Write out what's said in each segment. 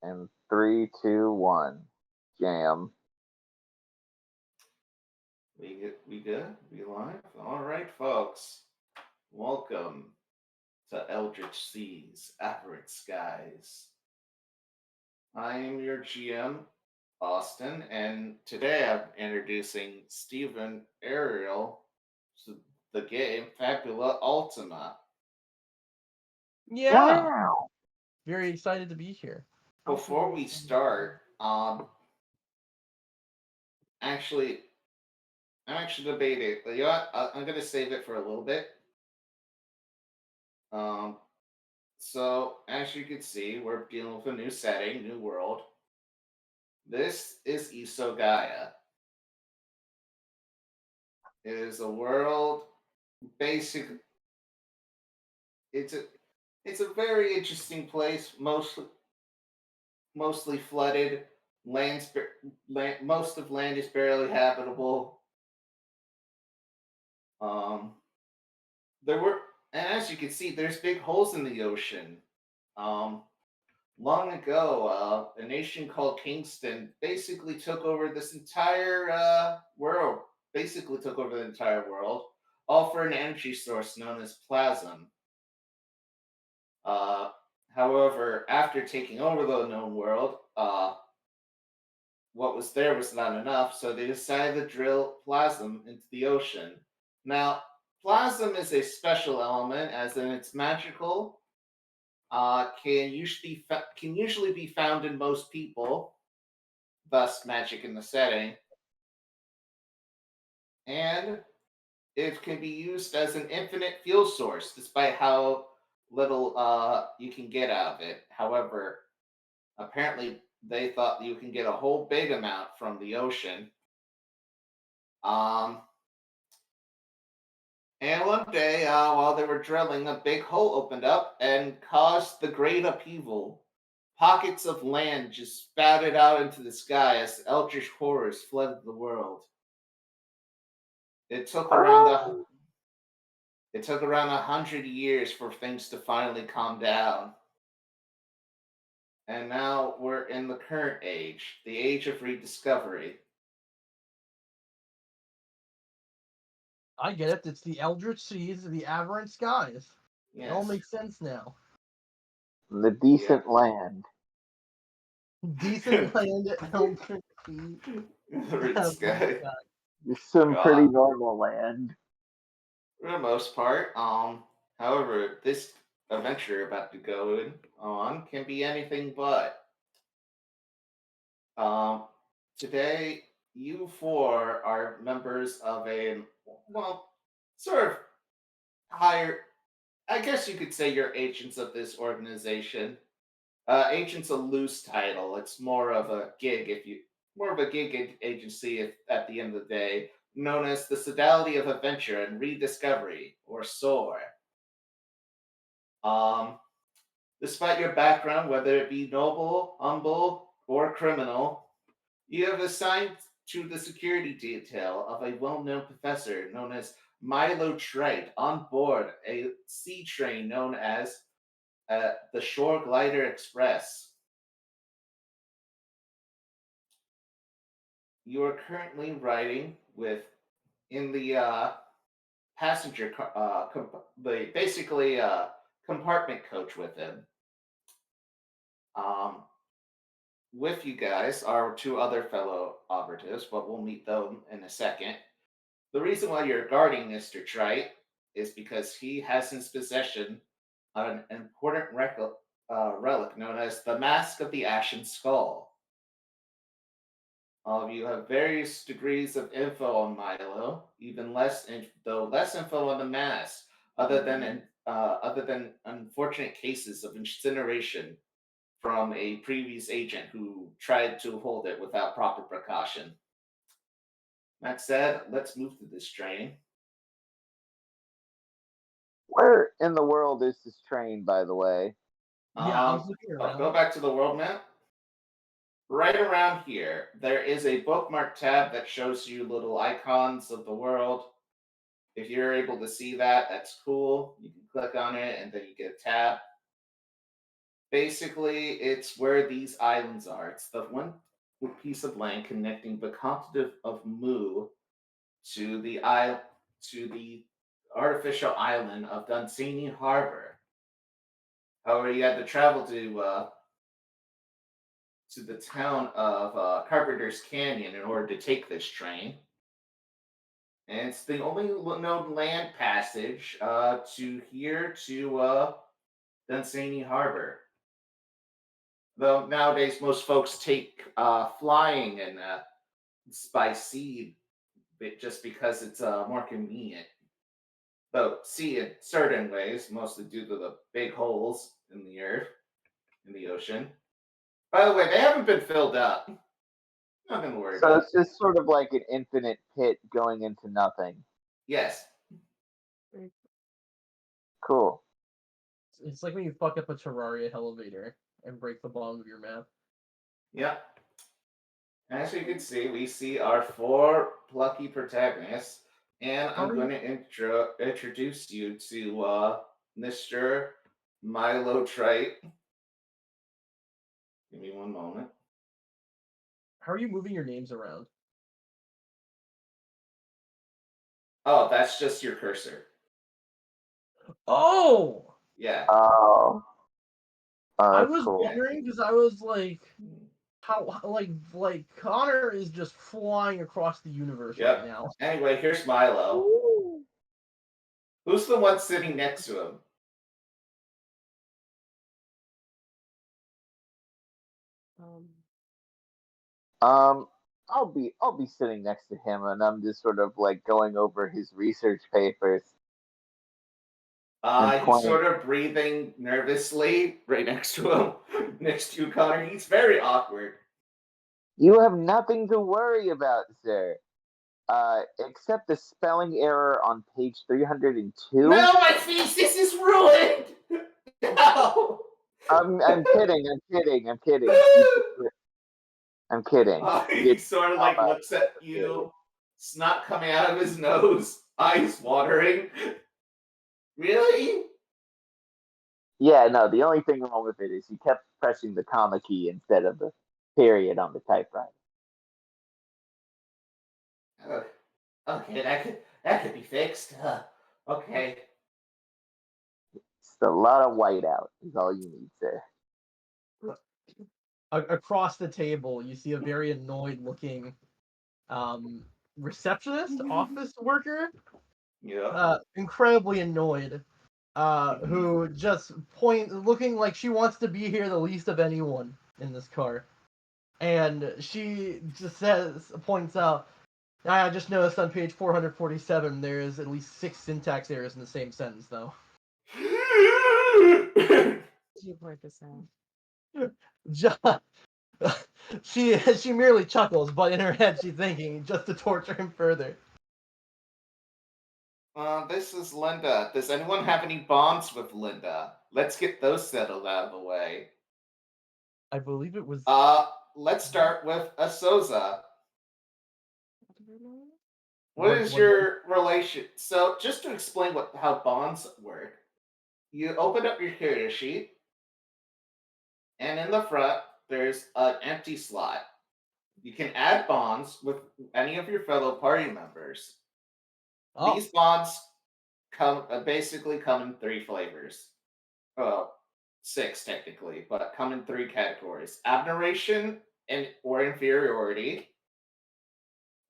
And three, two, one, jam. We good? We live? All right, folks. Welcome to Eldritch Seas, Abberant Skies. I am your GM, Austin, and today I'm introducing Stephen Ariel to the game Fabula Ultima. Yeah, Wow. very excited to be here. Before we start, actually, I'm actually debating. You know what? I'm gonna save it for a little bit. Um, So, as you can see, we're dealing with a new setting, new world. This is Isogaya. It is a world basic. It's a it's a very interesting place, mostly flooded. Most of land is barely habitable. Um, there were, and as you can see, there's big holes in the ocean. Um, Long ago, a nation called Kingston basically took over this entire world. Basically, took over the entire world, all for an energy source known as plasm. Uh, However, after taking over the known world, what was there was not enough, so they decided to drill plasm into the ocean. Now, plasm is a special element, as in it's magical. Can usually be found in most people, thus magic in the setting, and it can be used as an infinite fuel source, despite how little you can get out of it. However, apparently they thought you can get a whole big amount from the ocean. Um, and one day, while they were drilling, a big hole opened up and caused the great upheaval. Pockets of land just spouted out into the sky as eldritch horrors flooded the world. It took around a Oh. It took around 100 years for things to finally calm down. And now we're in the current age, the age of rediscovery. I get it. It's the Eldritch Seas, the Aberrant Skies. It all Yes. makes sense now. The Yeah. decent land. Decent land at Eldritch Seas, Red Aberrant sky. Skies. Just some pretty God. normal land. For the most part. However, this adventure you're about to go on can be anything but. Um, Today, you four are members of a, well, sort of higher, I guess you could say you're agents of this organization. Agent's a loose title. It's more of a gig, if you more of a agency if, at the end of the day, known as the Sodality of Adventure and Rediscovery, or SOAR. Um, Despite your background, whether it be noble, humble, or criminal, you have assigned to the security detail of a well-known professor known as Milo Trite on board a sea train known as the Shoreglider Express. You are currently riding with in the passenger basically compartment coach with him. Um, with you guys are two other fellow operatives, but we'll meet them in a second. The reason why you're guarding Mr. Trite is because he has in his possession an important relic known as the Mask of the Ashen Skull. All of you have various degrees of info on Milo, even though less info on the mask, other than unfortunate cases of incineration from a previous agent who tried to hold it without proper precaution. That said, let's move to this train. Where in the world is this train, by the way? Yeah, I was looking I'll go around. back to the world map. Right around here, there is a bookmark tab that shows you little icons of the world. If you're able to see that, that's cool. You can click on it and then you get a tab. Basically, it's where these islands are. It's the one piece of land connecting the continent of Mu to the isle to the artificial island of Dunsany Harbor. However, you had to travel to the town of Carpenter's Canyon in order to take this train. And it's the only known land passage to here to Dunsany Harbor. Though nowadays most folks take flying and by sea just because it's more convenient. Though sea in certain ways, mostly due to the big holes in the earth, in the ocean. By the way, they haven't been filled up. Nothing to worry So about. it's just sort of like an infinite pit going into nothing. Yes. Cool. It's like when you fuck up a Terraria elevator and break the bottom of your map. Yep. As you can see, we see our 4 plucky protagonists, and I'm going to introduce you to Mr. Milo Trite. Give me one moment. How are you moving your names around? Oh, that's just your cursor. Oh! Yeah. Oh. I That's was cool. wondering because I was like, how like Connar is just flying across the universe right now. Anyway, here's Milo. Ooh. Who's the one sitting next to him? I'll be sitting next to him, and I'm just sort of like going over his research papers. And He's pointing. sort of breathing nervously right next to him, next to Connor. He's very awkward. You have nothing to worry about, sir. Except the spelling error on page 302. No, my thesis is ruined. No. I'm kidding. I'm kidding. He sort of like looks at you, snot coming out of his nose, eyes watering. Really? Yeah, no, the only thing wrong with it is he kept pressing the comma key instead of the period on the typewriter. Okay, that could be fixed. Okay. It's a lot of whiteout is all you need, sir. Across the table, you see a very annoyed-looking receptionist, office worker. Yeah. Incredibly annoyed. Who just looking like she wants to be here the least of anyone in this car. And she just points out, I just noticed on page 447 there is at least 6 syntax errors in the same sentence, though. You point this out. She merely chuckles, but in her head she's thinking just to torture him further. This is Linda. Does anyone have any bonds with Linda? Let's get those settled out of the way. I believe it was. Let's start with Azosa. What is your relation? So, just to explain how bonds work, you open up your character sheet, and in the front there's an empty slot. You can add bonds with any of your fellow party members. Oh. These bonds basically come in 3 flavors. Well, 6 technically, but come in 3 categories: admiration or inferiority,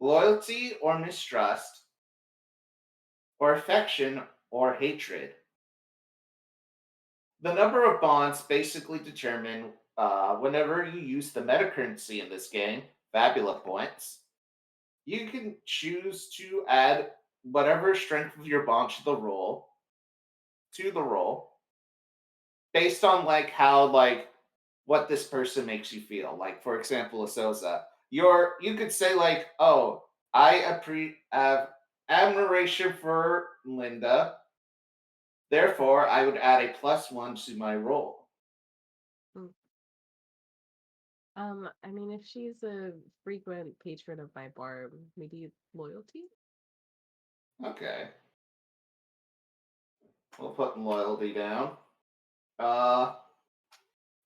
loyalty or mistrust, or affection or hatred. The number of bonds basically determine whenever you use the meta currency in this game, Fabula points, you can choose to add whatever strength of your bond to the roll, based on what this person makes you feel. Like, for example, Azosa, you could say like, oh, I have admiration for Linda, therefore I would add a +1 to my roll. I mean, if she's a frequent patron of my bar, maybe loyalty? Okay. We'll put loyalty down.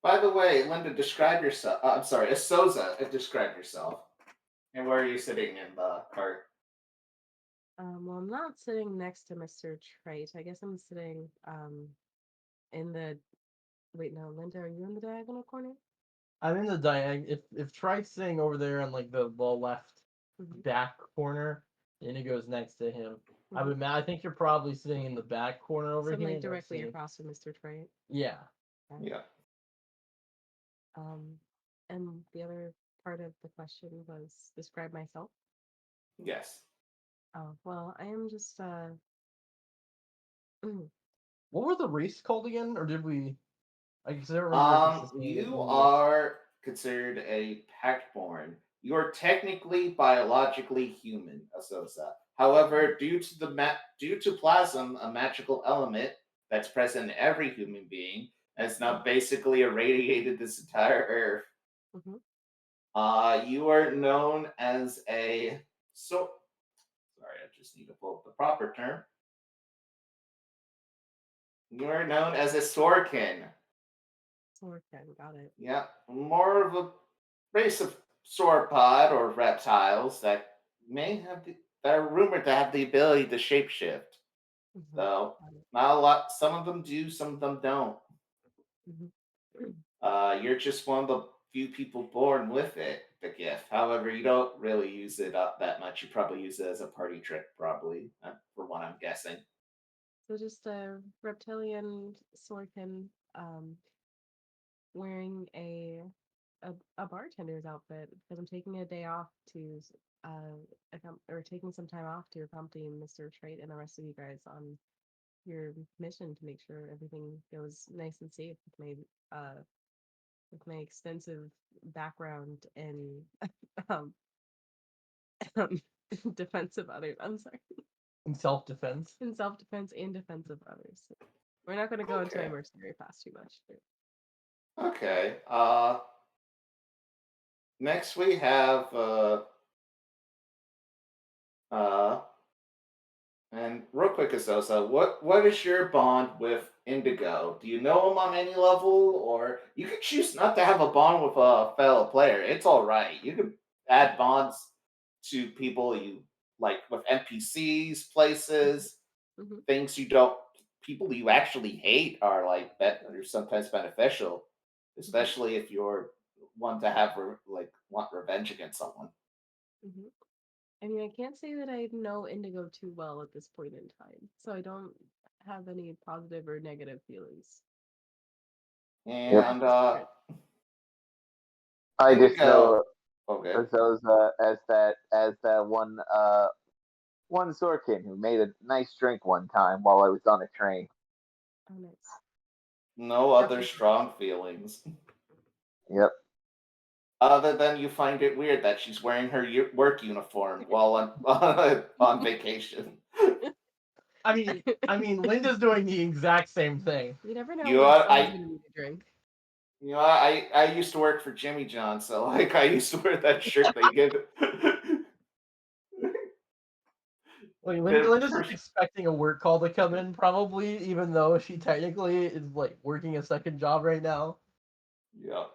By the way, Linda, describe yourself. I'm sorry, Azosa, describe yourself. And where are you sitting in the cart? Well, I'm not sitting next to Mr. Trait. I guess I'm sitting in the. Wait, no, Linda, are you in the diagonal corner? I'm in the if Trike's sitting over there on like the left back corner, Indigo's next to him. I think you're probably sitting in the back corner over So, here. like directly across from Mr. Trait. Yeah. Yeah. And the other part of the question was describe myself. Yes. Oh, well, I am just What were the race called again? Or did we? I guess I don't remember. If You are considered a Pact-born. You are technically biologically human, Azosa. However, due to plasm, a magical element that's present in every human being, has now basically irradiated this entire Earth. You are known as a sorry, I just need to pull up the proper term. You are known as a Sorkin. Sorkin, got it. Yeah, more of a race of sauropod or reptiles that are rumored to have the ability to shapeshift. So, not a lot. Some of them do, some of them don't. You're just one of the few people born with it, the gift. However, you don't really use it up that much. You probably use it as a party trick, probably, for what I'm guessing. So just a reptilian Sorkin wearing a bartender's outfit because I'm taking a day off to or taking some time off to accompany Mr. Trait and the rest of you guys on your mission to make sure everything goes nice and safe with my extensive background in defense of others. I'm sorry. In self-defense. In self-defense and defense of others. We're not going to go into my mercenary past too much. Okay. Next we have and real quick, Azosa, what is your bond with Indigo? Do you know him on any level, or you could choose not to have a bond with a fellow player? It's all right. You can add bonds to people you like with NPCs, places, things you don't. People you actually hate are are sometimes beneficial, especially if you're one to have want revenge against someone. I mean, I can't say that I know Indigo too well at this point in time, so I don't have any positive or negative feelings. And I just know okay. Azosa as that one Sorkin who made a nice drink one time while I was on a train. Oh, nice. No other strong feelings. Yep. Other than you find it weird that she's wearing her work uniform while on vacation. I mean, Linda's doing the exact same thing. You never know when someone's gonna need a drink. You know, I used to work for Jimmy John, so I used to wear that shirt they give. Wait, Linda's just expecting a work call to come in, probably, even though she technically is working a second job right now. Yep.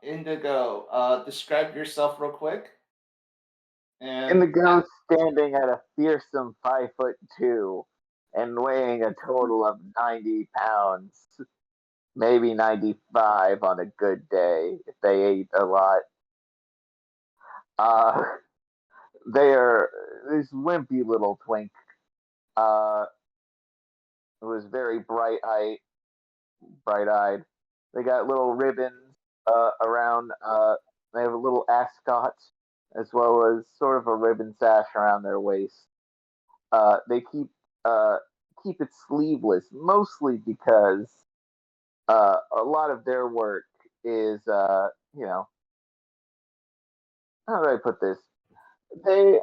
Indigo, describe yourself real quick. And Indigo standing at a fearsome 5'2" and weighing a total of 90 pounds, maybe 95 on a good day if they ate a lot. They are this wimpy little twink. It was very bright-eyed. They got little ribbons around. They have a little ascot as well as sort of a ribbon sash around their waist. They keep it sleeveless, mostly because a lot of their work is how do I put this? They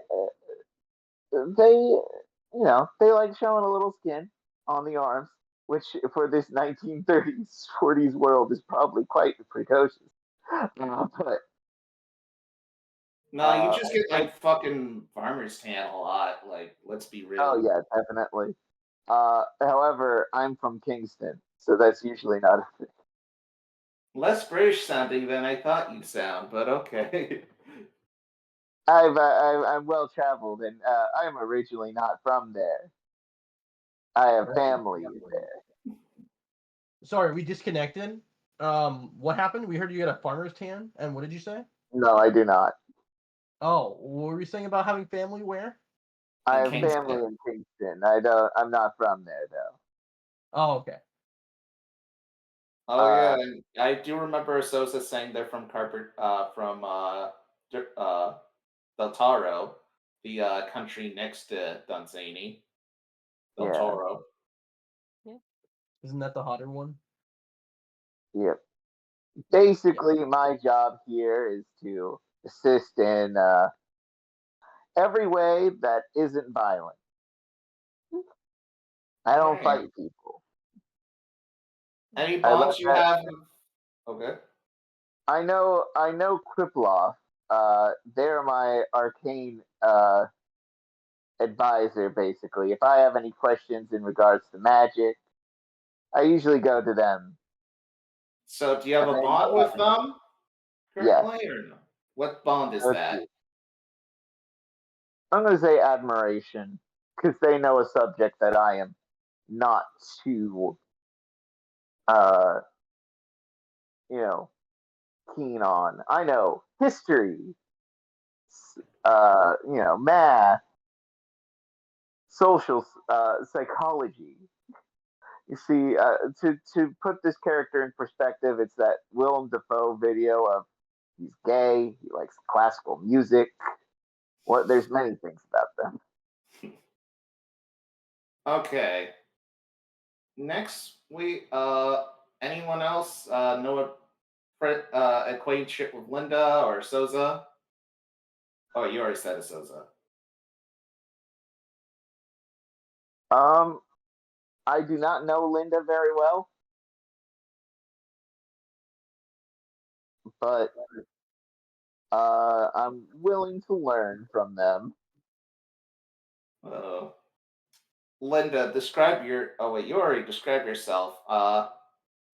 they like showing a little skin on the arms, which for this 1930s 40s world is probably quite precocious. But no, you just get fucking farmer's tan a lot. Let's be real. Oh yeah, definitely. However, I'm from Kingston, so that's usually not a thing. Less British sounding than I thought you'd sound, but okay. I'm well traveled, and I am originally not from there. I have family there. Sorry, we disconnected. What happened? We heard you got a farmer's tan, and what did you say? No, I do not. Oh, what were you saying about having family where? I In have family Kingston. in Kingston. I don't. I'm not from there though. Oh, okay. Oh yeah, and I do remember Sosa saying they're from Del Taro, the country next to Dunsany. Del Yeah. Toro. Isn't that the hotter one? Yep. Basically, my job here is to assist in every way that isn't violent. I don't Alright. fight people. Any I let bonds you that. have? Okay. I know. I know Qiploth. They're my arcane advisor, basically. If I have any questions in regards to magic, I usually go to them. So do you have And a they bond with them yes. currently, or no? What bond is Let's that? see. I'm going to say admiration because they know a subject that I am not too, uh, you know, keen on. I know history, math, social psychology. You see, to put this character in perspective, it's that Willem Dafoe video of he's gay, he likes classical music. What there's many things about them. Okay. Next, anyone else know acquaintanceship with Linda or Sosa? Oh, you already said a Sosa. Um, I do not know Linda very well, but I'm willing to learn from them. Uh, Linda, describe your. Oh wait, you already described yourself. I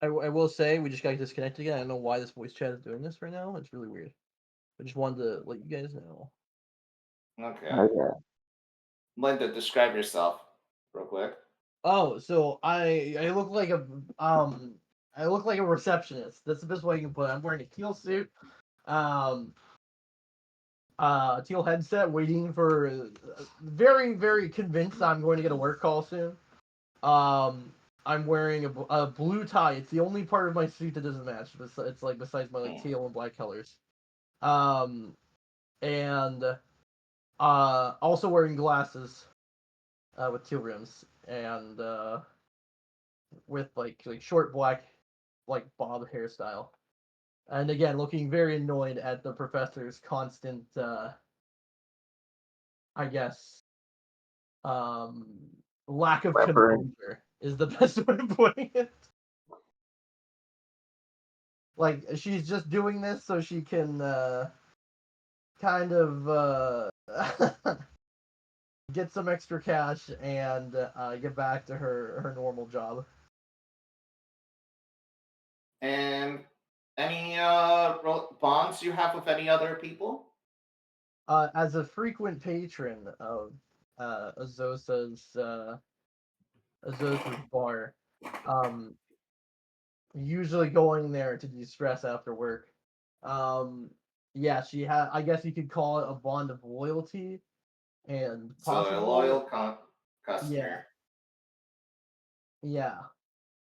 will say we just got disconnected again. I don't know why this voice chat is doing this right now. It's really weird. I just wanted to let you guys know. Okay. Okay. Linda, describe yourself, real quick. Oh, so I look like a I look like a receptionist. That's the best way you can put it. I'm wearing a teal suit, um, teal headset, waiting for very very convinced I'm going to get a work call soon. I'm wearing a blue tie. It's the only part of my suit that doesn't match. It's like besides my like teal and black colors. Um, and also wearing glasses with teal rims and with like short black like bob hairstyle. And again, looking very annoyed at the professor's constant I guess um lack of Weapon. composure is the best way of putting it. Like she's just doing this so she can kind of get some extra cash and get back to her normal job. And any bonds you have with any other people? As a frequent patron of Azosa's bar, um, usually going there to de-stress after work. Um, yeah, she had. I guess you could call it a bond of loyalty and So a possible. loyal Yeah, customer. yeah.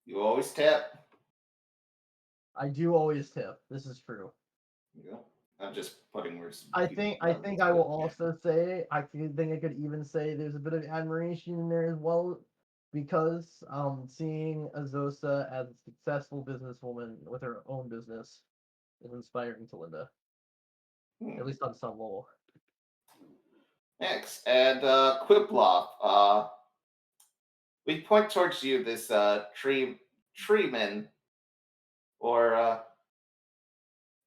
You always tip. I do always tip. This is true. You know, I'm just putting words. I think I will also say think I could even say there's a bit of admiration in there as well because seeing Azosa as a successful businesswoman with her own business is inspiring to Linda, at least on some level. Next, and Qiploth. We point towards you, this treeman, or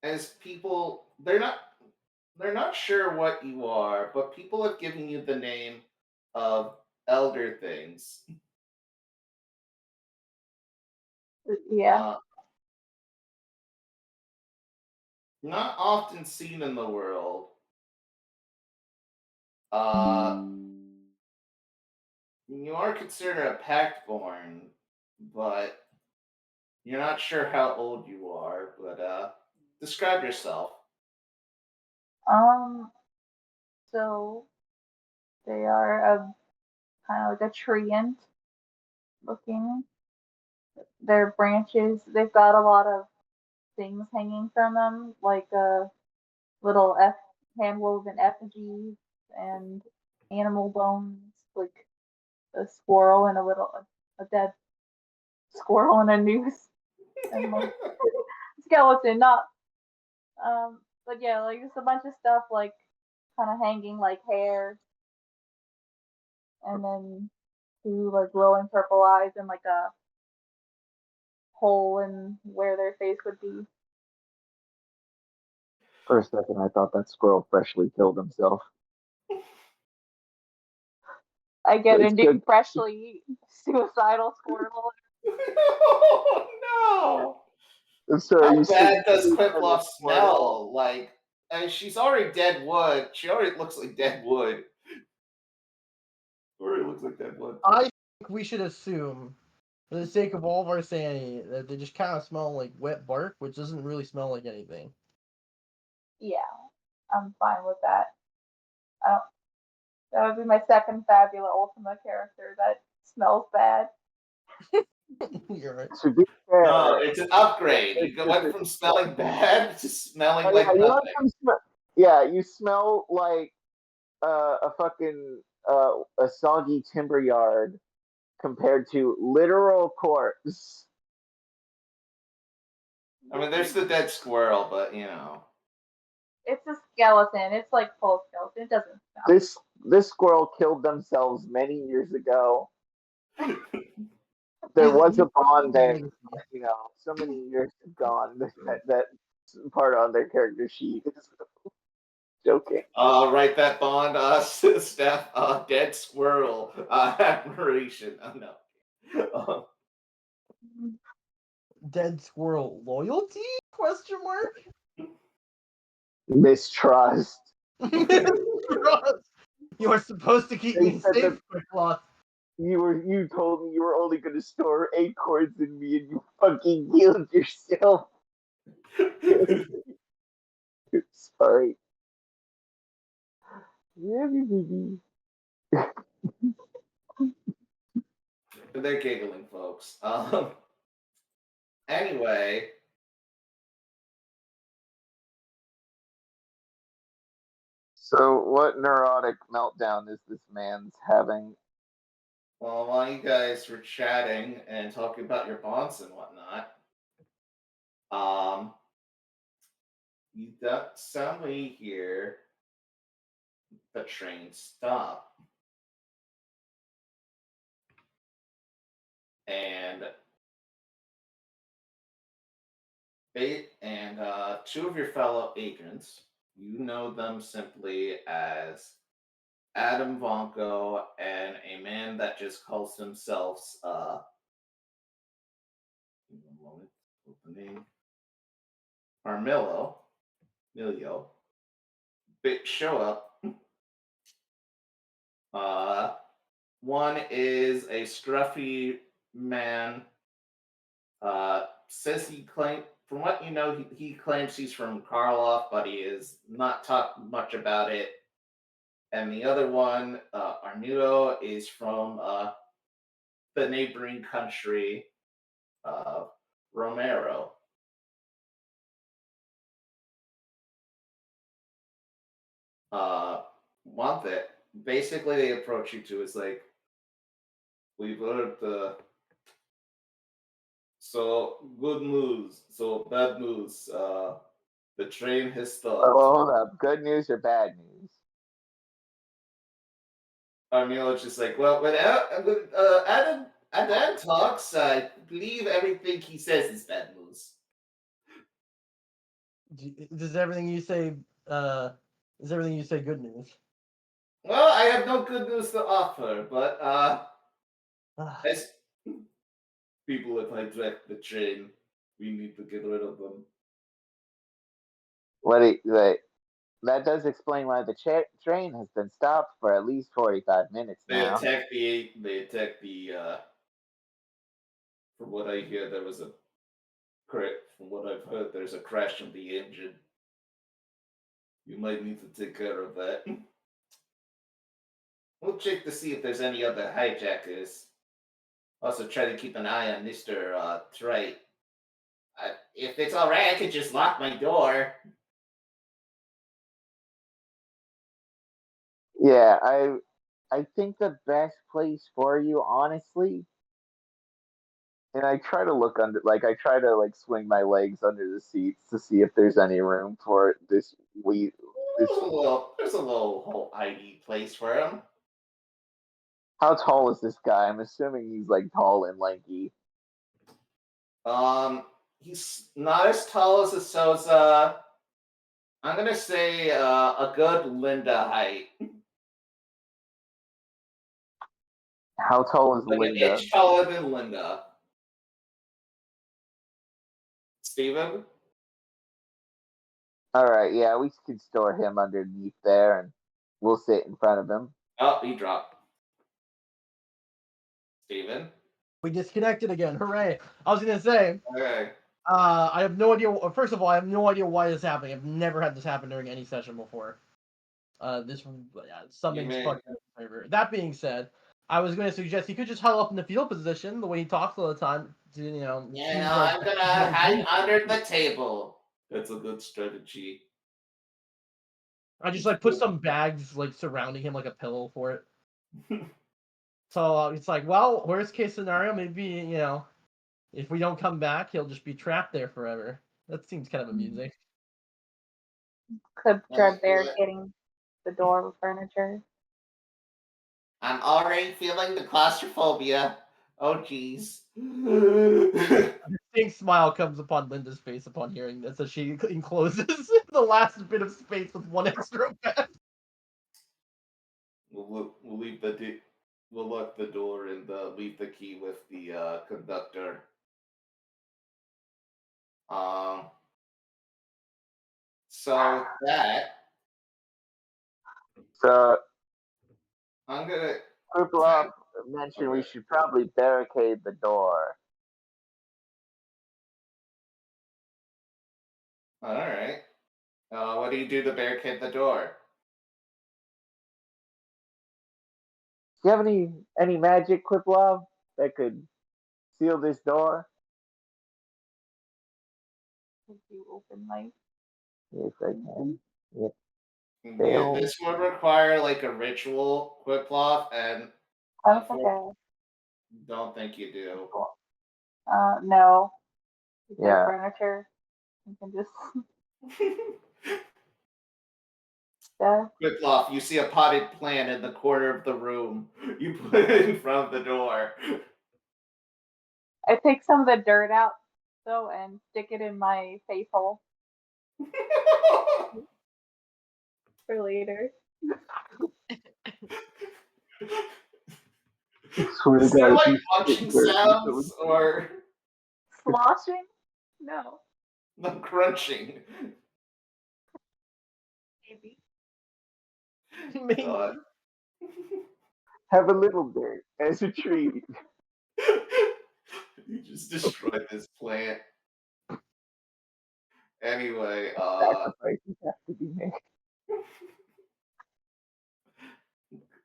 as people, they're not sure what you are, but people have given you the name of Elder Things. Yeah. not often seen in the world. Uh, you are considered a pact-born, but you're not sure how old you are. But describe yourself. So they are a kind of like a treant looking. Their branches, they've got a lot of things hanging from them, like little hand woven effigies and animal bones, like a squirrel and a dead squirrel in a noose, and like skeleton, not but yeah, like just a bunch of stuff like kind of hanging like hair, and then two like glowing purple eyes and like a hole in where their face would be. For a second, I thought that squirrel freshly killed himself. I get It's into good. freshly suicidal squirrel. Oh no! So How you bad does specifically said Qiploth the squirrel. smell? Like, she's already dead wood. She already looks like dead wood. Already looks like dead wood. I think we should assume, for the sake of all of our sanity, that they just kind of smell like wet bark, which doesn't really smell like anything. Yeah, I'm fine with that. I don't, that would be my second Fabula Ultima character that smells bad. You're right. To be fair, No, it's an upgrade. You went it's- from smelling bad to smelling oh, like yeah, you want nothing. some you smell like a fucking a soggy timber yard compared to literal corpse. I mean, there's the dead squirrel, but you know. It's a skeleton. It's like full skeleton. It doesn't smell. This squirrel killed themselves many years ago. There was a bond there. You know, so many years have gone that part on their character sheet is joking. Write that bond, Steph. Dead squirrel. Admiration. Oh no. Dead squirrel loyalty? Question mark? Mistrust. Mistrust. You are supposed to keep They me said safe, that Qiploth. you told me you were only going to store acorns in me, and you fucking killed yourself. Sorry. Yeah, baby. They're giggling, folks. Anyway. So, what neurotic meltdown is this man's having? Well, while you guys were chatting and talking about your bonds and whatnot, you suddenly hear the train stop. And two of your fellow agents, you know them simply as Adam Vonko and a man that just calls themselves give me a moment, opening Armillo, Milio, show up. One is a scruffy man. Says he claims, from what you know, he claims he's from Karloff, but he is not talked much about it. And the other one, Arnudo, is from the neighboring country, Romero. One thing, basically, they approach you to is like, we've heard so good news, so bad news. The train has stopped. Oh, hold up. Good news or bad news? Armio's just like, well, when Adam talks, I believe everything he says is bad news. Does everything you say good news? Well, I have no good news to offer, but as people have hijacked the train, we need to get rid of them. that does explain why the train has been stopped for at least 45 minutes They now. attacked the. From what I hear, there was a. From what I've heard, there's a crash in the engine. You might need to take care of that. We'll check to see if there's any other hijackers. Also, try to keep an eye on Mr. Trite. If it's alright, I could just lock my door. Yeah, I think the best place for you, honestly, and I try to look under, I try to swing my legs under the seats to see if there's any room for this. There's a little ID place for him. How tall is this guy? I'm assuming he's tall and lanky. He's not as tall as Azosa. I'm gonna say a good Linda height. How tall is Like Linda? an inch taller than Linda. Steven? All right, yeah, we can store him underneath there, and we'll sit in front of him. Oh, he dropped. Steven? We disconnected again. Hooray! I was gonna say. Okay. I have no idea. First of all, I have no idea why this is happening. I've never had this happen during any session before. Something's fucked up in favor. That being said, I was going to suggest he could just huddle up in the field position the way he talks all the time. I'm gonna hide under the table. That's a good strategy. I just put some bags surrounding him like a pillow for it. So it's well, worst case scenario, maybe if we don't come back, he'll just be trapped there forever. That seems kind of amusing. Could try barricading the door with furniture. I'm already feeling the claustrophobia. Oh, jeez. A distinct smile comes upon Linda's face upon hearing this as she encloses the last bit of space with one extra bed. We'll lock the door and leave the key with the conductor. So that So I'm gonna. Qiploth mentioned we should probably barricade the door. All right. What do you do to barricade the door? Do you have any magic, Qiploth, that could seal this door? If you open light. Yes, I can. Yep. Yeah, this would require a ritual, Qiploth, and I don't think I. don't think you do. No. Yeah. Furniture. You can just. Yeah. Qiploth, you see a potted plant in the corner of the room. You put it in front of the door. I take some of the dirt out though and stick it in my face hole for later. Is there punching sounds or Sloshing? No. no crunching? Maybe. God. Have a little bit as a treat. You just destroyed this plant. Anyway, Sacrifices have to be made.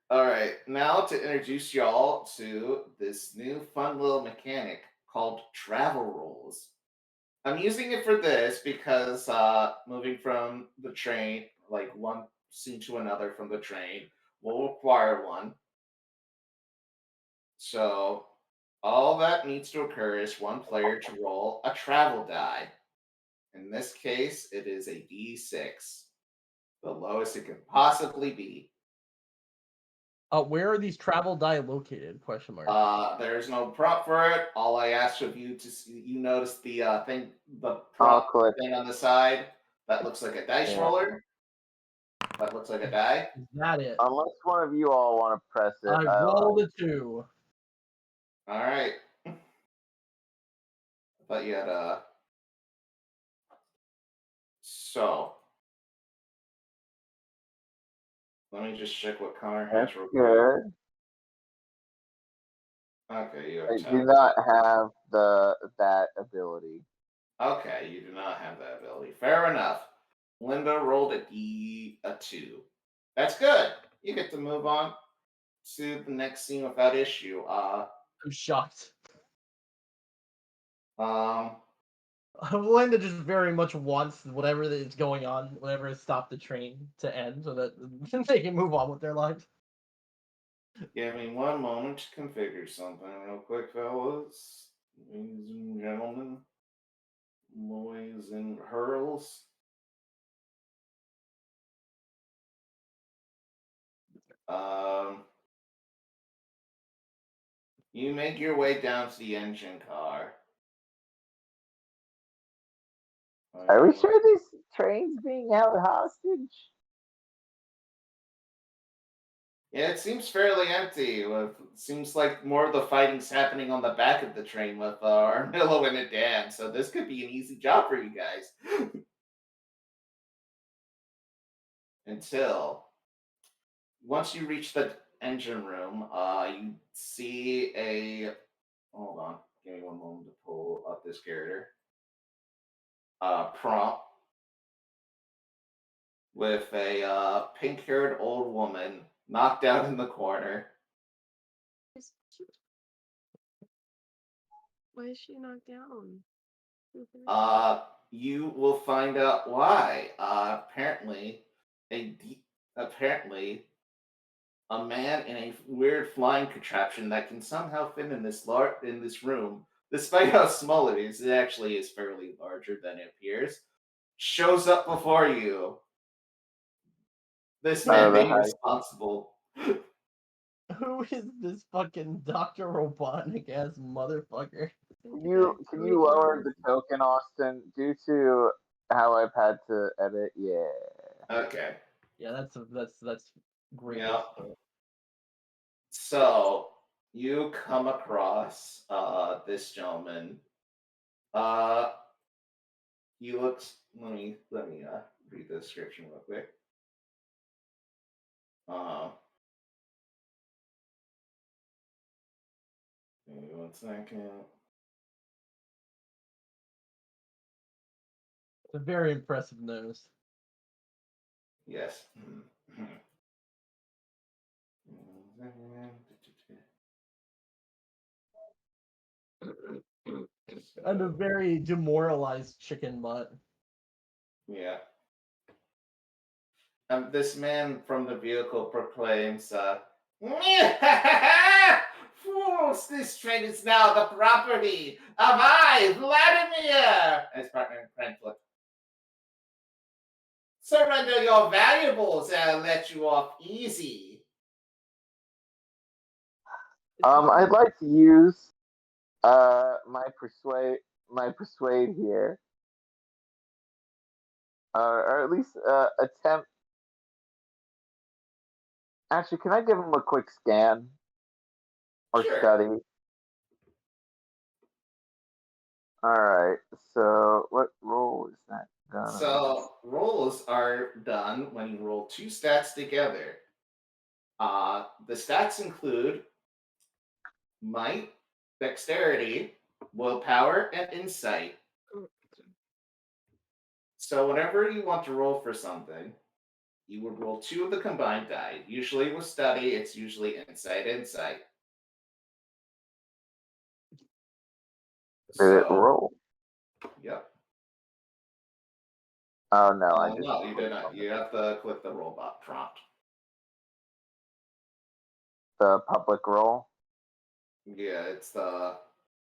all right, now to introduce y'all to this new fun little mechanic called travel rules. I'm using it for this because moving from the train, one scene to another from the train, will require one. So all that needs to occur is one player to roll a travel die. In this case, it is a D6, the lowest it can possibly be. Where are these travel die located? Question mark. There's no prop for it. All I asked of you to see, you notice the thing, the prop thing on the side that looks like a dice roller. That looks like a die. Is that it? Unless one of you all want to press it. I rolled a 2. All right. I thought you had a. So Let me just check what Connar That's has real quick. good. Okay, you I have do not have that ability. Okay, you do not have that ability. Fair enough. Linda rolled a 2. That's good. You get to move on to the next scene without issue. I'm shocked. Um, Linda just very much wants whatever is going on, whatever has stopped the train to end, so that they can move on with their lives. give me one moment to configure something real quick, fellas. Ladies and gentlemen. Boys and hurls. You make your way down to the engine car. Are we sure this train's being held hostage? Yeah, it seems fairly empty. Seems like more of the fighting's happening on the back of the train with Armillo and Dan. So this could be an easy job for you guys. Until once you reach the engine room, you see a. Hold on, give me one moment to pull up this character. Prompt with a pink-haired old woman knocked out in the corner. Why is she knocked down? You will find out why. Apparently, a man in a weird flying contraption that can somehow fit in this room, despite how small it is actually is fairly larger than it appears, shows up before you. This man being responsible. Who is this fucking Dr. Robotnik ass motherfucker? Can you lower the token, Austin? Due to how I've had to edit, yeah. Okay. Yeah, that's great. Yeah. So you come across this gentleman. He looks. Let me read the description real quick. Give me 1 second. It's a very impressive nose. Yes. And a very demoralized chicken butt. Yeah. This man from the vehicle proclaims, "Fools, this train is now the property of I, Vladimir!" And his partner, Cranflip. "Surrender your valuables and I'll let you off easy." I'd like to use my persuade here, or at least attempt. Actually, can I give him a quick scan or Sure. study? All right. So what roll is that? So rolls are done when you roll 2 stats together. The stats include might, dexterity, willpower, and insight. So whenever you want to roll for something, you would roll 2 of the combined die. Usually with study, it's usually insight. Did it roll? Yep. Oh no, I just No, you did not. You have to click the robot prompt. The public roll. Yeah, it's the.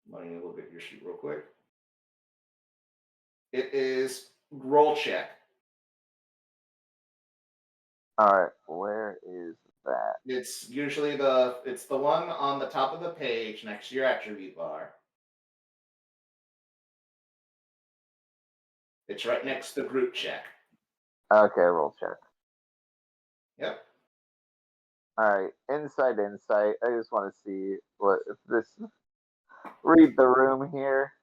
Let me look at your sheet real quick. It is roll check. All right, where is that? It's usually it's the one on the top of the page next to your attribute bar. It's right next to group check. Okay, roll check. Yep. All right, insight. I just want to see what if this. Read the room here.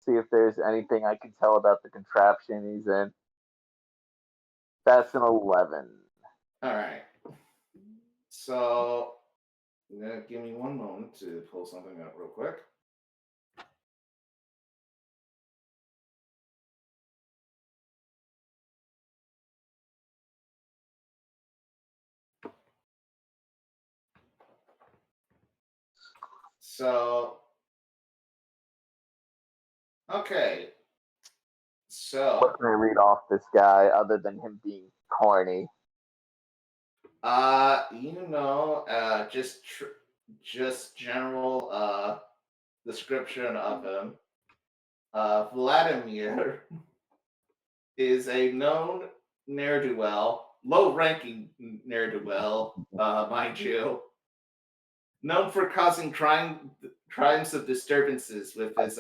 See if there's anything I can tell about the contraption he's in. That's an 11. All right. So, give me one moment to pull something up real quick. So, okay. So, What can I read off this guy other than him being corny? just general description of him. Vladimir is a known ne'er-do-well, low-ranking ne'er-do-well, mind you, known for causing crimes of disturbances with his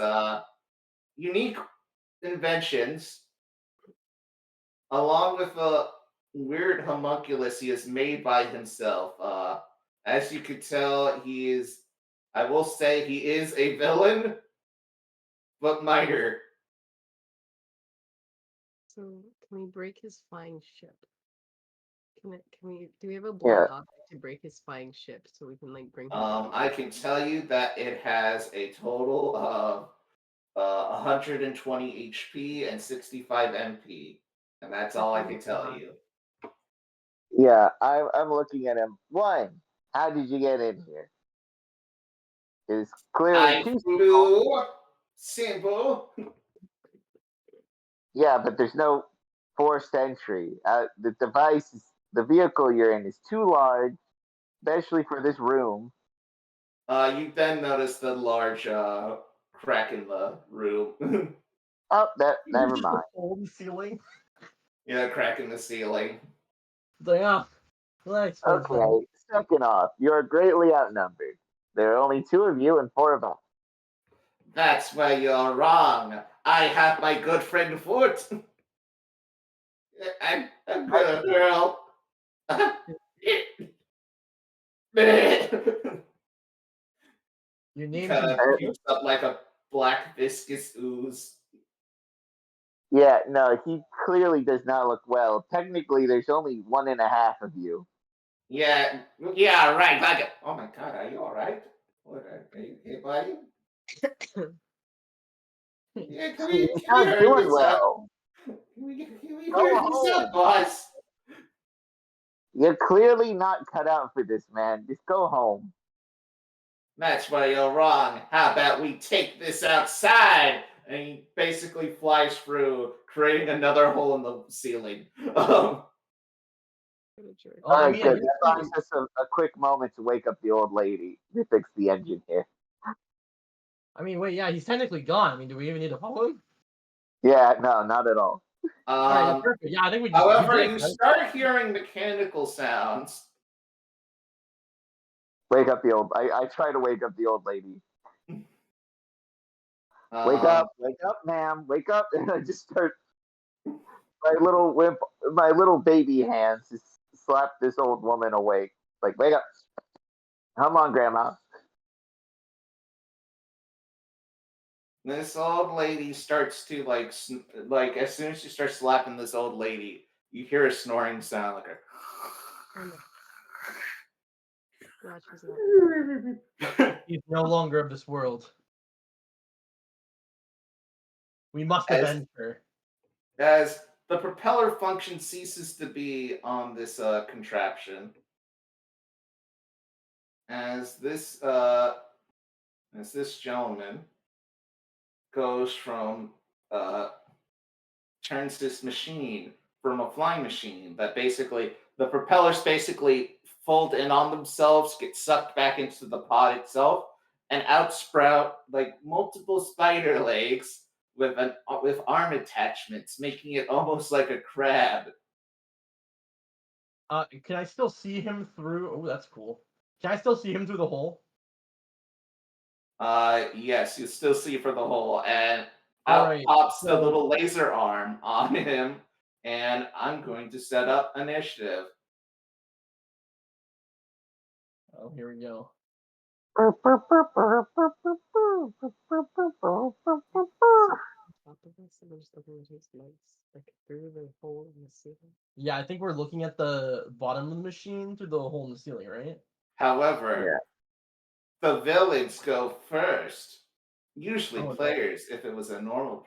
unique inventions, along with a weird homunculus he has made by himself. As you could tell, I will say, he is a villain, but minor. So can we break his flying ship? Do we have a Yeah. block object to break his flying ship so we can like bring him down? I can tell you that it has a total of 120 HP and 65 MP, and that's all I can tell you. Yeah, I'm looking at him. One, how did you get in here? It's clearly I too flew simple. Yeah, but there's no forced entry. The vehicle you're in is too large, especially for this room. You then notice the large crack in the room. Oh, never mind. Hole in the ceiling. Yeah, crack in the ceiling. It's like, oh, well, that explains that. Okay, second off, you're greatly outnumbered. There are only 2 of you and 4 of us. That's where you're wrong. I have my good friend Foot. I'm a good girl. Your name's Kind of pukes up like a black viscous ooze. Yeah, no, he clearly does not look well. Technically, there's only 1.5 of you. Yeah, right. Like, oh my god, are you all right? What are you okay, buddy? Yeah, can we He's not hurry doing this up? well. Can we Go hurry this home. up, boss? You're clearly not cut out for this, man. Just go home. That's where you're wrong. How about we take this outside? And he basically flies through, creating another hole in the ceiling. Oh, All I right, mean, good. That buys us a quick moment to wake up the old lady to fix the engine here. wait, yeah, he's technically gone. I mean, do we even need to follow him? Yeah, no, not at all. All right, perfect. Yeah, I think we just. However, we did, you right? start hearing mechanical sounds. Wake up the old. I try to wake up the old lady. Wake up, ma'am, wake up! And I just start my little baby hands just slap this old woman awake. Like, wake up! Come on, grandma. This old lady starts to like as soon as you start slapping this old lady, you hear a snoring sound like Yeah, she's not. a. He's no longer of this world. We must avenge her. As the propeller function ceases to be on this contraption, as this gentleman goes from turns this machine from a flying machine that basically the propellers basically fold in on themselves, get sucked back into the pod itself, and outsprout like multiple spider legs with arm attachments, making it almost like a crab. Can I still see him through? Oh, that's cool. Can I still see him through the hole? Yes, you still see for the hole, and All out right, pops the so- little laser arm on him, and I'm going to set up initiative. Oh, here we go. top of this and we're just looking at his legs, like through the hole in the ceiling? Yeah, I think we're looking at the bottom of the machine through the hole in the ceiling, right? However, Yeah. the villains go first. Usually Oh, no. players, if it was a normal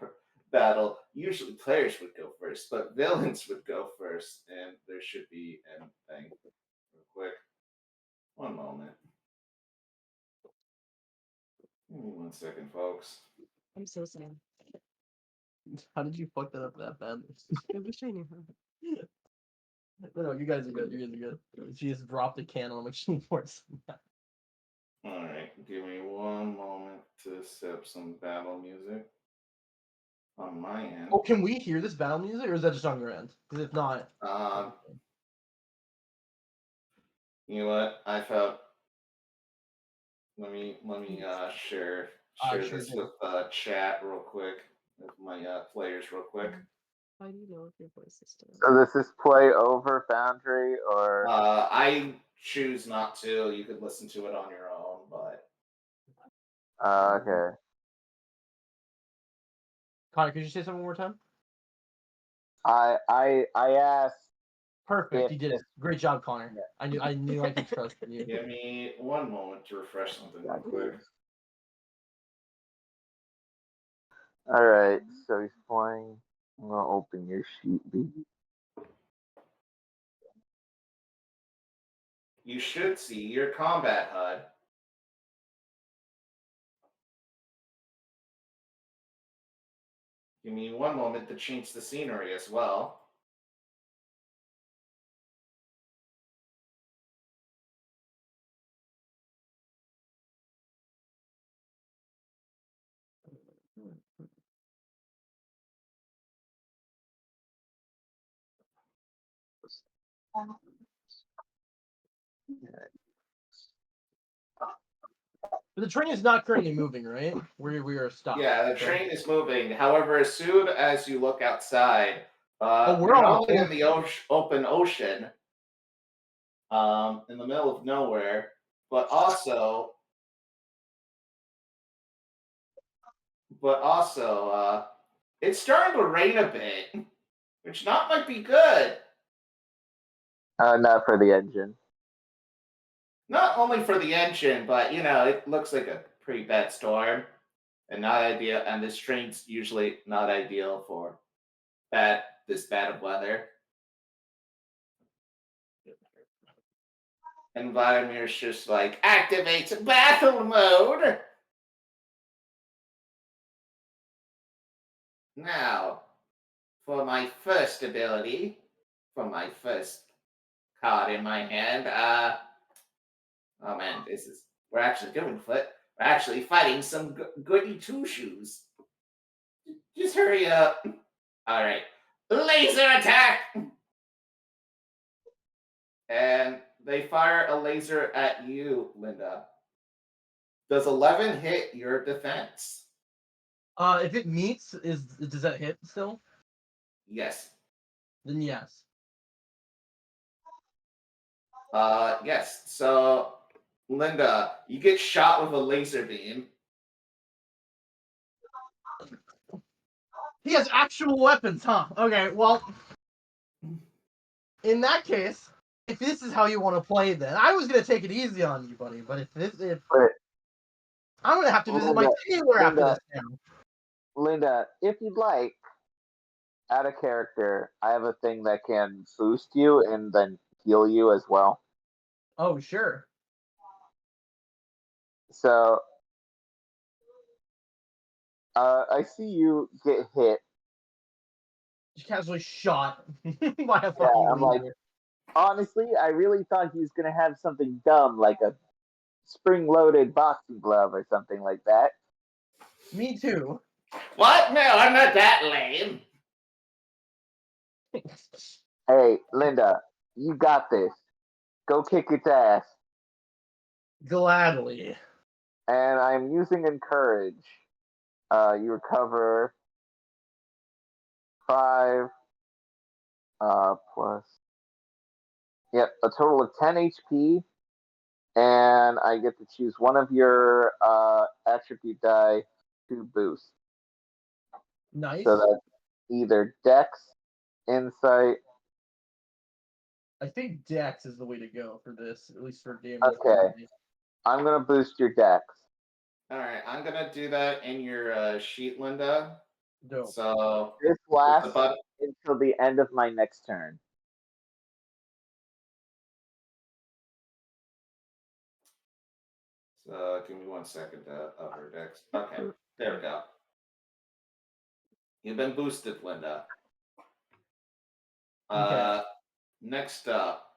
battle, usually players would go first, but villains would go first, and there should be an thing. Real quick. One moment. Give me 1 second, folks. I'm so sad. How did you fuck that up that bad? I wish I knew how. No, you guys are good. You guys are good. She just dropped a can on the machine for it. Alright, give me 1 moment to set up some battle music on my end. Oh, can we hear this battle music, or is that just on your end? Because if not, You know what? I thought. Let me share sure this do. with chat real quick with my players real quick. How do you know if your voice is still? So does this play over Foundry or? I choose not to. You could listen to it on your own, but Okay. Connor, could you say something one more time? I asked. Perfect, If- you did it. Great job, Connor. Yeah. I knew I could trust you. give me 1 moment to refresh something real quick. All right. So he's playing. I'm gonna open your sheet, B. You should see your combat HUD. Give me 1 moment to change the scenery as well. But the train is not currently moving, right? We are stopped. Yeah, the train is moving. However, as soon as you look outside, we're you're on not only the in the open ocean, in the middle of nowhere, but also, it's starting to rain a bit, which might be good. Not for the engine. Not only for the engine, but it looks like a pretty bad storm, and not ideal. And this train's usually not ideal for this bad of weather. And Vladimir's just like, activate battle mode. Now, for my first ability, for my first card in my hand, oh man, we're actually going for it. We're actually fighting some goody two-shoes. Just hurry up. All right. Laser attack! And they fire a laser at you, Linda. Does 11 hit your defense? If it meets, does that hit still? Yes. Then yes. Yes. So, Linda, you get shot with a laser beam. He has actual weapons, huh? Okay, well, in that case, if this is how you want to play, then I was gonna take it easy on you, buddy. But if But I'm gonna have to visit my tailor after this now. Linda, if you'd like, out of character, I have a thing that can boost you and then heal you as well. Oh, sure. So, I see you get hit. Just casually shot by a fucking I'm like, laser. honestly, I really thought he was gonna have something dumb like a spring-loaded boxing glove or something like that. Me too. What? No, I'm not that lame. Hey, Linda, you got this. Go kick its ass. Gladly. And I'm using encourage. You recover 5 plus. Yep, a total of 10 HP, and I get to choose one of your attribute die to boost. Nice. So that's either Dex, Insight. I think Dex is the way to go for this, at least for damage. Okay. I'm gonna boost your Dex. All right, I'm gonna do that in your sheet, Linda. Dope. So This lasts about until the end of my next turn. So give me 1 second to upper Dex. Okay, there we go. You've been boosted, Linda. Okay. Next up,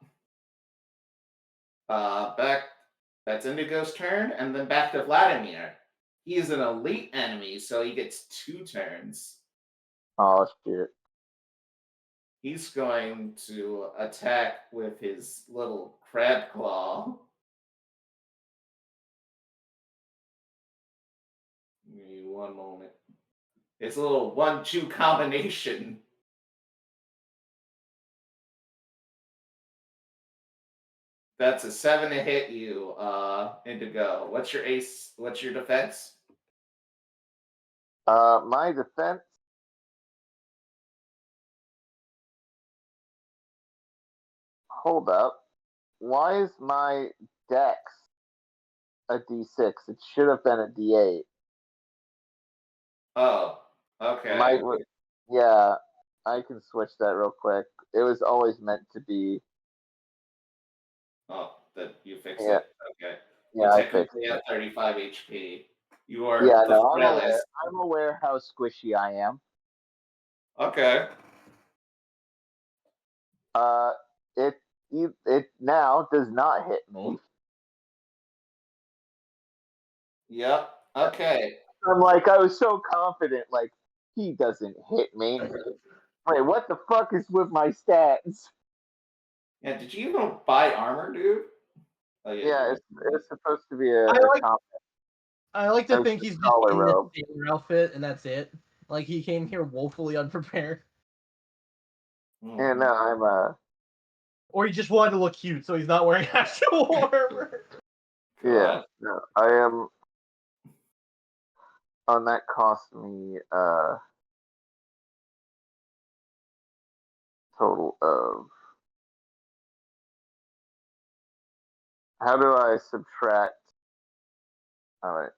that's Indigo's turn, and then back to Vladimir. He is an elite enemy, so he gets 2 turns. Oh shit. He's going to attack with his little crab claw. Give me 1 moment. It's a little 1-2 combination. That's a 7 to hit you, Indigo. What's your ace? What's your defense? My defense. Hold up. Why is my Dex a D6? It should have been a D8. Oh, okay. Yeah, I can switch that real quick. It was always meant to be. Oh, that you fixed Yeah. it. Okay. Yeah, I technically fixed have it. 35 HP. You are Yeah, the no, I'm aware. frailest. I'm aware how squishy I am. Okay. It now does not hit me. Yep. Okay. I'm like, I was so confident, like, he doesn't hit me. Wait, what the fuck is with my stats? Yeah, did you even buy armor, dude? Oh, Yeah, it's supposed to be a I like to It's think the he's just collar in robe. his sailor outfit, and that's it. Like, he came here woefully unprepared. Yeah, no, I'm Or he just wanted to look cute, so he's not wearing actual armor. yeah, no, I am. On that cost me total of. How do I subtract? All right,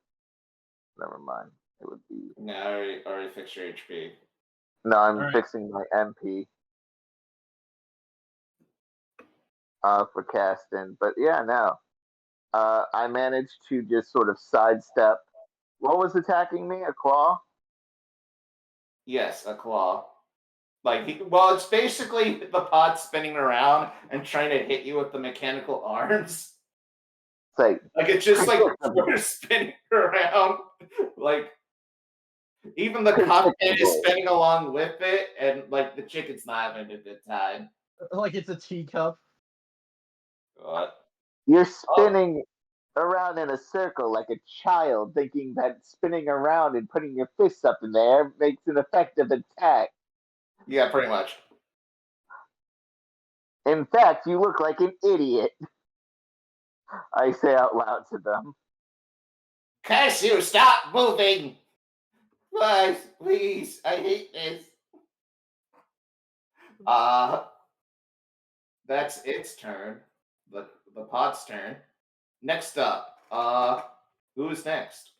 never mind. It would be. No, I already fixed your HP. No, I'm All right. fixing my MP for casting, but yeah, no. I managed to just sort of sidestep. What was attacking me? A claw? Yes, a claw. Well, it's basically the pod spinning around and trying to hit you with the mechanical arms. It's like It's just like spinning around. Like even the cockpit is spinning along with it, and like the chicken's not having a good time. Like it's a teacup. What? You're spinning around in a circle like a child, thinking that spinning around and putting your fists up in the air makes an effective attack. Yeah, pretty much. In fact, you look like an idiot. I say out loud to them. Curse you! Stop moving! Please, I hate this. That's its turn. The pod's turn. Next up, who's next?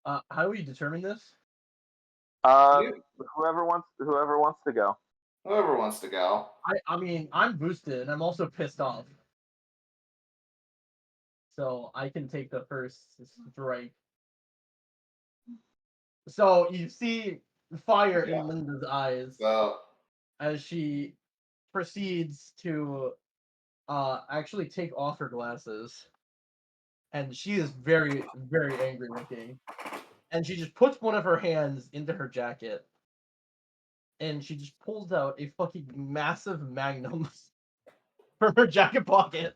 How do we determine this? Whoever wants to go. Whoever wants to go. I mean, I'm boosted, and I'm also pissed off. So I can take the first strike. So you see fire in Linda's eyes as she proceeds to actually take off her glasses. And she is very, very angry looking. And she just puts one of her hands into her jacket. And she just pulls out a fucking massive magnum from her jacket pocket.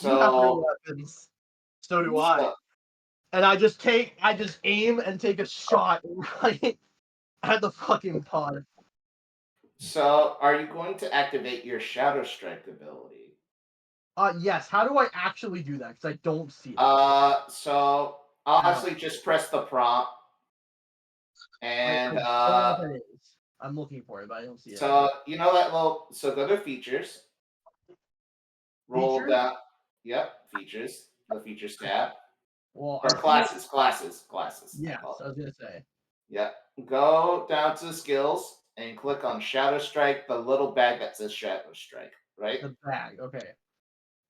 You have no weapons. So do I. And I just aim and take a shot right at the fucking pod. So, are you going to activate your Shadow Strike ability? Yes. How do I actually do that? Because I don't see it. So Honestly, just press the prompt. And I don't know what that is. I'm looking for it, but I don't see it. so you know that little. So go to features. Roll Features? down. Yep, features. The features tab. Well, Or I see it. classes. Yes, I was gonna say. Yep. Go down to skills and click on Shadow Strike, the little bag that says Shadow Strike, right? The bag, okay.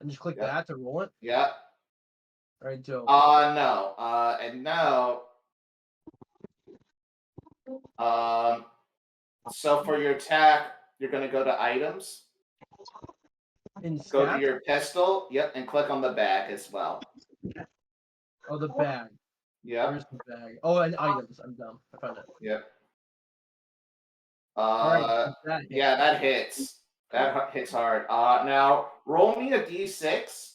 And just click Yep. that to roll it. Yep. Alright, Joe. No. And now, so for your attack, you're gonna go to items. In Go to stats? your pistol. Yep, and click on the bag as well. Oh, the bag. Yep. Where's the bag? Oh, and items. I'm dumb. I found it. Yep. Alright, that hits. Yeah, that hits. That hits hard. Now roll me a d6.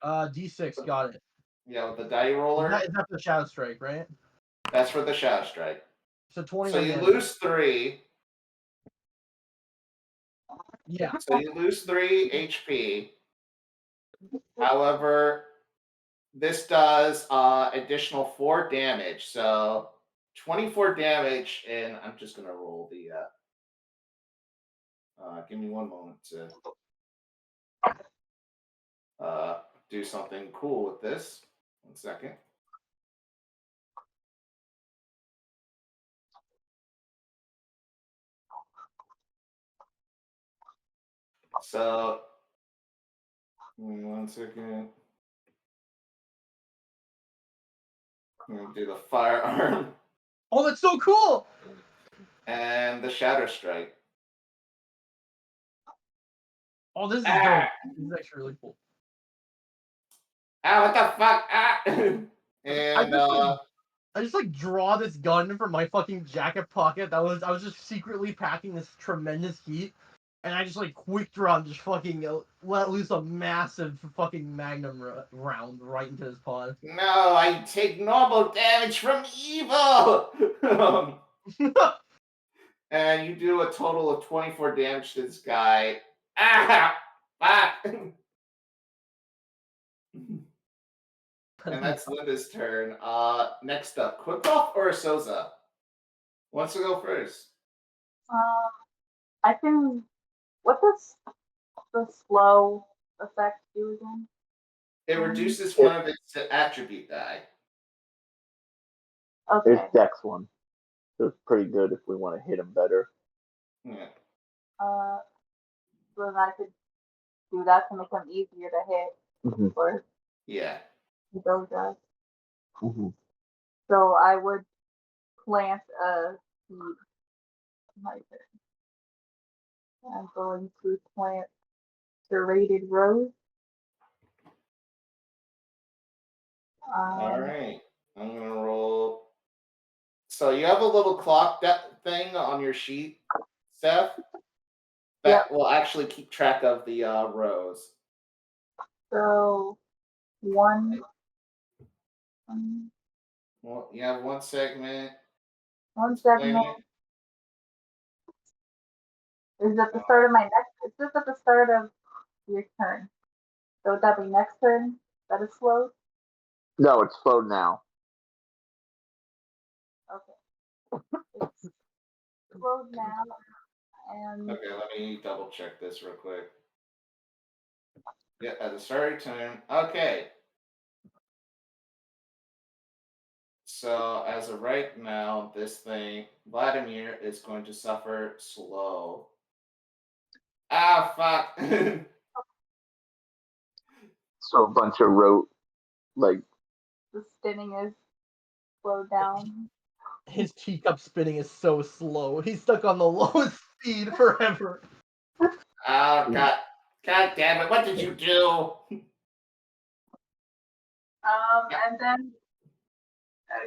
D6, got it. Yeah, with the die roller. Is that the Shadow Strike, right? That's for the Shadow Strike. So 21 So you damage. lose 3. Yeah. So you lose 3 HP. However, this does additional 4 damage. So 24 damage, and I'm just gonna roll the. Give me one moment to do something cool with this. 1 second. So, 1 second. I'm gonna do the firearm Oh, that's so cool! and the Shadow Strike. Oh, this is dope. This is actually really cool. What the fuck? And I just like draw this gun from my fucking jacket pocket. I was just secretly packing this tremendous heat, and I just like quick draw and just fucking let loose a massive fucking magnum round right into his pod. no, I take normal damage from evil. And you do a total of 24 damage to this guy. Fuck. And that's Linda's turn. Next up, Qiploth or Azosa? Who wants to go first? I can. What does the slow effect do again? It reduces one of its attribute die. Okay. There's Dex one. So it's pretty good if we want to hit him better. Yeah. So then I could do that to make them easier to hit Mm-hmm. for Yeah. those guys. Mm-hmm. So I would plant a seed. My turn. I'm going to plant serrated rose. All right. I'm going to roll. So you have a little clock thing on your sheet, Steph, that will actually keep track of the rows. So one. Well, you have one segment. One segment. Is at the start of my next. It's just at the start of your turn. So would that be next turn? That is slowed? No, it's slowed now. Okay. It's slowed now. And Okay, let me double check this real quick. Yeah, at the start of your turn. Okay. So as of right now, this thing, Vladimir is going to suffer slow. Fuck. So a bunch of like the spinning is slowed down. His teacup spinning is so slow. He's stuck on the lowest speed forever. Oh god. God damn it, what did you do? And then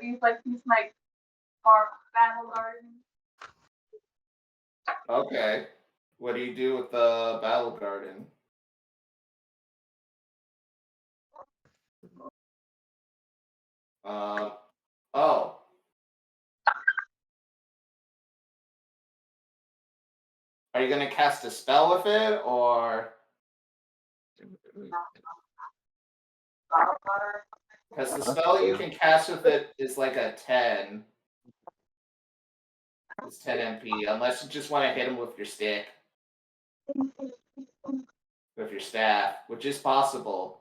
use my battle garden. Okay. What do you do with the battle garden? Oh. Are you gonna cast a spell with it, or Because the spell you can cast with it is like a 10. It's 10 MP, unless you just want to hit him with your stick. With your staff, which is possible.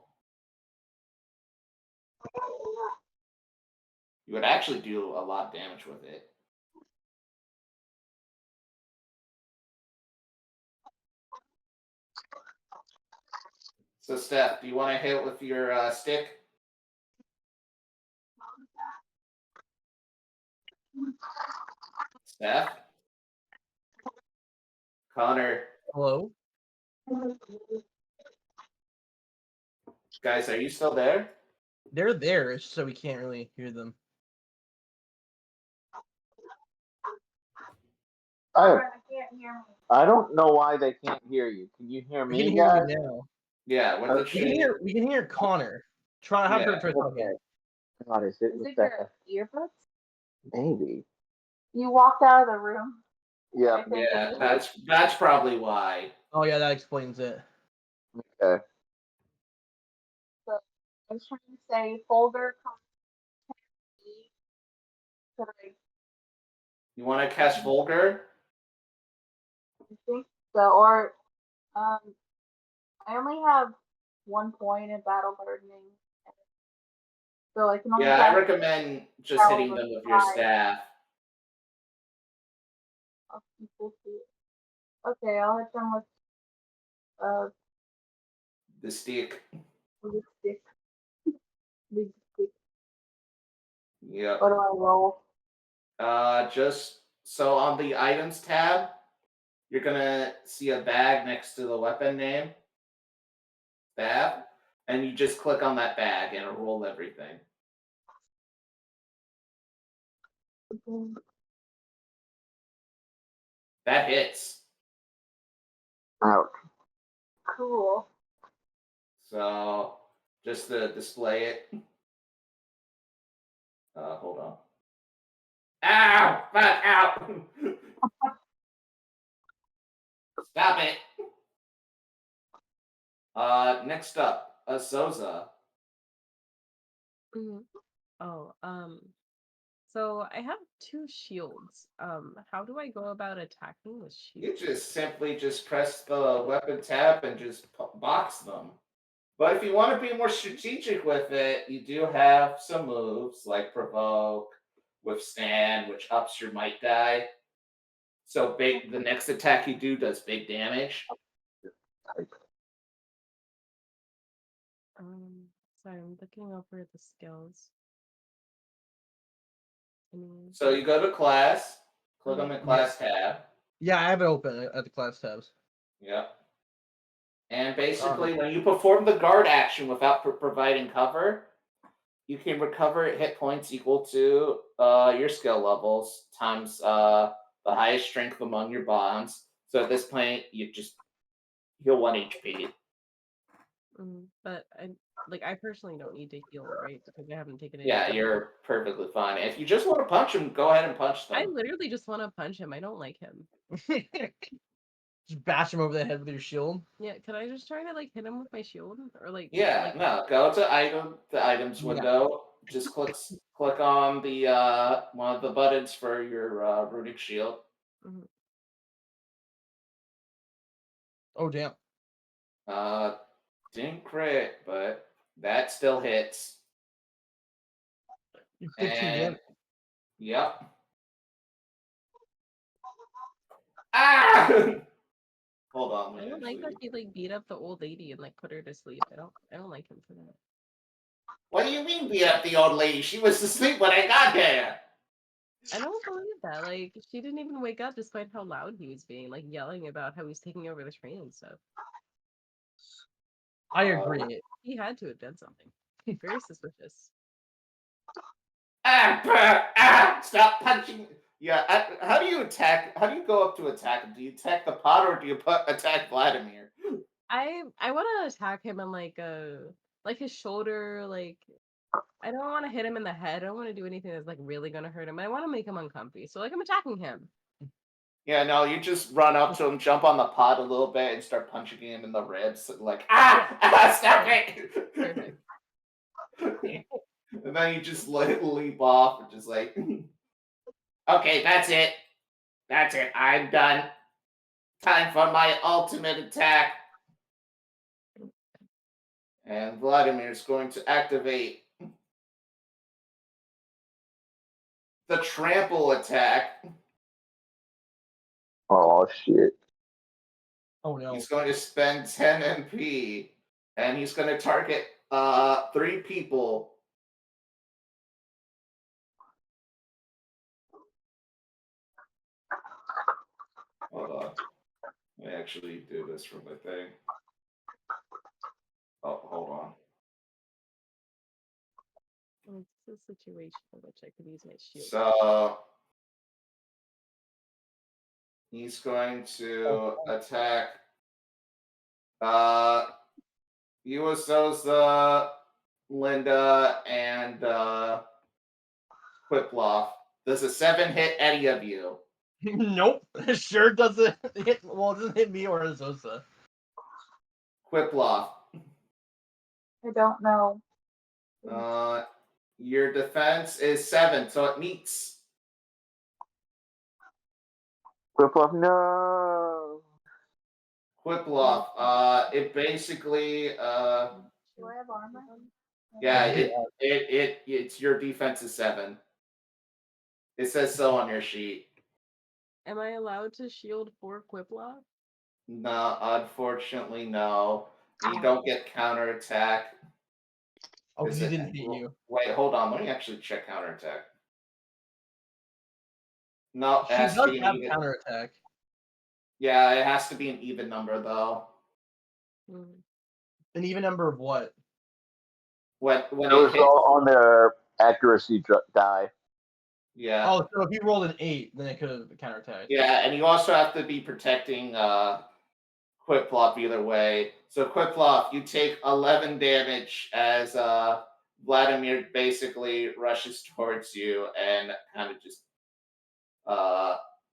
You would actually do a lot of damage with it. So, Steph, do you want to hit with your stick? Steph? Connar? Hello? Guys, are you still there? They're there, so we can't really hear them. I can't hear me. I don't know why they can't hear you. Can you hear We me, can hear guys? you now. Yeah, with the Okay. change. We can hear Connor. Try have her try talking. Okay. God, is it Is it Rebecca? your earbuds? Maybe. You walked out of the room. Yeah. I think Yeah, that's probably why. Oh yeah, that explains it. Okay. So I was trying to say folder content. You want to cast Vulgar? I think so. Or I only have 1 point in battle burdening. So I can only Yeah, I cast recommend just hitting them with your 5. staff. Okay, I'll hit them with The stick. big stick. Big stick. Yep. What do I roll? Just so on the items tab, you're gonna see a bag next to the weapon name. Tab. And you just click on that bag and it'll roll everything. That hits. Ouch. Cool. So just to display it. Hold on. Ow! Fuck out! Stop it. Next up, Azosa. Mhm. Oh, so I have 2 shields. How do I go about attacking with You shields? just simply just press the weapon tab and just box them. But if you want to be more strategic with it, you do have some moves like Provoke, Withstand, which ups your might die. So the next attack you do does big damage. Sorry, I'm looking over the skills. So you go to class, click on the Yeah. class tab. Yeah, I have it open at the class tabs. Yep. And basically, when you perform the guard action without providing cover, you can recover hit points equal to your skill levels times the highest strength among your bonds. So at this point, you just heal 1 HP. But I personally don't need to heal, right? Because I haven't taken it. Yeah, you're perfectly fine. If you just want to punch them, go ahead and punch them. I literally just want to punch him. I don't like him. Just bash him over the head with your shield. Yeah, could I just try to hit him with my shield or Yeah, no. Go to the items window. Just click on the one of the buttons for your runic shield. Oh damn. Didn't crit, but that still hits. 15 damage. Yep. Ah! Hold on. I don't like that he beat up the old lady and put her to sleep. I don't like him for that. What do you mean beat up the old lady? She was asleep when I got there. I don't believe that. She didn't even wake up despite how loud he was being, yelling about how he's taking over the train and stuff. I agree. He had to have done something. Very suspicious. Stop punching. Yeah, how do you attack? How do you go up to attack him? Do you attack the pot or do you attack Vladimir? I want to attack him on his shoulder. I don't want to hit him in the head. I don't want to do anything that's really gonna hurt him. I want to make him uncomfy. So I'm attacking him. Yeah, no, you just run up to him, jump on the pot a little bit, and start punching him in the ribs. Stop it! Perfect. And then you just leap off and just like, okay, that's it. That's it. I'm done. Time for my ultimate attack. And Vladimir's going to activate the trample attack. Oh shit. Oh no. He's going to spend 10 MP, and he's going to target 3 people. Hold on. Let me actually do this from my thing. Oh, hold on. It's a situation in which I could use my shield. So he's going to attack Ariel-Azosa, Linda, and Qiploth. Does a 7 hit any of you? Nope. It sure doesn't hit. Well, it doesn't hit me or Azosa. Qiploth. I don't know. Your defense is 7, so it meets. Qiploth, no. Qiploth. It basically Do I have armor? yeah, it's your defense is 7. It says so on your sheet. Am I allowed to shield for Qiploth? No, unfortunately, no. You don't get counterattack. Oh, because he didn't hit you. Wait, hold on. Let me actually check counterattack. No, it She has to does be an have even. counterattack. Yeah, it has to be an even number though. An even number of what? When It it was hits, all on their accuracy die. yeah. Oh, so if he rolled an 8, then it could have counterattacked. Yeah, and you also have to be protecting Qiploth either way. So Qiploth, you take 11 damage as Vladimir basically rushes towards you and kind of just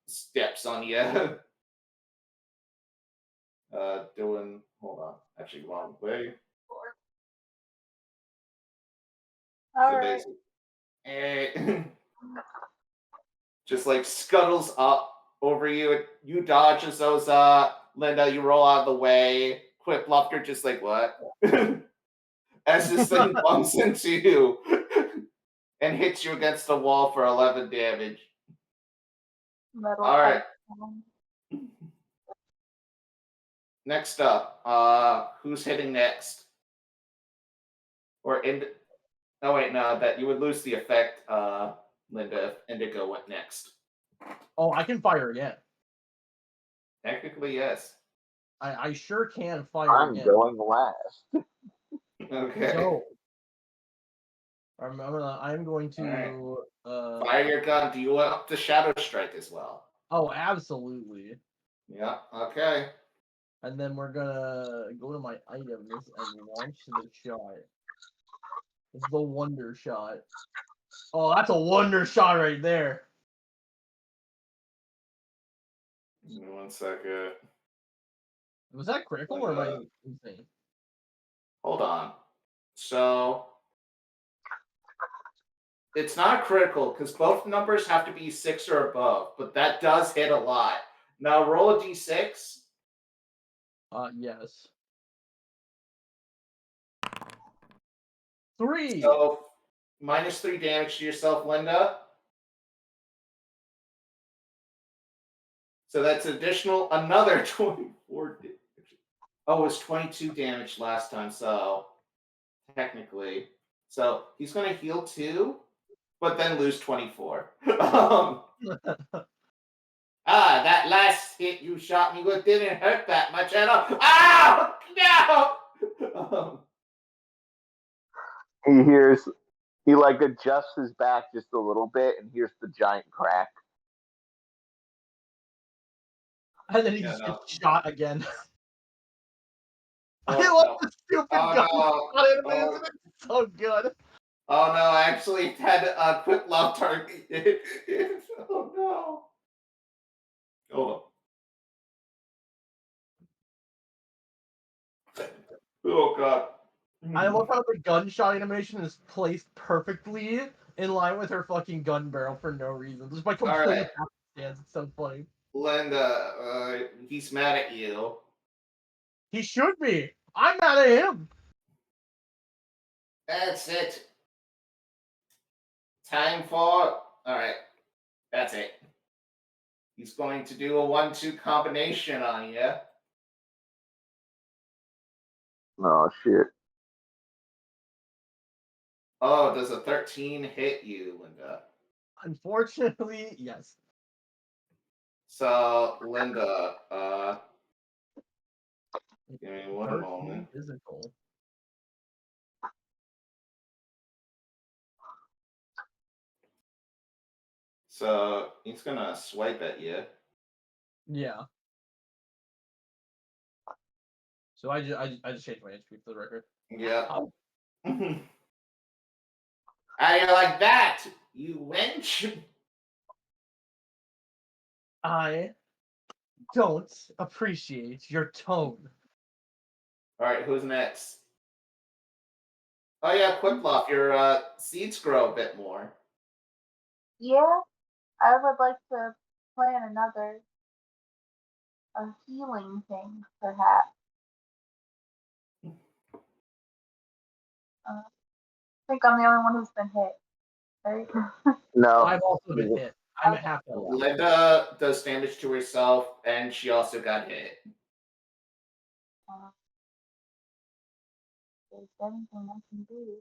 steps on you. Hold on, actually wrong way. All So right. basically, just like scuttles up over you. You dodge Azosa. Linda, you roll out of the way. Qiploth, you're just like, what? As this thing bumps into you and hits you against the wall for 11 damage. Metal All right. item. Next up, who's hitting next? Oh wait, no, that you would lose the effect. Linda, if Indigo went next. Oh, I can fire again. Technically, yes. I sure can fire I'm again. going last. Okay. So, I'm going to. Fire your gun. Do you want the Shadow Strike as well? Oh, absolutely. Yeah. Okay. And then we're gonna go to my items and launch the shot. It's the wonder shot. Oh, that's a wonder shot right there. Give me 1 second. Was that critical or am I insane? Hold on. So it's not critical because both numbers have to be 6 or above, but that does hit a lot. Now roll a d6. Yes. 3. So -3 damage to yourself, Linda. So that's additional another 24 damage. Oh, it was 22 damage last time, so technically. So he's going to heal 2, but then lose 24. That last hit you shot me with didn't hurt that much at all. No! He like adjusts his back just a little bit and hears the giant crack. And then he Yeah, just no. gets shot again. Oh, I love no. the stupid Oh, gun no. shot anime, Oh. isn't it so good? Oh no, I actually had a quick love target. Oh no. Hold on. Oh god. I love how the gunshot animation is placed perfectly in line with her fucking gun barrel for no reason. Just by complete Alright. happenstance. It's so funny. Linda, he's mad at you. He should be. I'm mad at him. That's it. Time for. Alright. That's it. He's going to do a 1-2 combination on you. Oh shit. Oh, does a 13 hit you, Linda? Unfortunately, yes. So, Linda, give me one 13 moment. physical. So, he's gonna swipe at you. Yeah. So I just changed my HP for the record. Yeah. Oh. How you like that, you wench? I don't appreciate your tone. Alright, who's next? Oh yeah, Qiploth, your seeds grow a bit more. Yeah, I would like to plan another healing thing, perhaps. I think I'm the only one who's been hit, right? No. I've also been hit. I'm at half health. Linda does damage to herself, and she also got hit. There's anything I can do.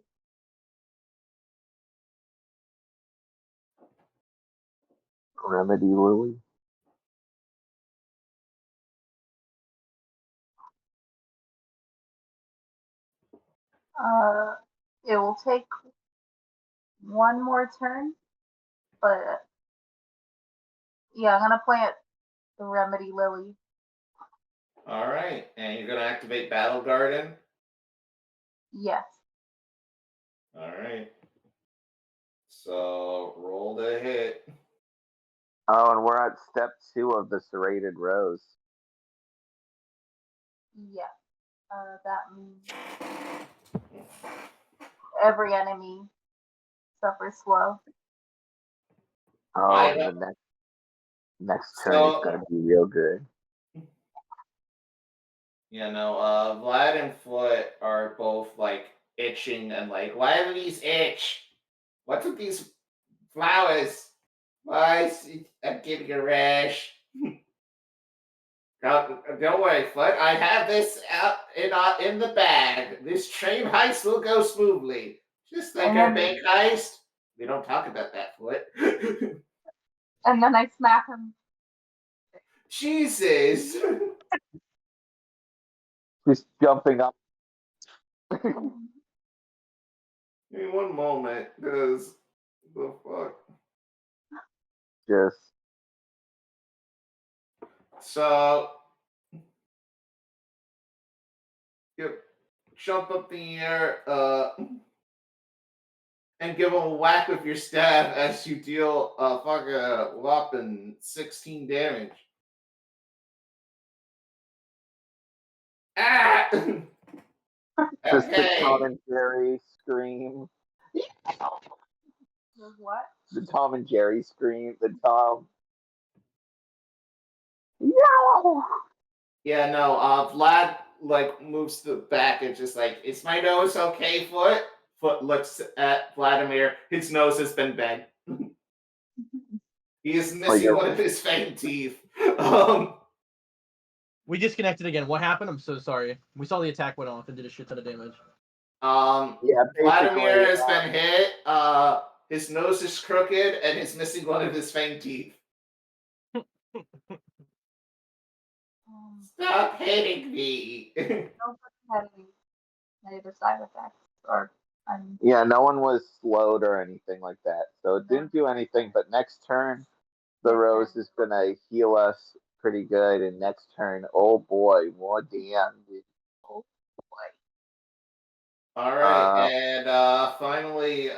Remedy Lily. It will take one more turn, but yeah, I'm gonna plant the Remedy Lily. Alright, and you're gonna activate Battle Garden? Yes. Alright. So, roll to hit. Oh, and we're at step 2 of the serrated rose. Yeah. That means every enemy suffers slow. Oh, I and the next turn So- is gonna be real good. You know, Vlad and Foot are both like itching and like, why do these itch? What's with these flowers? Why is I'm getting a rash? Don't worry, Foot. I have this out in the bag. This train heist will go smoothly. Just like our bank heist. We don't talk about that, Foot. And then I smack him. Jesus. Just jumping up. Give me one moment, because the fuck. Just So, yep, jump up the air, and give him a whack with your staff as you deal a fucking whopping 16 damage. Ah! just the Tom Okay. and Jerry scream. What? The Tom and Jerry scream. The Tom. No. Yeah, no, Vlad, like, moves to the back and just like, is my nose okay, Foot? Foot looks at Vladimir. His nose has been bent. He is missing yeah. one of his fang teeth. We disconnected again. What happened? I'm so sorry. We saw the attack went off and did a shit ton of damage. Yeah, Vladimir has basically, been hit. His nose is crooked and he's missing one of his fang teeth. Stop hitting me. Don't have any negative side effects. yeah, no one was slowed or anything like that, so it didn't do anything. But next turn, the rose is gonna heal us pretty good, and next turn, oh boy, more damage. Oh boy. All right, and finally,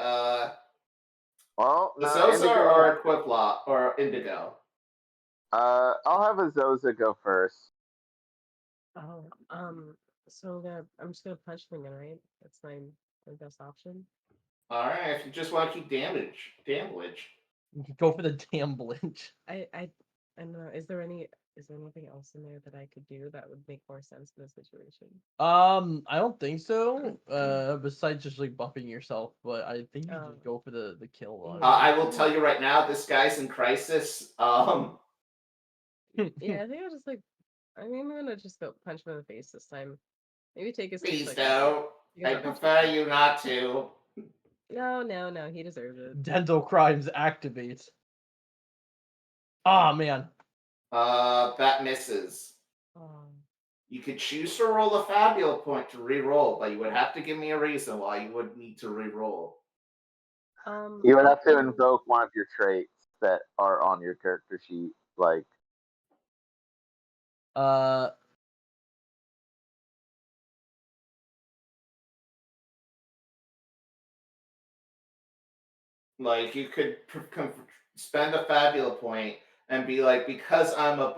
Well, no, Azosa Indigo. or Qiploth or Indigo. I'll have Azosa go first. Oh, So I'm just gonna punch him again, right? That's my best option. All right, if you just want to keep damage. Go for the damn blinch. I don't know. Is there anything else in there that I could do that would make more sense in this situation? I don't think so. Besides just like buffing yourself, but I think you just go for the kill one. Yeah. I will tell you right now, this guy's in crisis. Yeah, I think I'll just I'm gonna just go punch him in the face this time. Maybe take his 2 Please seconds. don't. I prefer you not to. No, he deserves it. Dental crimes activate. Ah, man. That misses. Oh. You could choose to roll a Fabula point to re-roll, but you would have to give me a reason why you would need to re-roll. You would have to invoke one of your traits that are on your character sheet, like Like, you could spend a Fabula point and be like, because I'm a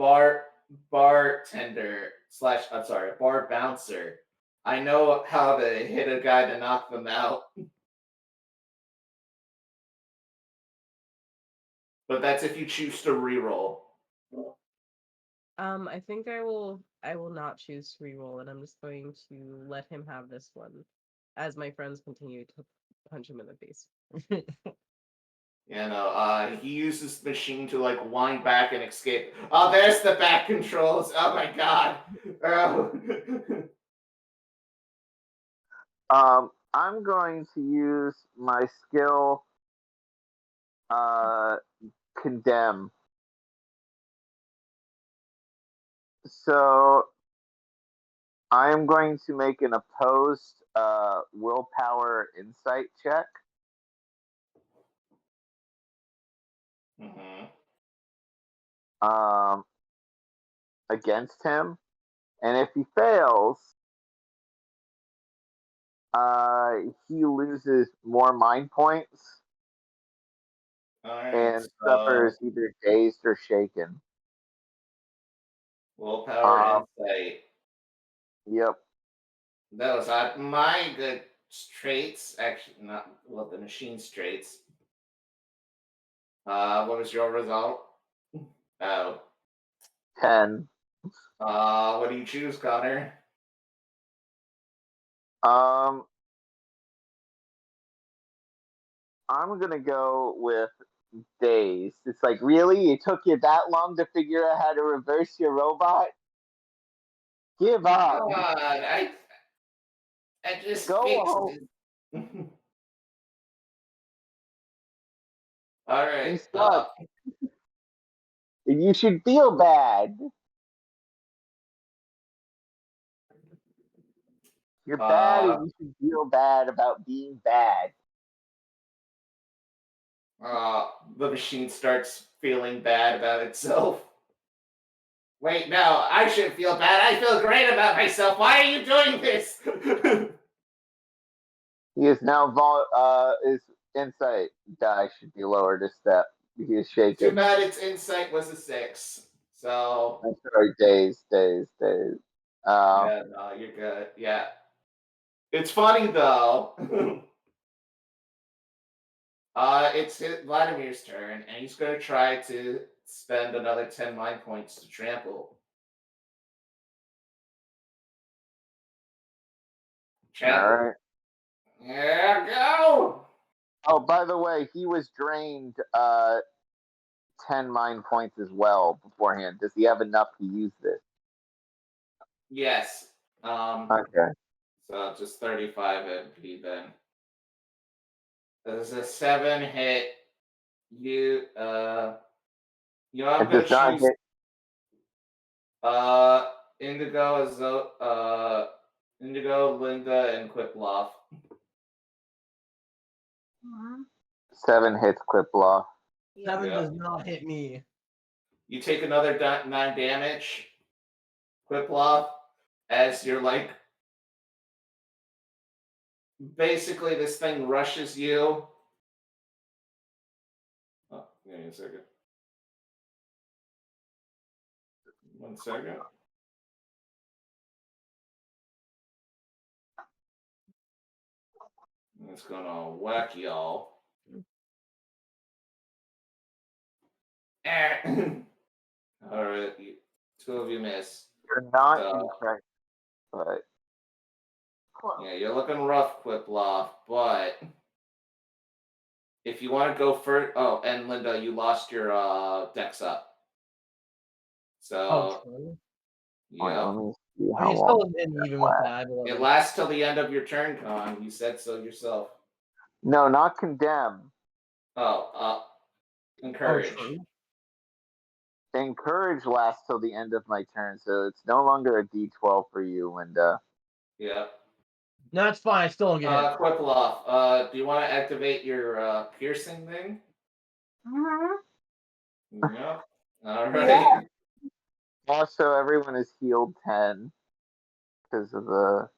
bartender slash, I'm sorry, a bar bouncer, I know how to hit a guy to knock them out. But that's if you choose to re-roll. I think I will not choose to reroll, and I'm just going to let him have this one as my friends continue to punch him in the face. He uses the machine to like wind back and escape. Oh, there's the back controls. Oh my god. I'm going to use my skill condemn. So I am going to make an opposed willpower insight check. Mm-hmm. Against him, and if he fails, he loses more mind points and suffers either dazed or shaken. Willpower insight. Yep. Those are my good traits. Actually, not the machine's traits. What was your result? Oh. 10. What do you choose, Connar? I'm gonna go with dazed. It's like, really? It took you that long to figure out how to reverse your robot? Give up. God, I just go fixed home. it. All right. You suck. You should feel bad. You're bad, and you should feel bad about being bad. The machine starts feeling bad about itself. Wait, no, I shouldn't feel bad. I feel great about myself. Why are you doing this? He is now his insight die should be lowered a step. He is shaken. Too bad its insight was a 6. So I'm sorry, dazed. yeah, no, you're good. Yeah. It's funny though. It's Vladimir's turn, and he's gonna try to spend another 10 mind points to trample. All right. Yeah, go! Oh, by the way, he was drained 10 mind points as well beforehand. Does he have enough to use this? Yes. Okay. So just 35 MP then. There's a 7 hit. I'm gonna choose Indigo, Linda, and Qiploth. 7 hits Qiploth. 7 does not hit me. You take another 9 damage, Qiploth, as you're like, basically this thing rushes you. Oh, give me a second. 1 second. It's gonna whack y'all. Alright, two of you miss. You're not So- incorrect, but Close. Yeah, you're looking rough, Qiploth, but if you want to go first... Oh, and Linda, you lost your dex up. So, Oh, true. wait, yeah. let me see Are how you long. still in even with that? I It believe. lasts till the end of your turn, Con. You said so yourself. No, not condemn. Oh, Oh, encourage. true. Encourage lasts till the end of my turn, so it's no longer a D12 for you, Linda. Yeah. No, that's fine. I still don't get hit. Qiploth, do you want to activate your piercing thing? Mm-hmm. Yep. Alright. Yeah. Also, everyone is healed 10 because of the.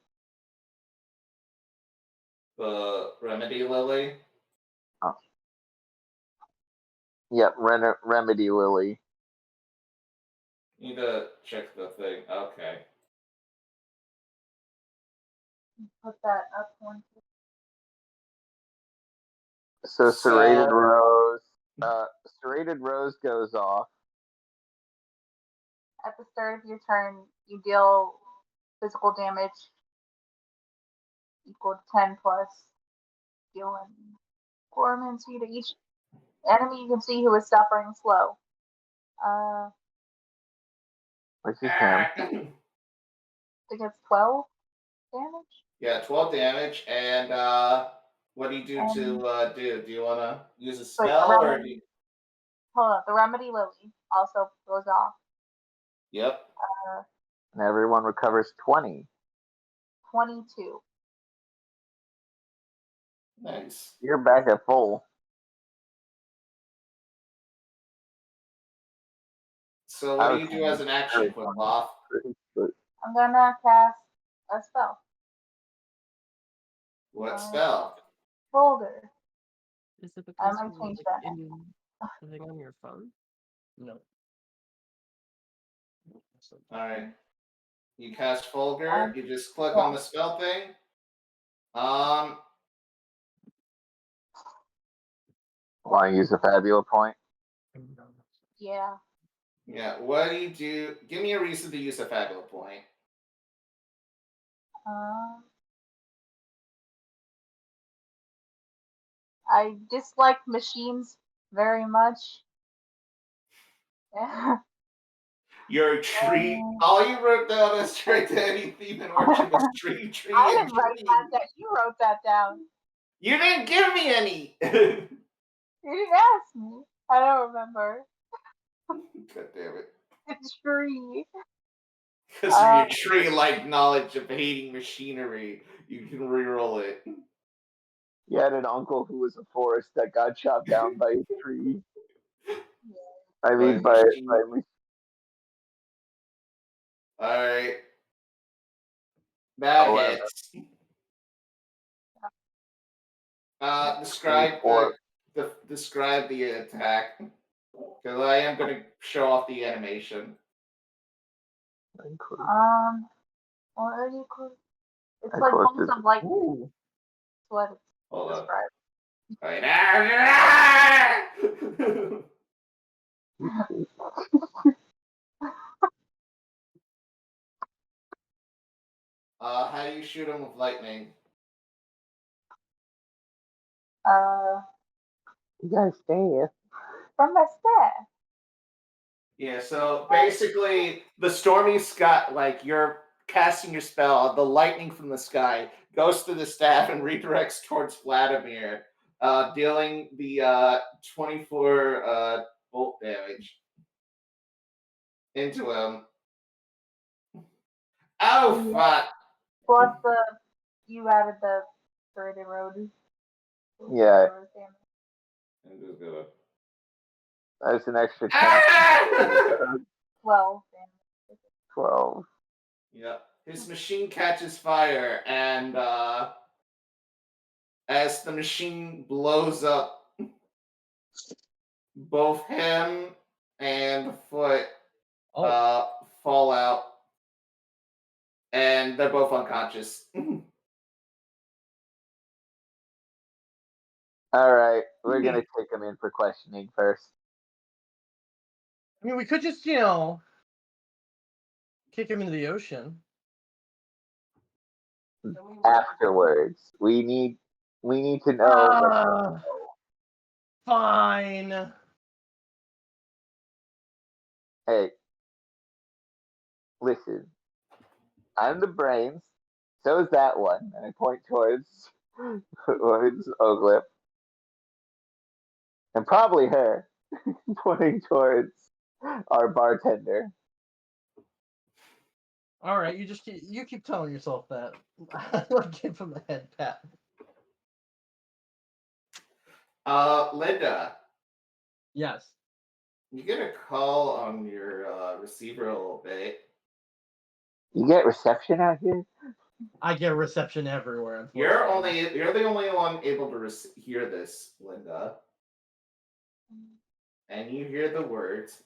The remedy lily. Yep, Remedy Lily. Need to check the thing. Okay. Put that up one. So So- Serrated Rose. Serrated Rose goes off. At the start of your turn, you deal physical damage equal to 10 plus healing 4 minutes to each enemy you can see who is suffering slow. Which is him. I think it's 12 damage. Yeah, 12 damage, and what do you do to do? Do you want to use a spell, or do you... Hold on, the Remedy Lily also goes off. Yep. And everyone recovers 20. 22. Nice. You're back at full. So what do you do as an action, Qiploth? I'm gonna cast a spell. What spell? Folder. Is it I because might you're change like, that. in the thing on your phone? No. Alright. You cast Fulgur, you just click on the spell thing. Want to use a Fabula point? Yeah. Yeah, what do you do? Give me a reason to use a Fabula point. I dislike machines very much. Yeah. Your tree. All you wrote down is straight to any theme in orchard was tree, I and didn't write tree. that down. You wrote that down. You didn't give me any. You didn't ask me. I don't remember. God damn it. The tree. Because of your tree-like knowledge of hating machinery, you can reroll it. You had an uncle who was a forest that got chopped down by a tree. I mean, by Alright. That hits. Describe the attack. Because I am going to show off the animation. What are you called? It's like bolts of lightning. Ooh. That's what it's Hold on. described. Alright. How do you shoot him with lightning? You guys stay. From my staff. Yeah, so basically, the stormy sky, like you're casting your spell, the lightning from the sky goes through the staff and redirects towards Vladimir, dealing the 24 bolt damage into him. Oh, fuck! Plus you added the Serrated Road. Yeah. I'm just gonna... That's an extra 10. Ah! 12 damage. 12. Yeah, his machine catches fire, and as the machine blows up, both him and Foot fall out, and they're both unconscious. All right, we're gonna take him in for questioning first. I mean, we could just, kick him into the ocean. Afterwards, we need to know. Fine. Hey, listen. I'm the brains. So is that one. And I point towards Oglip. And probably her. Pointing towards our bartender. All right, you keep telling yourself that. Give him a head pat. Linda, Yes. you get a call on your receiver a little bit. You get reception out here? I get reception everywhere. You're Unfortunately. the only one able to hear this, Linda. And you hear the words,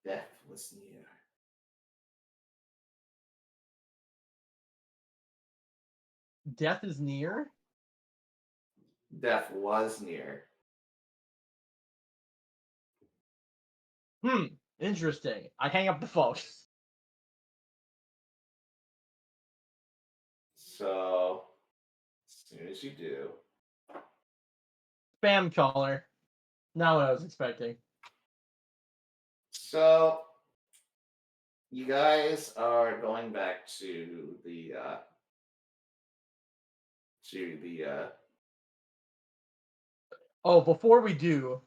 "Death was near." Death is near? Death was near. Interesting. I hang up the phone. So, as soon as you do, Spam caller. Not what I was expecting. so you guys are going back to the Oh, before we do,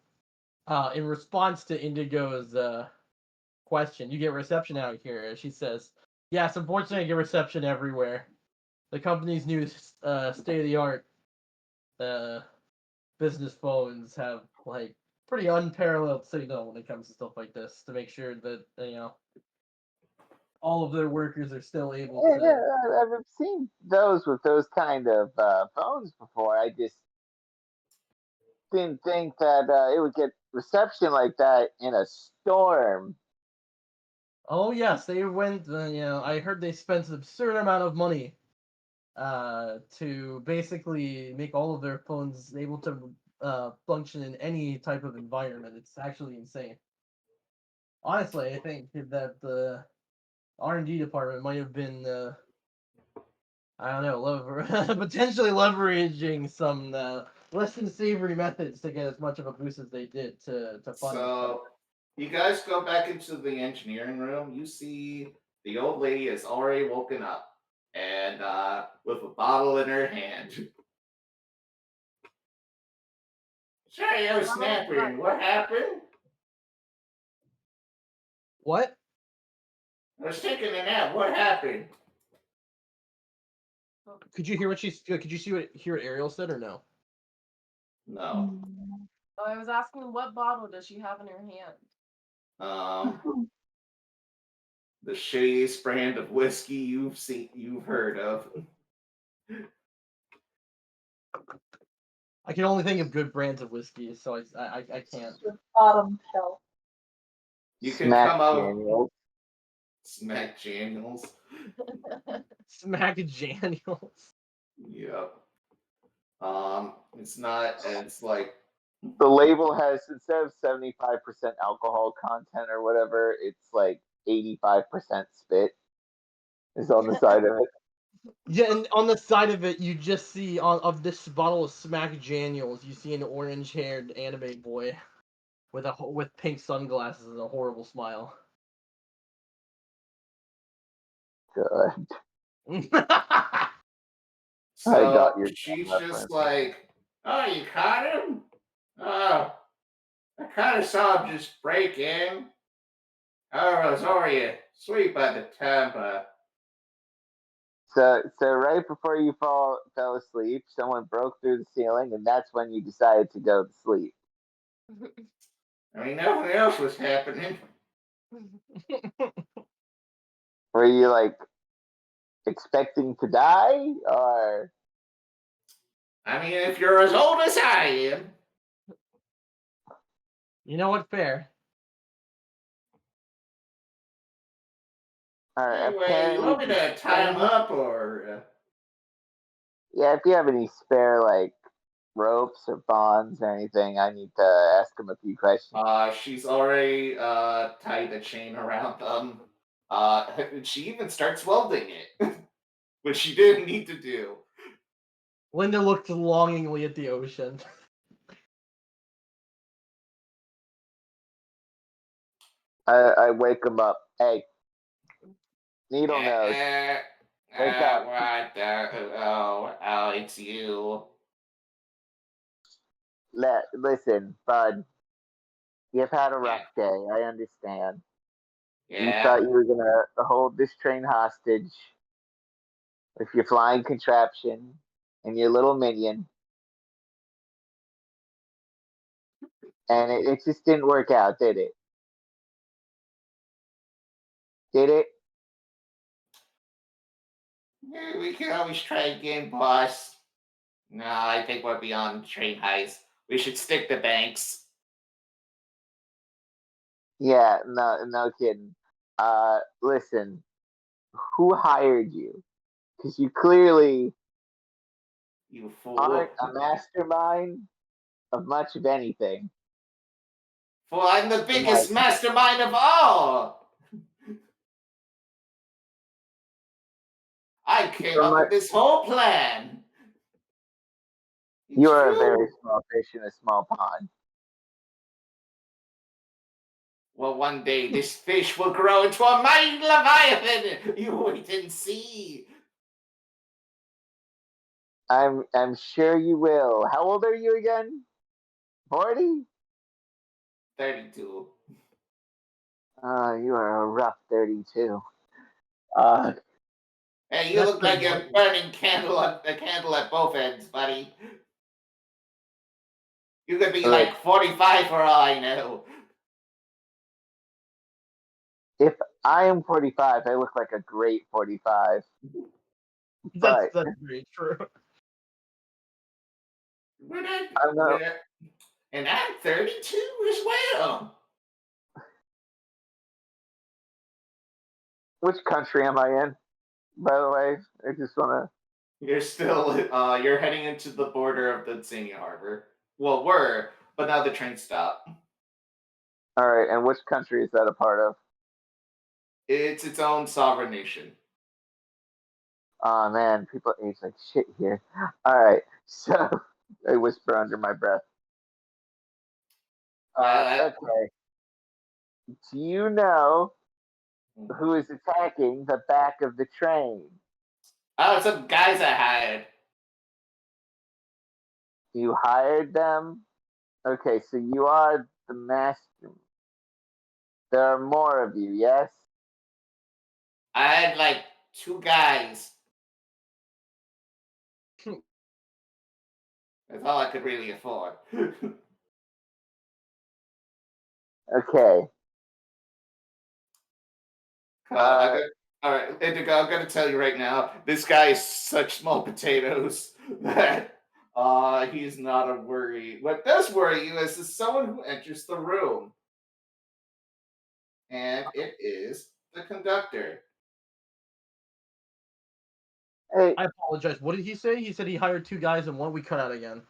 in response to Indigo's question, you get reception out here. She says, yes, unfortunately I get reception everywhere. The company's new state-of-the-art business phones have like pretty unparalleled signal when it comes to stuff like this to make sure that all of their workers are still able to. Yeah, I've seen those with those kind of phones before. I just didn't think that it would get reception like that in a storm. Oh yes, they went. I heard they spent an absurd amount of money to basically make all of their phones able to function in any type of environment. It's actually insane. Honestly, I think that the R&D department might have been, I don't know, potentially leveraging some less than savory methods to get as much of a boost as they did to fund. So you guys go back into the engineering room. You see the old lady has already woken up and with a bottle in her hand. Sorry, I was snapping. What happened? What? I was taking a nap. What happened? Could you hear what Could you hear what Ariel said or no? No. Oh, I was asking what bottle does she have in her hand? The shittiest brand of whiskey you've heard of. I can only think of good brands of whiskey, so I can't. Bottom shelf. You can Smack come out. Daniels. Smack Daniels. Smack Daniels. Yep. It's not. It's like The label has, instead of 75% alcohol content or whatever, it's like 85% spit is on the side of it. Yeah, and on the side of it, you just see of this bottle of Smack Daniels, you see an orange-haired anime boy with pink sunglasses and a horrible smile. Good. so. She's just like, oh, you caught him? Oh, I kind of saw him just break in. Oh, Rosaria, sweet by the Tampa. So right before you fell asleep, someone broke through the ceiling, and that's when you decided to go to sleep. I mean, nothing else was happening. Were you like expecting to die, or? I mean, if you're as old as I am. You know what? Fair. All right. Anyway, you want me to tie him up or? Yeah, if you have any spare like ropes or bonds or anything, I need to ask him a few questions. She's already tied a chain around them. She even starts welding it, which she didn't need to do. Linda looked longingly at the ocean. I wake him up. Hey, needle nose, wake up. What? Oh, it's you. Listen, bud. You've had a rough day. I understand. You Yeah. thought you were gonna hold this train hostage with your flying contraption and your little minion, and it just didn't work out, did it? Did it? Yeah, we can always try again, boss. No, I think we're beyond train heist. We should stick to banks. Yeah, no kidding. Listen, who hired you? Because you clearly You fool. aren't a mastermind of much of anything. Fool, I'm the biggest mastermind of all! I came up with this whole plan. You are a very small fish in a small pond. Well, one day this fish will grow into a mighty leviathan. You wait and see. I'm sure you will. How old are you again? 40? 32. You are a rough 32. Hey, you look like you're burning a candle at both ends, buddy. You could be like 45 for all I know. If I am 45, I look like a great 45. That's very true. And I'm 32 as well. Which country am I in? By the way, I just wanna. You're still you're heading into the border of the Xenia Harbor. Well, but now the train stopped. All right, and which country is that a part of? It's its own sovereign nation. Oh man, people age like shit here. All right, so I whisper under my breath. Okay. Do you know who is attacking the back of the train? Oh, some guys I hired. You hired them? Okay, so you are the master. There are more of you, yes? I had like 2 guys. That's all I could really afford. Okay. All right, Indigo, I'm gonna tell you right now, this guy is such small potatoes that he's not a worry. What does worry you is someone who enters the room. And it is the conductor. Hey. I apologize. What did he say? He said he hired 2 guys and one we cut out again.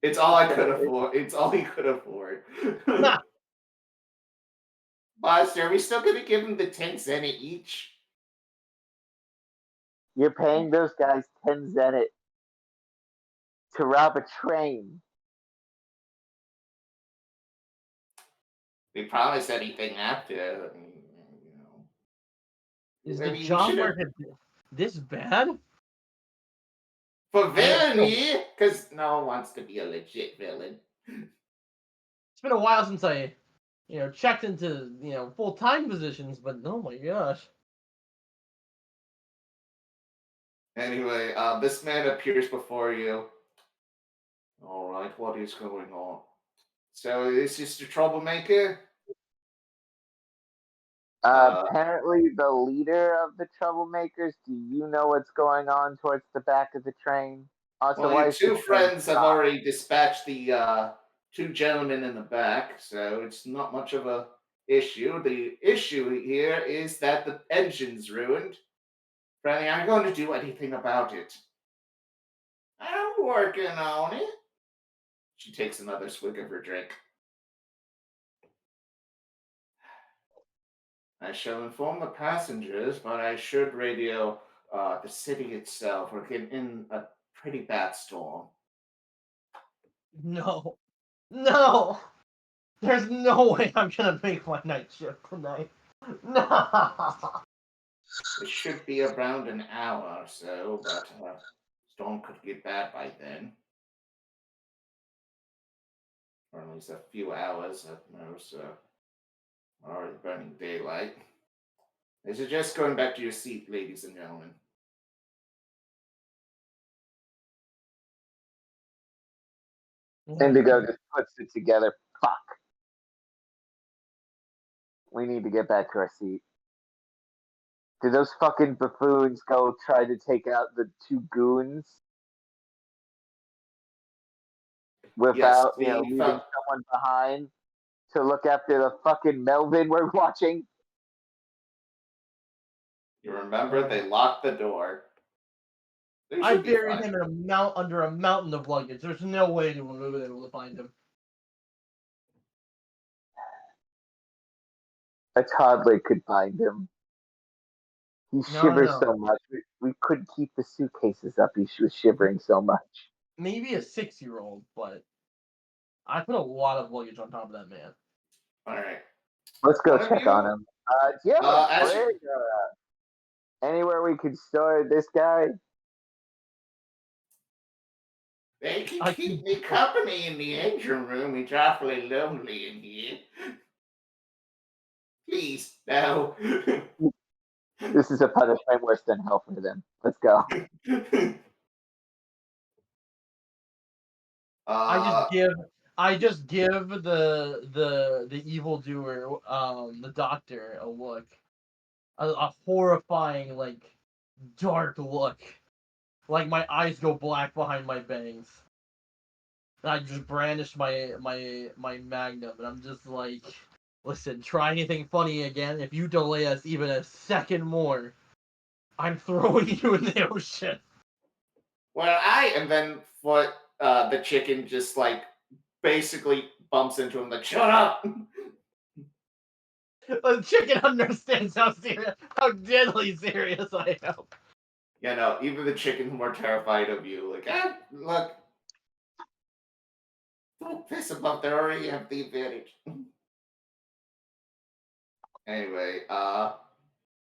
It's all I could afford. It's all he could afford. Nah. Boss, are we still gonna give him the 10 zenit each? You're paying those guys 10 zenit to rob a train. They promise anything after. Is the job market this bad? For villainy, because no one wants to be a legit villain. It's been a while since I, checked into, full-time positions, but oh my gosh. Anyway, this man appears before you. All right, what is going on? So, is this the troublemaker? Apparently, the leader of the troublemakers. Do you know what's going on towards the back of the train? Also, Well, your 2 friends have already dispatched the 2 gentlemen in the back, so it's not much of a issue. The issue here is that the engine's ruined. Friendly, I'm going to do anything about it. I'm working on it. She takes another swig of her drink. I shall inform the passengers, but I should radio the city itself. We're getting in a pretty bad storm. No. No! There's no way I'm gonna make my night shift tonight. No! It should be around an hour or so, but storm could get bad by then. Or at least a few hours at most. Already burning daylight. I suggest going back to your seat, ladies and gentlemen. Indigo just puts it together. Fuck. We need to get back to our seat. Did those fucking buffoons go try to take out the two goons without, leaving someone behind to look after the fucking Melvin we're watching? You remember they locked the door. I buried him in under a mountain of luggage. There's no way anyone would be able to find him. A toddler could find him. He shivers so much. We couldn't keep the suitcases up. He was shivering so much. Maybe a 6-year-old, but I put a lot of luggage on top of that man. All right. Let's go check on him. Do you have a fridge or anywhere we could store this guy? They can keep me company in the engine room. It's awfully lonely in here. Please, no. This is a punishment worse than hell for them. Let's go. I just give the evildoer, the doctor, a look, a horrifying, like, dark look, like my eyes go black behind my bangs. And I just brandish my magnum, and I'm just like, listen, try anything funny again. If you delay us even a second more, I'm throwing you in the ocean. Well, and then what? The chicken just like basically bumps into him, like, shut up. The chicken understands how deadly serious I am. Yeah, no, even the chicken's more terrified of you. Like, look, don't piss them off. They already have the advantage. Anyway,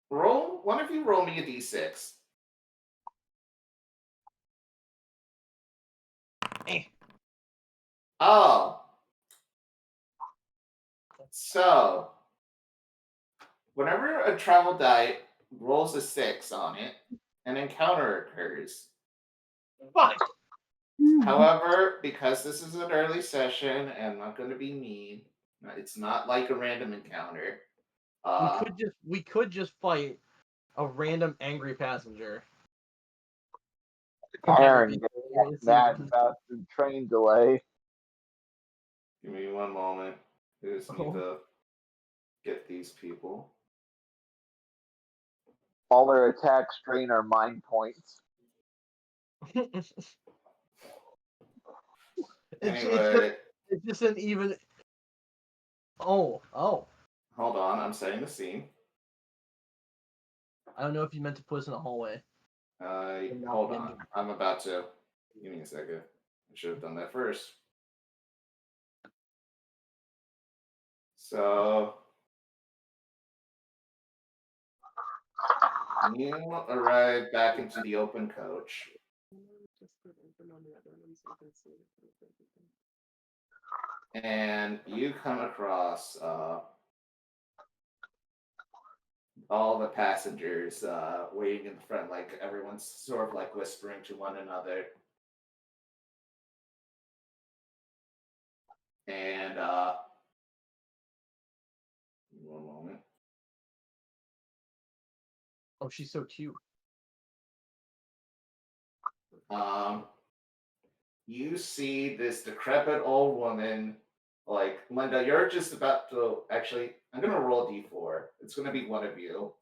one of you roll me a d6. Oh. So, whenever a travel die rolls a 6 on it, an encounter occurs. Fuck. However, because this is an early session, and I'm not going to be mean, it's not like a random encounter. We could just fight a random angry passenger. Karen, mad about the train delay. Give me one moment. I just need to get these people. All their attacks drain our mind points. It's just an even. Oh. Hold on, I'm setting the scene. I don't know if you meant to put us in a hallway. Hold on. I'm about to. Give me a second. I should have done that first. So, you arrive back into the open coach. And you come across all the passengers waiting in the front, like everyone's sort of like whispering to one another. And one moment. Oh, she's so cute. You see this decrepit old woman. Like, Linda, you're just about to actually. I'm gonna roll a d4. It's gonna be one of you.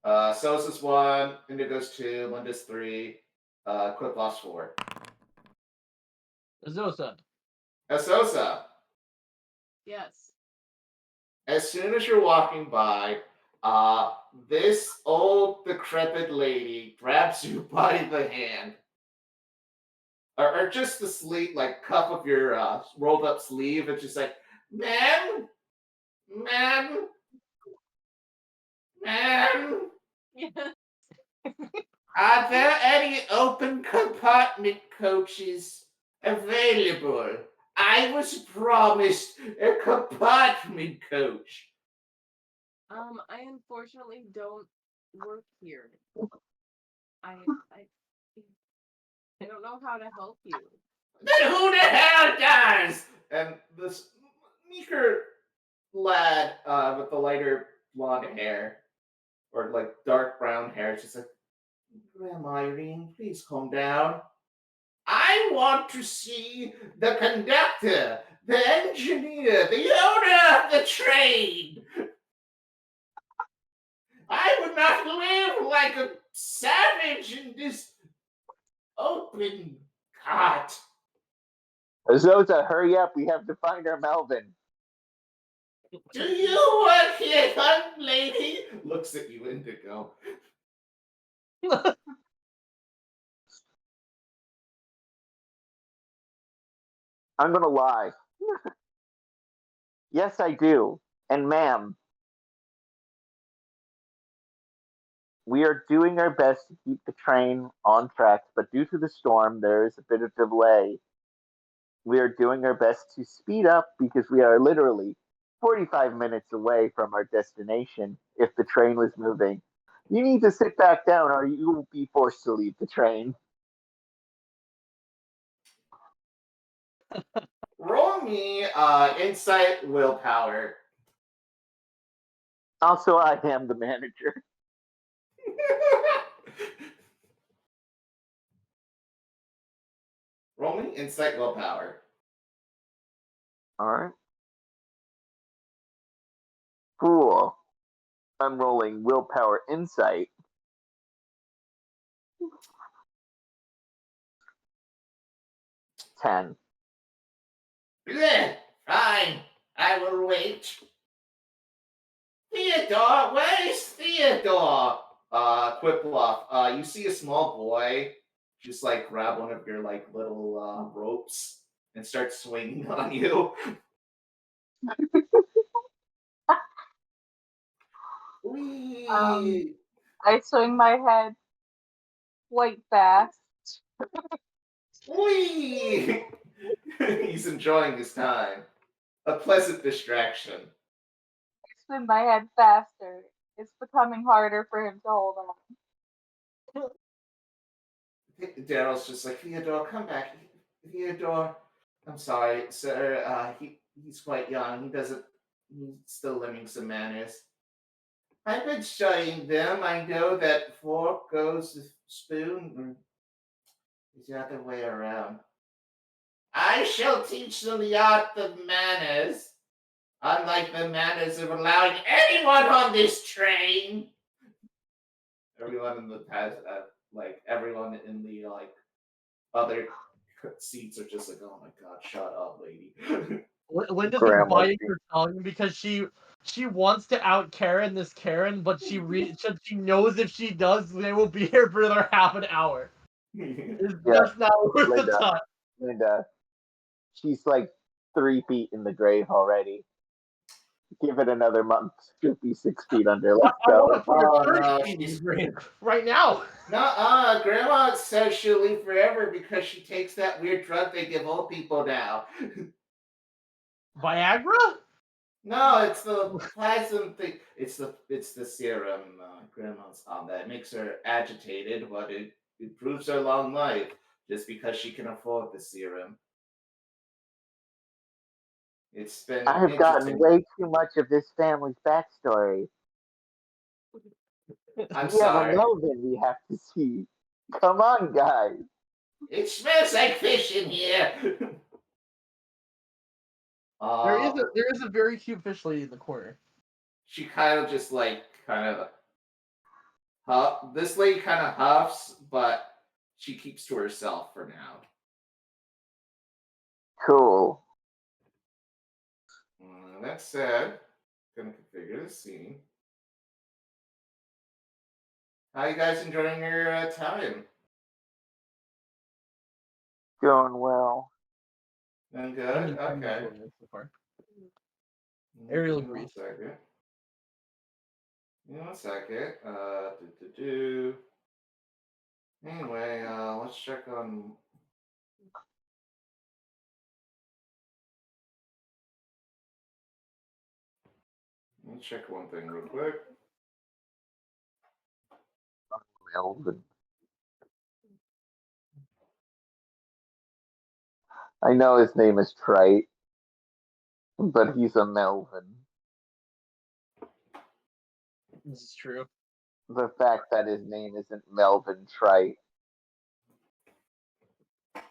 Sosa's 1, Indigo's 2, Linda's 3, Qiploth's 4. Azosa. Azosa, Yes. as soon as you're walking by, this old decrepit lady grabs you by the hand, or just the sleeve, like cuff of your rolled up sleeve, and she's like, "Ma'am, ma'am, ma'am, Yes. are there any open compartment coaches available? I was promised a compartment coach." I unfortunately don't work here. I don't know how to help you. Then who the hell does? And this meeker lad with the lighter blonde hair, or like dark brown hair, is just like, "Grandma Irene, please calm down. I want to see the conductor, the engineer, the owner of the train. I would not live like a savage in this open cart." Azosa, hurry up. We have to find our Melvin. "Do you work here, young lady?" Looks at you, Indigo. I'm going to lie. Yes, I do. And ma'am, we are doing our best to keep the train on track, but due to the storm, there is a bit of delay. We are doing our best to speed up because we are literally 45 minutes away from our destination if the train was moving. You need to sit back down or you will be forced to leave the train. Roll me insight willpower. Also, I am the manager. Roll me insight willpower. All right. Cool. I'm rolling willpower insight. Ten. Bleh, fine, I will wait. Theodore, where's Theodore? Qiploth, you see a small boy just like grab one of your like little ropes and start swinging on you. Whee! I swing my head quite fast. Whee! He's enjoying his time. A pleasant distraction. I spin my head faster. It's becoming harder for him to hold on. Daryl's just like, "Theodore, come back. Theodore, I'm sorry, sir. He's quite young. He's still learning some manners. I've been studying them. I know that fork goes to spoon, or it's the other way around. I shall teach them the art of manners, unlike the manners of allowing anyone on this train." Everyone in the past, like everyone in the like other seats are just like, "Oh my god, shut up, lady." Linda's just Grandma. biting her tongue because she wants to out Karen this Karen, but she knows if she does, they will be here for another half an hour. It's Yeah, just not worth the Linda. time. Linda. She's like 3 feet in the grave already. Give it another month. She'll be 6 feet under. Let's I want to go. put her Oh, third no, feet in she's- the grave right now. Nuh-uh, Grandma says she'll live forever because she takes that weird drug they give old people now. Viagra? No, it's the plasm thing. It's the serum. Grandma's on that. It makes her agitated, but it improves her long life just because she can afford the serum. It's been I have gotten interesting. way too much of this family's backstory. I'm We have a sorry. Melvin we have to see. Come on, guys. It smells like fish in here. There is a very cute fish lady in the corner. She kind of just like This lady kind of huffs, but she keeps to herself for now. Cool. That said, gonna configure the scene. How you guys enjoying your time? Going well. Doing I'm good? enjoying Okay. it so far. Ariel Give me agrees. 1 second. Give me 1 second. Do. Anyway, let's check on. Let me check one thing real quick. Melvin. I know his name is Trite, but he's a Melvin. This is true. The fact that his name isn't Melvin Trite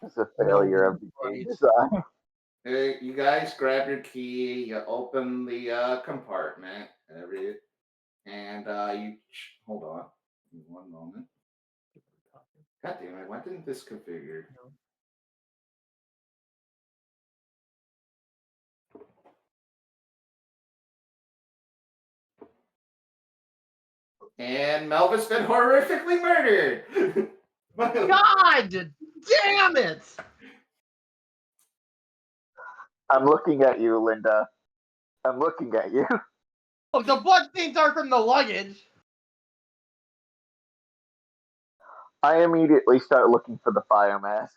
is a failure of the game design. Hey, you guys grab your key, you open the compartment, and you hold on. Give me 1 moment. God damn it! Why didn't this configure? And Melvin's been horrifically murdered. God damn it! I'm looking at you, Linda. I'm looking at you. Oh, the blood stains are from the luggage. I immediately start looking for the fire mask.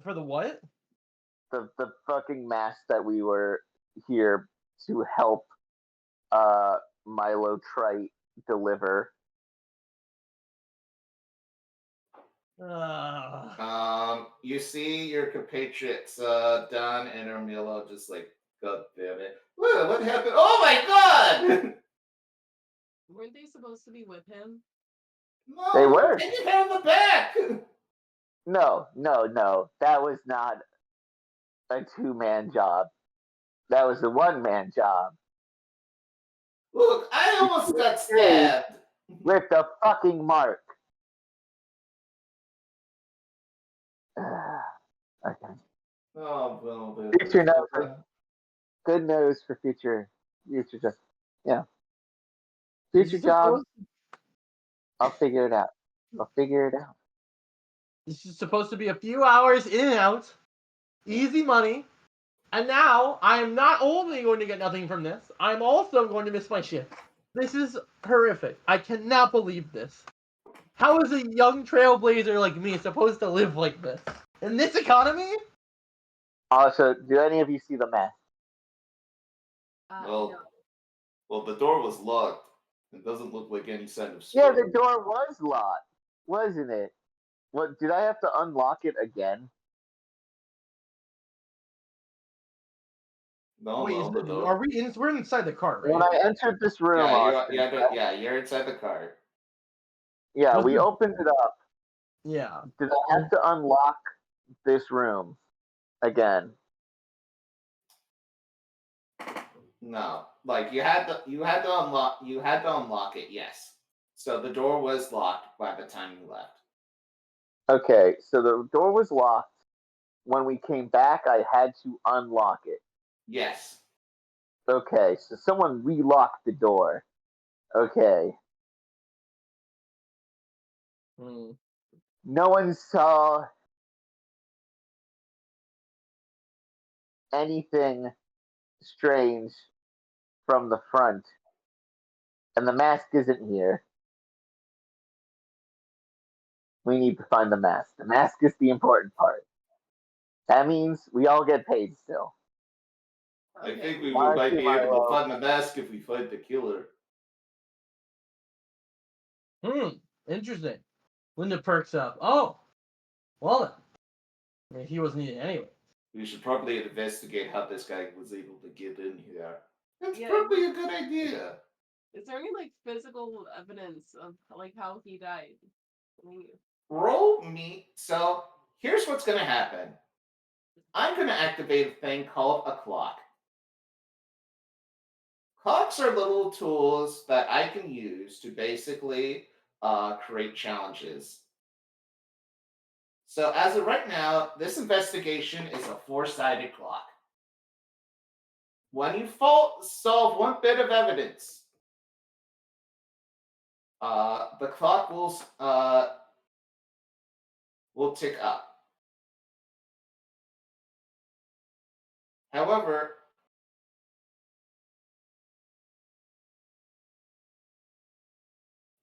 For the what? The fucking mask that we were here to help Milo Trite deliver. You see your compatriots done, and Ermilo just like, God damn it! What happened? Oh my God! Weren't they supposed to be with him? No, They were. taking her in the back. No. That was not a 2-man job. That was a 1-man job. Look, I almost got stabbed. With the fucking mark. Okay. Oh, well, Future notes. Good news for future jobs. Yeah. Future jobs. I'll figure it out. This is supposed to be a few hours in and out, easy money, and now I am not only going to get nothing from this, I'm also going to miss my shift. This is horrific. I cannot believe this. How is a young trailblazer like me supposed to live like this? In this economy? Also, do any of you see the mask? Well, No. well, the door was locked. It doesn't look like any sign of. Yeah, the door was locked, wasn't it? What, did I have to unlock it again? No, Wait, the door. are we in? We're inside the car, right? When I entered this room, Austin, you're inside the car. yeah, we opened it up. Yeah. Did I have to unlock this room again? No, like you had to unlock it. Yes. So the door was locked by the time you left. Okay, so the door was locked. When we came back, I had to unlock it. Yes. Okay, so someone relocked the door. Okay. No one saw anything strange from the front. And the mask isn't here. We need to find the mask. The mask is the important part. That means we all get paid still. I think we Why might do be I able to love- find the mask if we find the killer. Interesting. Linda perks up. Oh, well then. I mean, he wasn't needed anyway. We should probably investigate how this guy was able to get in here. That's Yeah. probably a good idea. Is there any like physical evidence of like how he died? Roll me. So here's what's gonna happen. I'm gonna activate a thing called a clock. Clocks are little tools that I can use to basically create challenges. So as of right now, this investigation is a 4-sided clock. When you solve one bit of evidence, the clock will tick up. However,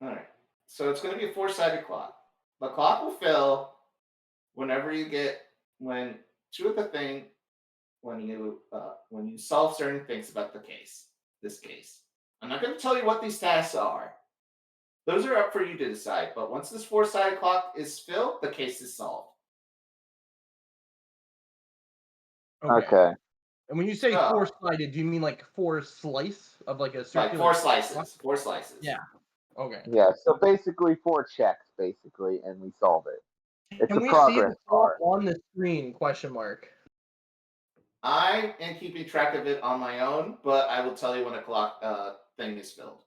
all right. So it's going to be a 4-sided clock. The clock will fill whenever you get when two of the thing when you solve certain things about this case. I'm not going to tell you what these tasks are. Those are up for you to decide. But once this 4-sided clock is filled, the case is solved. Okay. And when you say So- 4-sided, do you mean like 4 slice of like a circular? Like 4 slices. 4 slices. Yeah. Okay. Yeah. So basically 4 checks, basically, and we solve it. It's Can a we see progress the clock bar. on the screen? Question mark. I am keeping track of it on my own, but I will tell you when a clock thing is filled.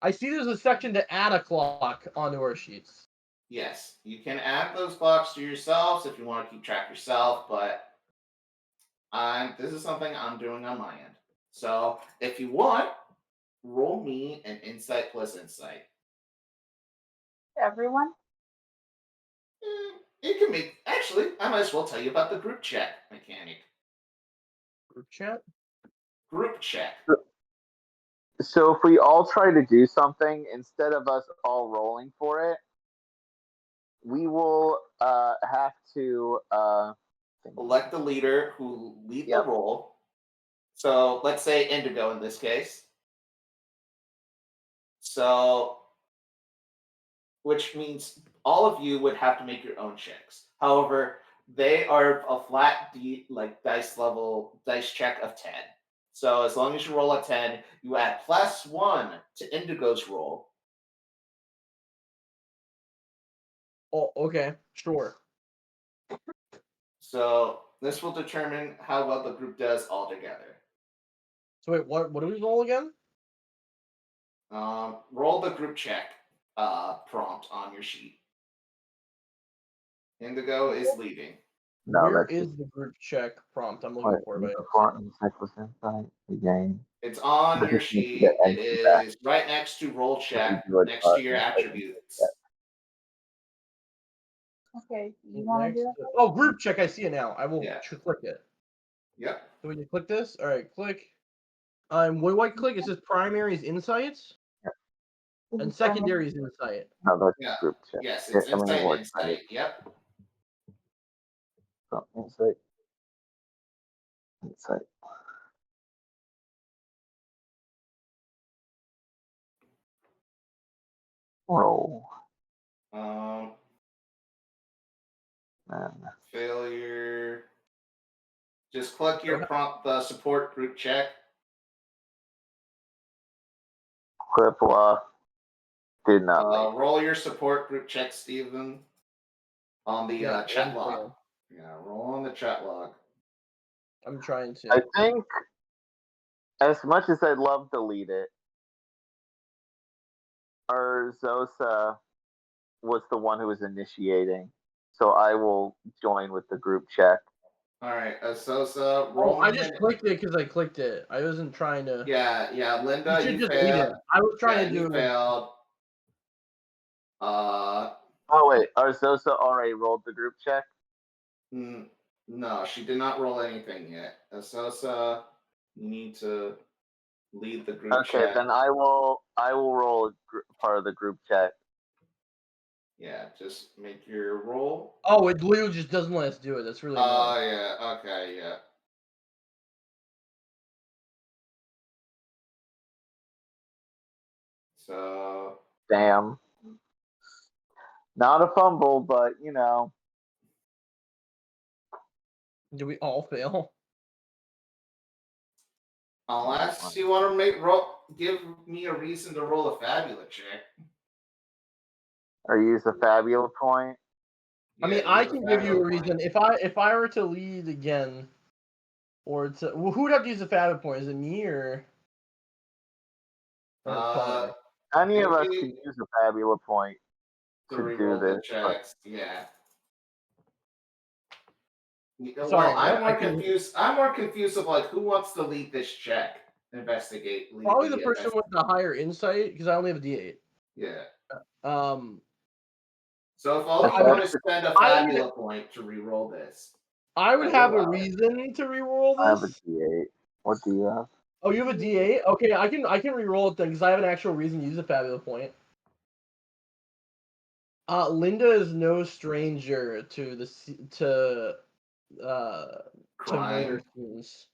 I see there's a section to add a clock onto our sheets. Yes, you can add those clocks to yourselves if you want to keep track yourself, but this is something I'm doing on my end. So if you want, roll me an insight plus insight. Everyone? It can make. Actually, I might as well tell you about the group check mechanic. Group chat? Group check. So if we all try to do something, instead of us all rolling for it, we will have to Elect the leader who lead Yep. the roll. So let's say Indigo in this case. So, which means all of you would have to make your own checks. However, they are a flat dice check of 10. So as long as you roll a 10, you add +1 to Indigo's roll. Oh, okay. Sure. So this will determine how well the group does altogether. So wait, what do we roll again? Roll the group check prompt on your sheet. Indigo is leading. No, Where that's is the group check prompt I'm looking for? But insight again. It's on your sheet. It is right next to roll check, next to your attributes. Okay, you want to do it? Oh, group check. I see it now. I will Yeah. click it. Yep. So when you click this, all right, click. What do I click? It says primaries insights and secondaries insight. No, that's Yeah. group check. Yes, it's insight. Yep. So, insight. Roll. Man. Failure. Just click your prompt, the support group check. Qiploth did not make. Roll your support group check, Steven, on the chat log. fail. Yeah, roll on the chat log. I'm trying to. I think, as much as I'd love to lead it, Ariel-Azosa was the one who was initiating, so I will join with the group check. All right, Azosa, roll. I just clicked it because I clicked it. I wasn't trying to. Yeah, Linda, You should just failed. lead it. I was trying to do you it. failed. Oh wait, Ariel-Azosa already rolled the group check. No, she did not roll anything yet. Azosa, you need to lead the group Okay, check. then I will roll part of the group check. Yeah, just make your roll. Oh, it literally just doesn't let us do it. That's really Oh, annoying. yeah. Okay, yeah. So. Damn. Not a fumble, but you know. Do we all fail? Unless you want to give me a reason to roll a Fabula check. Or use a Fabula point. I mean, Yeah, I use a can give you a Fabula reason. point. If I were to lead again, or to who would have to use a Fabula point? Is it me or? Or Connar. Any of us maybe could use a Fabula point to to do reroll the this. But checks. Yeah. Sorry, Well, I'm what? more confused. I'm more confused of like who wants to lead this check. Investigate. Lead Probably the the person with the higher insight, because I only have a D8. Yeah. So if all of you I want would- to spend a I would- Fabula point to reroll this, I would I have will a allow it. reason to reroll I have a this. D8. What do you have? Oh, you have a D8? Okay, I can reroll it then, because I have an actual reason to use a Fabula point. Linda is no stranger to to murder Crime. scenes.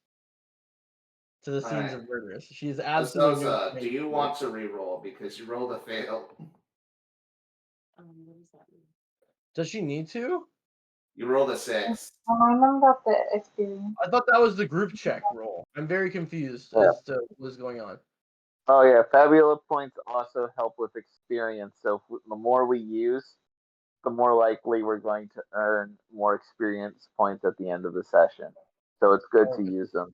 To the scenes Alright. of murders. She is absolutely no Azosa, do stranger. you want to reroll because you rolled a fail? What does that mean? Does she need to? You rolled a 6. Remind them about the experience. I thought that was the group check roll. I'm very confused Yeah. as to what's going on. Oh yeah, Fabula points also help with experience. So the more we use, the more likely we're going to earn more experience points at the end of the session. So it's good to use them.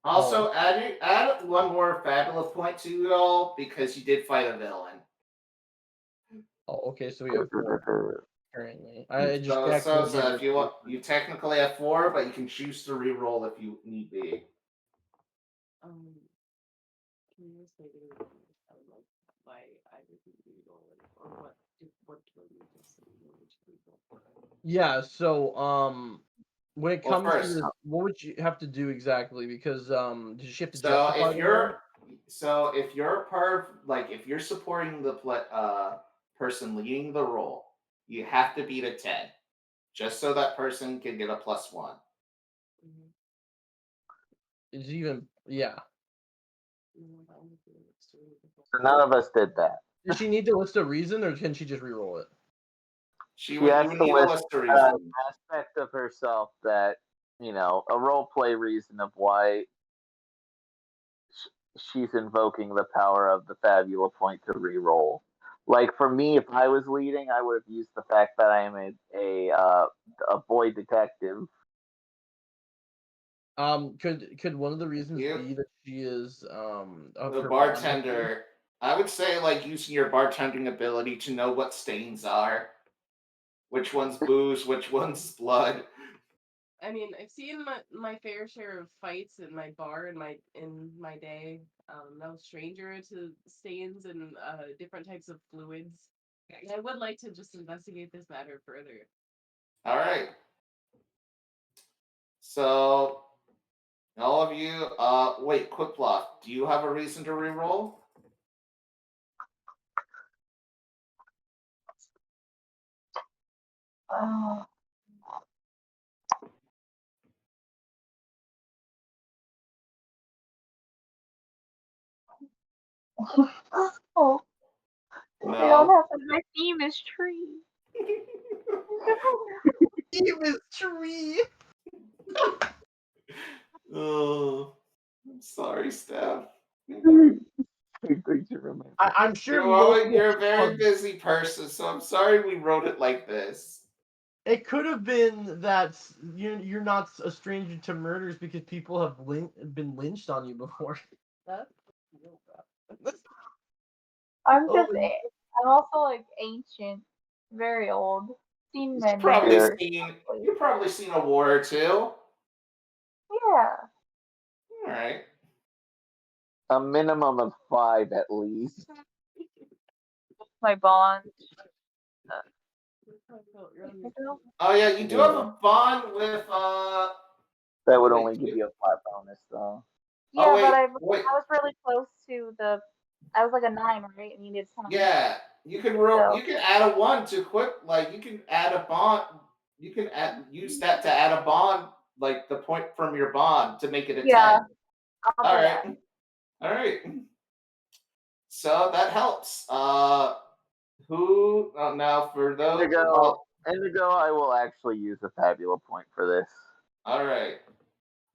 Also, add one more Fabula point to you all because you did fight a villain. Oh, okay, so we have 4 currently. I just So if you want, you technically have 4, but you can choose to reroll if you need be. Can you say like why I would reroll it or what killed me just so you know which reroll? Yeah, so when it Well, comes to first- this, what would you have to do exactly? Because does she have to So justify if you're if you're supporting the person leading the roll, you have to beat a 10, just so that person can get a +1. Is even So none of us did that. Does she need to list a reason, or can she just reroll it? She She would, has you would to need a list list of an reasons. aspect of herself that, a role play reason of why she's invoking the power of the Fabula point to reroll. Like for me, if I was leading, I would have used the fact that I am a boy detective. Could one of the reasons Yep. be that she is The bartender. I would say like using your bartending ability to know what stains are, which one's booze, which one's blood. I mean, I've seen my fair share of fights in my bar in my day. No stranger to stains and different types of fluids. I would like to just investigate this matter further. All right. So, all of you, wait, Qiploth, do you have a reason to reroll? Oh, No. they don't have to. My theme is tree. Theme is tree. Oh, I'm sorry, Steph. I'm sure You're a very busy person, so I'm sorry we wrote it like this. It could have been that you're not a stranger to murders because people have been lynched on you before. I'm Oh, I'm also like ancient, very old. Seen You've many probably murders. seen a war or two. Yeah. All right. A minimum of 5 at least. My bond. Oh yeah, you do have a bond with That would Wait, only give you a 5 bonus though. Yeah, wait, but I wait. was really close to the. I was like a 9, right? And you did 10. Yeah, you can roll. So- You can add a 1 to quick. Like you can add a bond. You can use that to add a bond, like the point from your bond to make it a 10. I'll do All right. that. All right. So that helps. Who now for those? Indigo, I will actually use a Fabula point for this. All right.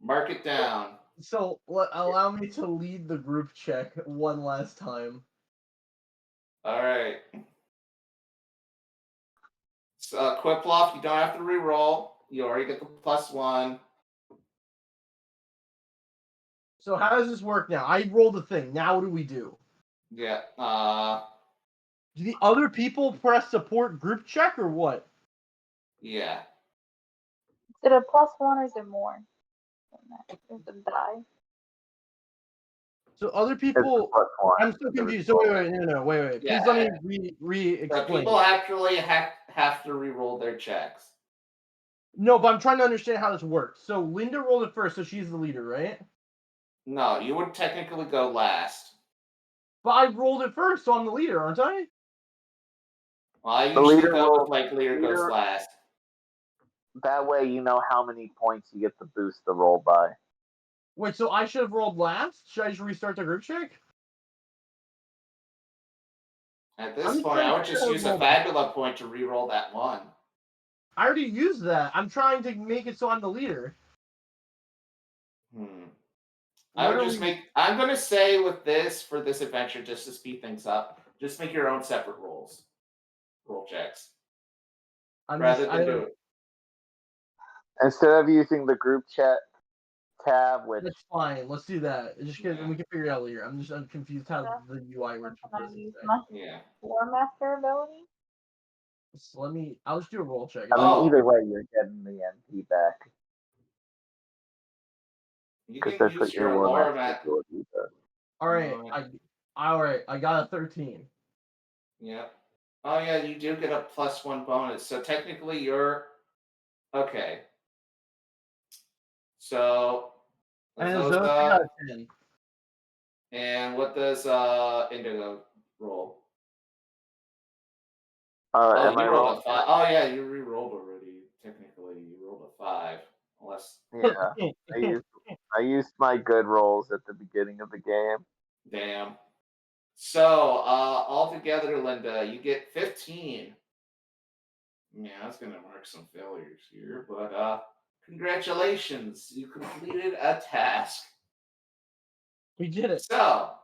Mark it down. So allow me to lead the group check one last time. All right. So Qiploth, you don't have to re-roll. You already get the +1. So how does this work now? I rolled a thing. Now what do we do? Yeah. Do the other people press support group check or what? Yeah. Is it a +1 or is it more than that? There's a die. So other It's the people. +1. I'm still confused. So wait. Please Yeah, let me re-explain. People actually have to re-roll their checks. No, but I'm trying to understand how this works. So Linda rolled it first, so she's the leader, right? No, you would technically go last. But I rolled it first, so I'm the leader, aren't I? Well, I The usually leader go will- with like leader goes leader- last. That way you know how many points you get to boost the roll by. Wait, so I should have rolled last? Should I just restart the group check? At I'm this just point, trying I to would figure just out use a roll. Fabula point to re-roll that one. I already used that. I'm trying to make it so I'm the leader. I would What are just we- make. I'm gonna say with this for this adventure, just to speed things up, just make your own separate rolls, roll checks, rather than do it. Instead of using the group chat tab, which That's fine. Let's do that. Just because Yeah. we can figure it out later. I'm confused how Yeah. the UI works. Can I with this use thing. my Yeah. War Master ability? So I'll just do a roll check. I mean, Oh. either way, you're getting the MP back You because can that's use what your your War lower Master map. ability does. All right. I got a 13. Yeah. Oh yeah, you do get a +1 bonus. So technically, you're okay. So And those, Azosa got a 10. and what does Indigo roll? Am You I rolled wrong? a 5. Oh yeah, you re-rolled already. Technically, you rolled a 5. Unless, Yeah, I used my good rolls at the beginning of the game. damn. So altogether, Linda, you get 15. Yeah, that's gonna mark some failures here, but congratulations, you completed a task. We did it. So,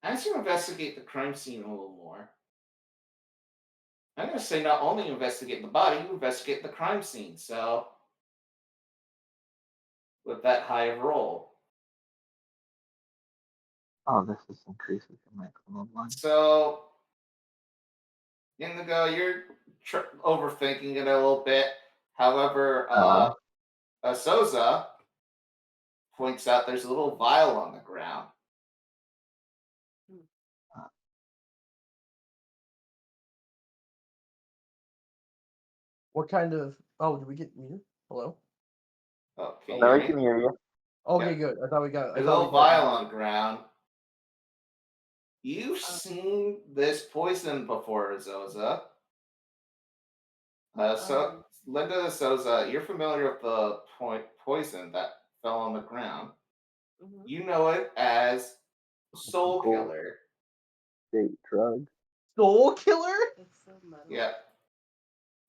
as you investigate the crime scene a little more, I'm going to say not only investigate the body, you investigate the crime scene. So, with that high of roll. Oh, this is increases the maximum line. So, Indigo, you're overthinking it a little bit. However, Azosa points out there's a little vial on the ground. What kind of? Oh, did we get muted? Hello. Oh, can you No, hear I me? can hear you. Okay, Yeah. good. I thought we got. There's a little vial on the ground. You've seen this poison before, Azosa. So, Linda Azosa, you're familiar with the poison that fell on the ground. Mhm. You know it as Soul Cool. Killer. State drug. Soul Killer? It's so metal. Yeah.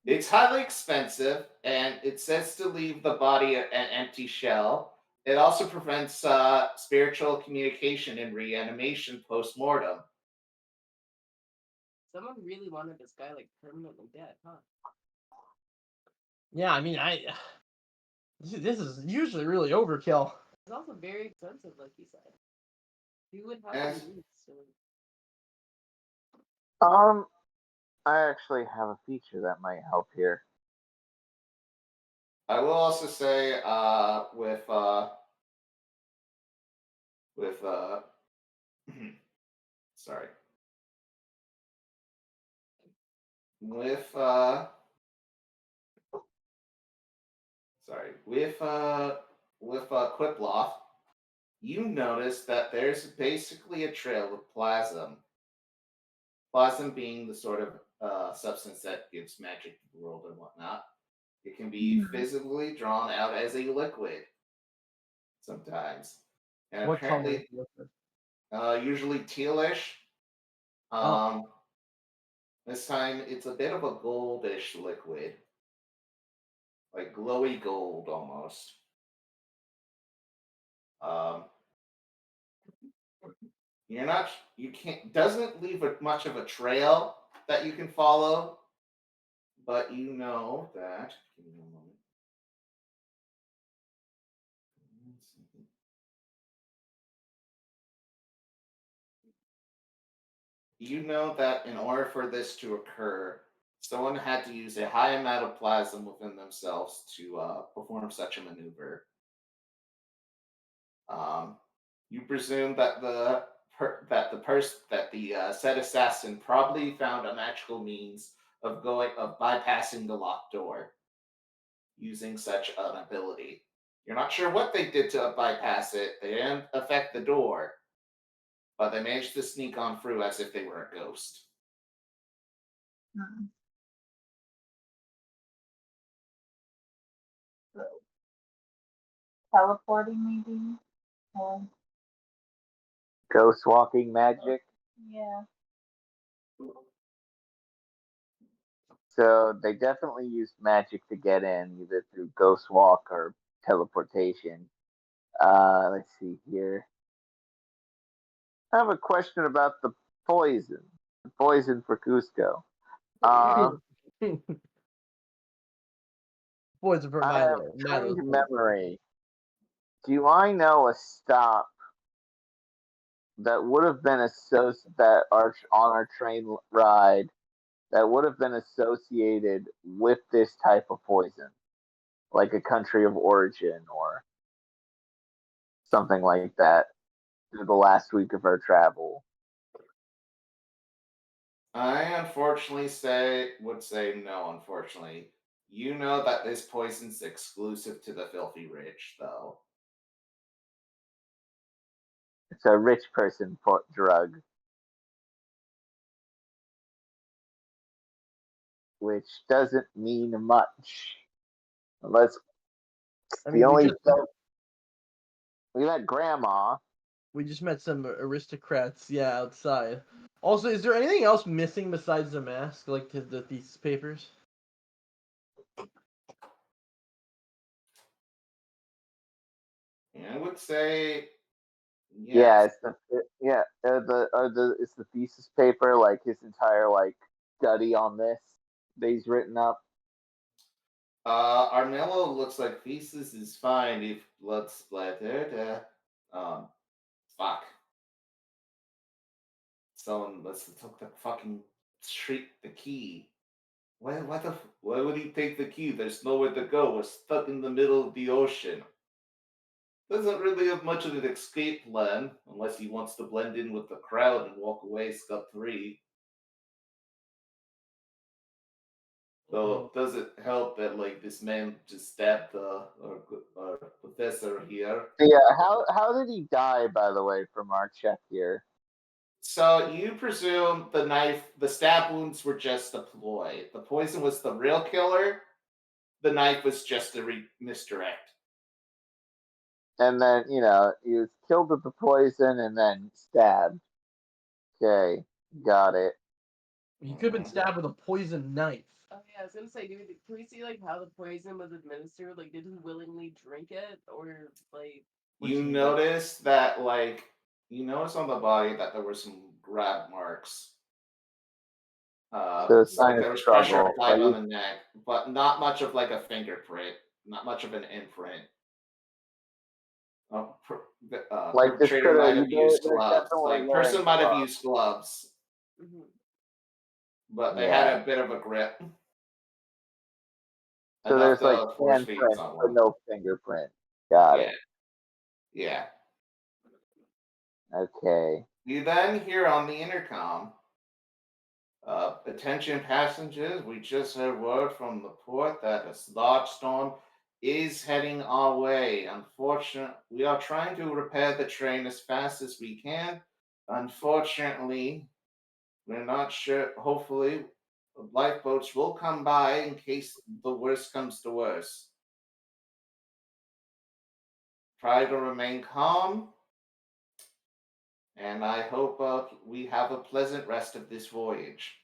It's highly expensive, and it says to leave the body an empty shell. It also prevents spiritual communication and reanimation post-mortem. Someone really wanted this guy like permanently dead, huh? Yeah, I mean, this is usually really overkill. It's also very expensive, like you said. Who would have Yes. the means to? I actually have a feature that might help here. I will also say sorry. With Qiploth, you notice that there's basically a trail of plasm. Plasm being the sort of substance that gives magic to the world and whatnot. It can be physically drawn out as a liquid sometimes. And What color? apparently, usually tealish. Oh. This time it's a bit of a goldish liquid. Like glowy gold almost. Doesn't leave much of a trail that you can follow, but you know that. Give me a moment. you know that in order for this to occur, someone had to use a high amount of plasm within themselves to perform such a maneuver. Um, you presume that the said assassin probably found a magical means of bypassing the locked door using such an ability. You're not sure what they did to bypass it. They didn't affect the door, but they managed to sneak on through as if they were a ghost. Hmm. So, teleporting, maybe? Or, Ghost walking magic. yeah. So they definitely used magic to get in, either through ghost walk or teleportation. Let's see here. I have a question about the poison. The poison for Cusco. Poison for I have Milo. Milo's trained poison. memory. Do I know a stop that would have been associated that on our train ride that would have been associated with this type of poison, like a country of origin or something like that, through the last week of our travel? I unfortunately would say no, unfortunately. You know that this poison's exclusive to the filthy rich, though. It's a rich person drug, which doesn't mean much. Unless I the mean, only thing we met grandma. we just met some aristocrats, yeah, outside. Also, is there anything else missing besides the mask, like the thesis papers? I would say Yeah, yes. it's it's the thesis paper, like his entire like study on this that he's written up. Armello looks like thesis is fine if blood splattered. Fuck. Someone let's took the fucking street the key. Why would he take the key? There's nowhere to go. We're stuck in the middle of the ocean. Doesn't really have much of an escape plan, unless he wants to blend in with the crowd and walk away scot-free. Though it doesn't help that like this man just stabbed our professor here. Yeah, how did he die, by the way, from our check here? So you presume the stab wounds were just a ploy. The poison was the real killer. The knife was just a misdirect. And then, he was killed with the poison and then stabbed. Okay, got it. He could have been stabbed with a poison knife. Oh yeah, I was gonna say, can we see like how the poison was administered? Like, did he willingly drink it, or like? You notice that you notice on the body that there were some grab marks. So So like sign of there was pressure struggle. applied on the neck, but not much of like a fingerprint, not much of an imprint. Like this Perpetrator could might have have used they're gloves. definitely Like wearing person might have gloves. used gloves, Mm-hmm. but they Yeah. had a bit of a grip. So Enough there's like to force handprint, feed but someone. no fingerprint. Got Yeah, it. yeah. Okay. You then hear on the intercom, attention passengers, we just heard word from the port that a large storm is heading our way. Unfortunately, we are trying to repair the train as fast as we can. Unfortunately, we're not sure. Hopefully, lifeboats will come by in case the worst comes to worst. Try to remain calm, and I hope we have a pleasant rest of this voyage.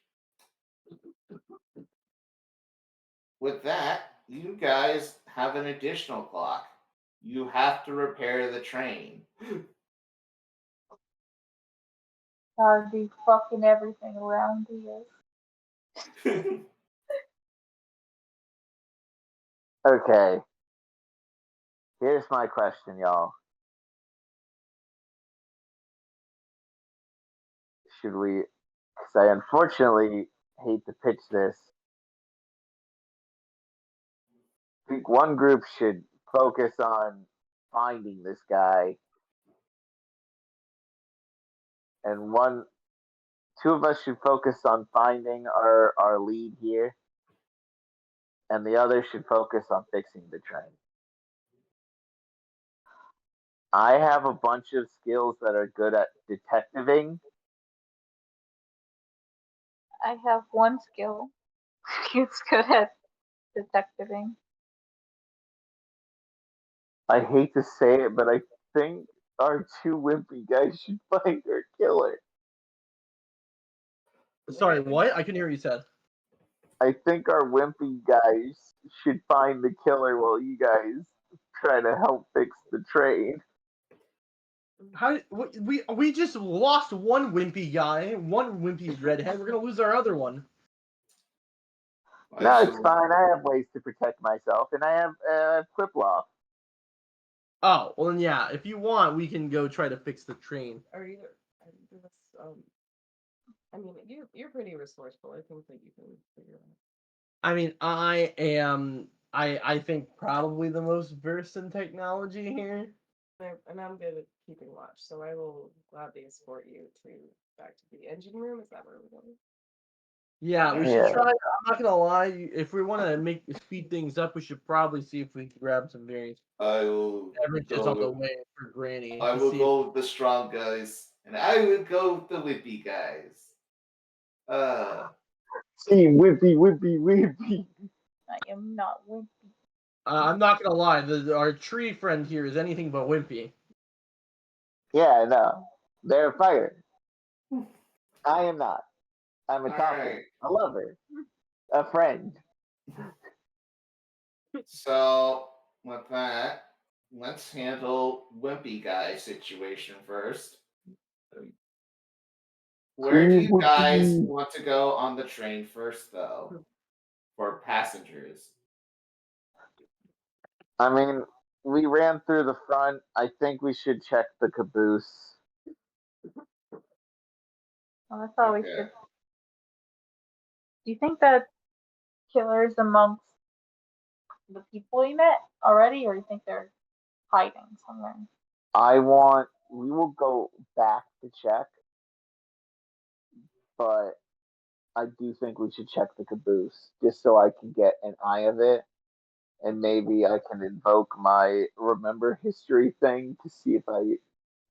With that, you guys have an additional clock. You have to repair the train. Gotta do fucking everything around here. Okay. Here's my question, y'all. Should we Because I unfortunately hate to pitch this. I think one group should focus on finding this guy, and two of us should focus on finding our lead here, and the other should focus on fixing the train. I have a bunch of skills that are good at detectiving. I have one skill. It's good at detectiving. I hate to say it, but I think our two wimpy guys should find our killer. Sorry, what? I couldn't hear what you said. I think our wimpy guys should find the killer while you guys try to help fix the train. How we just lost one wimpy guy, one wimpy redhead. We're gonna lose our other one. No, it's fine. I have ways to protect myself, and I have Qiploth. Oh, well then yeah. If you want, we can go try to fix the train. Or either, I mean, you're pretty resourceful. I think that you can figure it out. I mean, I am. I think probably the most versed in technology here. And I'm good at keeping watch, so I will gladly escort you back to the engine room. Is that where we're going? Yeah, we should try. I'm not gonna lie. If we want to speed things up, we should probably see if we can grab some various I will beverages go on the with, way for Granny. I will go with the strong guys, and I will go with the whippy guys. Team Whippy. I am not wimpy. I'm not gonna lie. Our tree friend here is anything but wimpy. Yeah, no. They're fighter. I am not. I'm a talker, Alright. a lover, a friend. So with that, let's handle wimpy guy situation first. Where do you guys want to go on the train first, though, for passengers? I mean, we ran through the front. I think we should check the caboose. Well, that's all we should. Do you think that killer's amongst the people we met already, or do you think they're hiding somewhere? We will go back to check, but I do think we should check the caboose just so I can get an eye of it, and maybe I can invoke my remember history thing to see if I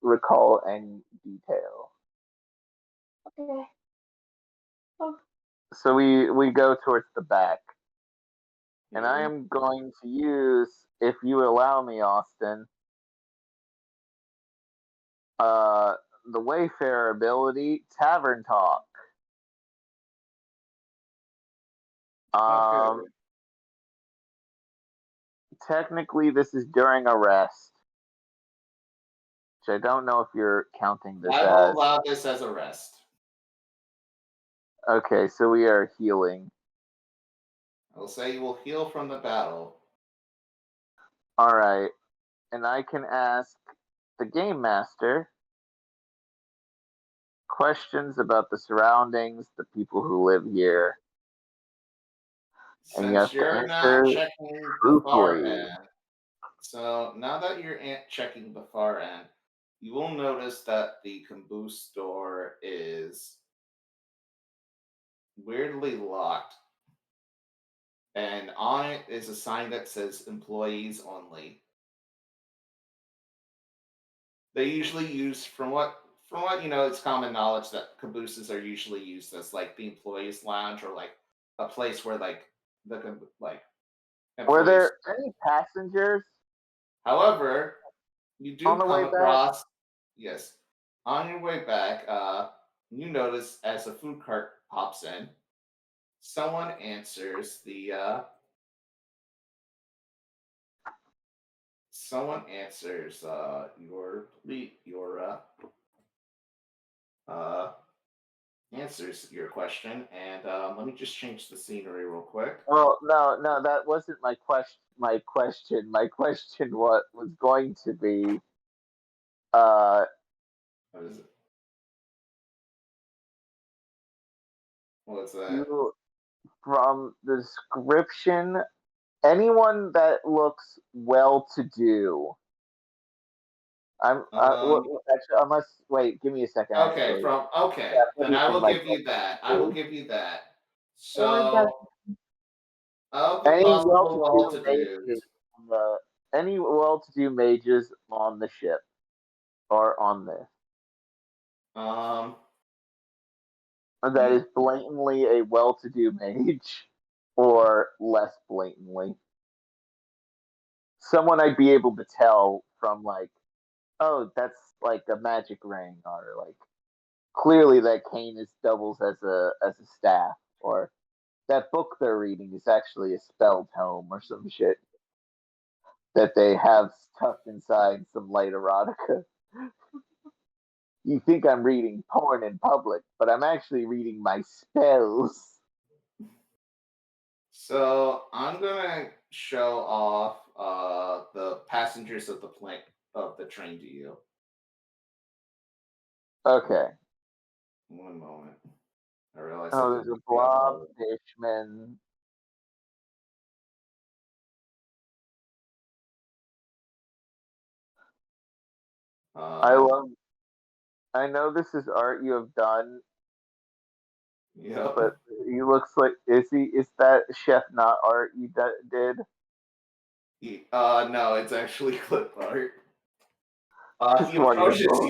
recall any detail. Okay. Oh. So we go towards the back, and I am going to use, if you allow me, Austin, the Wayfarer ability, Tavern Talk. Okay. Technically, this is during a rest, which I don't know if you're counting this I will as. allow this as a rest. Okay, so we are healing. I will say you will heal from the battle. All right, and I can ask the game master questions about the surroundings, the people who live here. And you have Since to you're not answer checking the far truthfully. end, so now that you're checking the far end, you will notice that the caboose door is weirdly locked, and on it is a sign that says employees only. They usually use, from what you know, it's common knowledge that cabooses are usually used as like the employees lounge, or like a place where like like employees. Were there any passengers? However, you do on the way come back? across, yes, on your way back, you notice as a food cart pops in, someone answers answers your question, and let me just change the scenery real quick. Well, no, that wasn't my question. My question, what was going to be, What is it? What's that? You, from the description, anyone that looks well-to-do. Actually, unless wait, give me a second. Okay, Actually, then I will like give you that. I will give you that. Or does So, of the any possible well-to-do well-to-dos, mages, any well-to-do mages on the ship or on this um, that is blatantly a well-to-do mage, or less blatantly. Someone I'd be able to tell from like, oh, that's like a magic ring, or like clearly that cane is doubles as a staff, or that book they're reading is actually a spell tome or some shit that they have stuffed inside some light erotica. You think I'm reading porn in public, but I'm actually reading my spells. so I'm gonna show off the passengers of the train to you. Okay. One moment. I realized I Oh, didn't there's a look at blob all. fishman. Um, I know this is art you have done, yep. but he looks like is that chef not art you did? No, it's actually clip art. Just wonderful.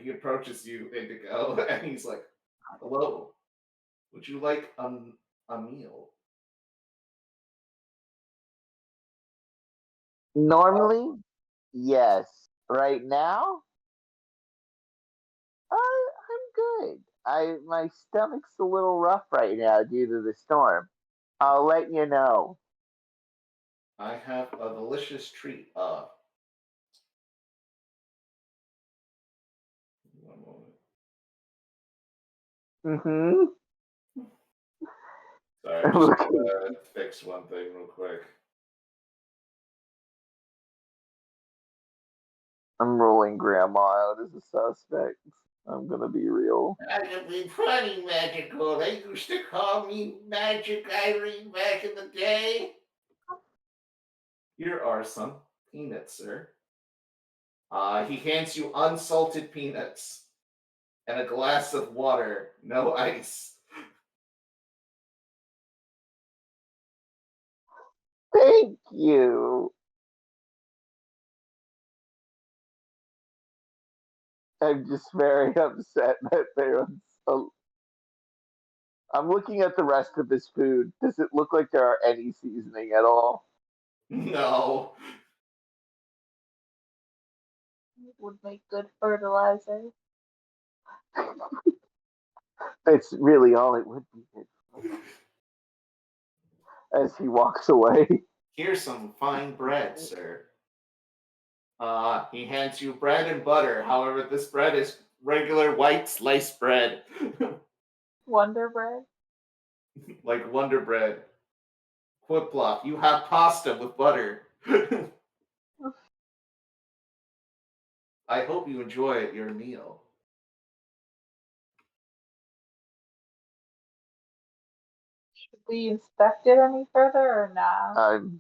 He approaches you, Indigo, and he's like, "Hello, would you like a meal?" Normally, yes. Right now, I'm good. My stomach's a little rough right now due to the storm. I'll let you know. I have a delicious treat. One moment. Mm-hmm. Sorry, I'm just gonna fix one thing real quick. I'm rolling grandma out as a suspect. I'm gonna be real. I have been pretty magical. They used to call me Magic Irene back in the day. Here are some peanuts, sir. He hands you unsalted peanuts and a glass of water, no ice. Thank you. I'm just very upset that there was so. I'm looking at the rest of this food. Does it look like there are any seasoning at all? No. would make good fertilizer? That's really all it would be. As he walks away. Here's some fine bread, sir. He hands you bread and butter. However, this bread is regular white sliced bread. Wonder bread? Like Wonder Bread. Qiploth, you have pasta with butter. I hope you enjoy your meal. Should we inspect it any further or not? I'm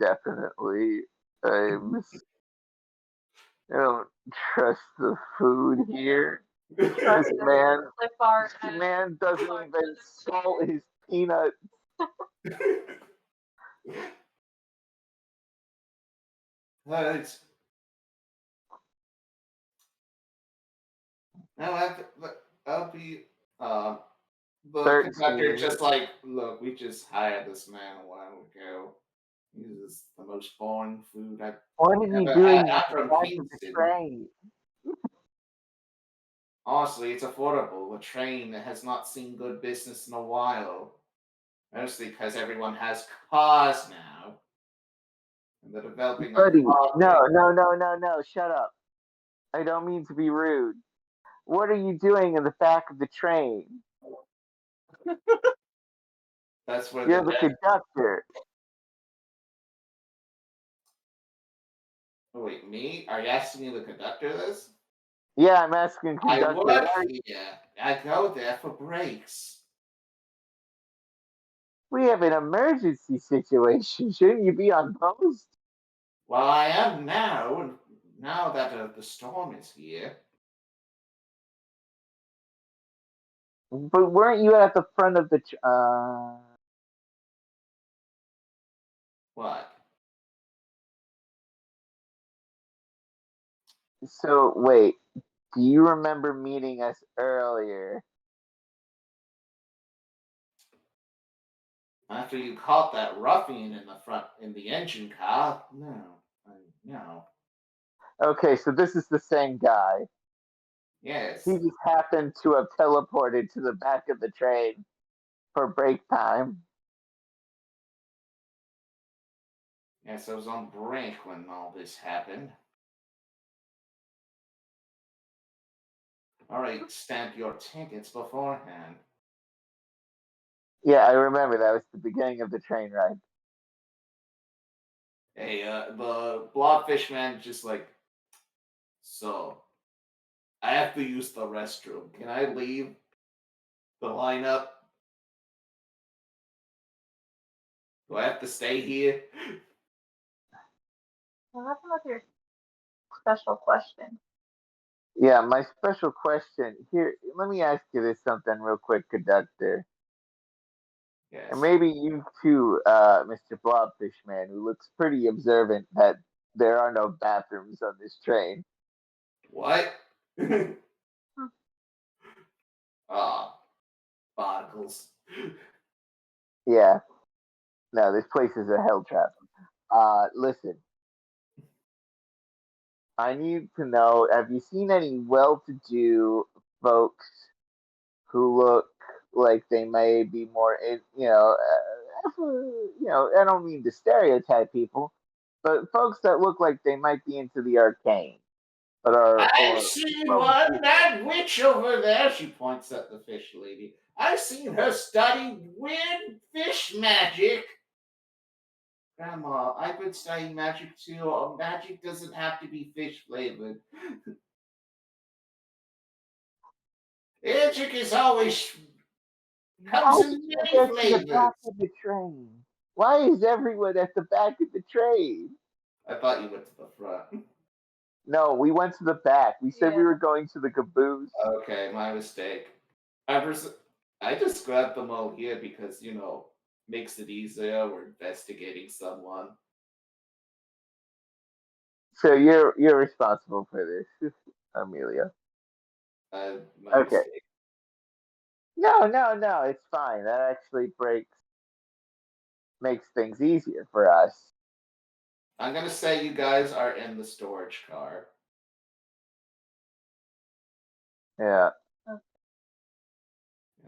I don't trust the food here. Trust This the man clip art this and man doesn't even salt his peanuts. Right. No, I'll be the conductor 13. just like, look, we just hired this man a while ago. This is the most foreign food I've What are you ever doing had. at I'm the from back of the Kingston. train? Honestly, it's affordable. A train that has not seen good business in a while. Mostly because everyone has cars now. And they're developing a Buddy, car no, shut up. I don't mean to be rude. What are you doing in the back of the train? That's where You're the conductor. Oh, wait, me? Are you asking me the conductor this? Yeah, I'm asking I conductor. work here. I go there for breaks. We have an emergency situation. Shouldn't you be on post? Well, I am now, now that the storm is here. But weren't you at the front of the? What? So wait, do you remember meeting us earlier? After you caught that ruffian in the front in the engine car? No. Okay, so this is the same guy. Yes. He just happened to have teleported to the back of the train for break time. Yes, I was on break when all this happened. Alright, stamp your tickets beforehand. Yeah, I remember that was the beginning of the train ride. Hey, the blobfish man just like, so, I have to use the restroom. Can I leave the lineup? Do I have to stay here? What happened with your special question? Yeah, my special question here. Let me ask you this something real quick, conductor. Yes. And maybe you too, Mr. Blobfish Man, who looks pretty observant that there are no bathrooms on this train. What? Ah, barnacles. Yeah, no, this place is a hell trap. Listen, I need to know, have you seen any well-to-do folks who look like they may be more, I don't mean to stereotype people, but folks that look like they might be into the arcane, but are, I or, see well, one, that witch over there. She points at the fish lady. I've seen her study weird fish magic. Grandma, I've been studying magic too. Magic doesn't have to be fish flavored. Magic is always comes how in did you many get to the back flavors. of the train? Why is everyone at the back of the train? I thought you went to the front. No, we went to the back. We said we Yeah. were going to the caboose. Okay, my mistake. I just grabbed them all here because makes it easier. We're investigating someone. So you're responsible for this, Amelia. My Okay. mistake. No, it's fine. That actually makes things easier for us. I'm gonna say you guys are in the storage car. Yeah.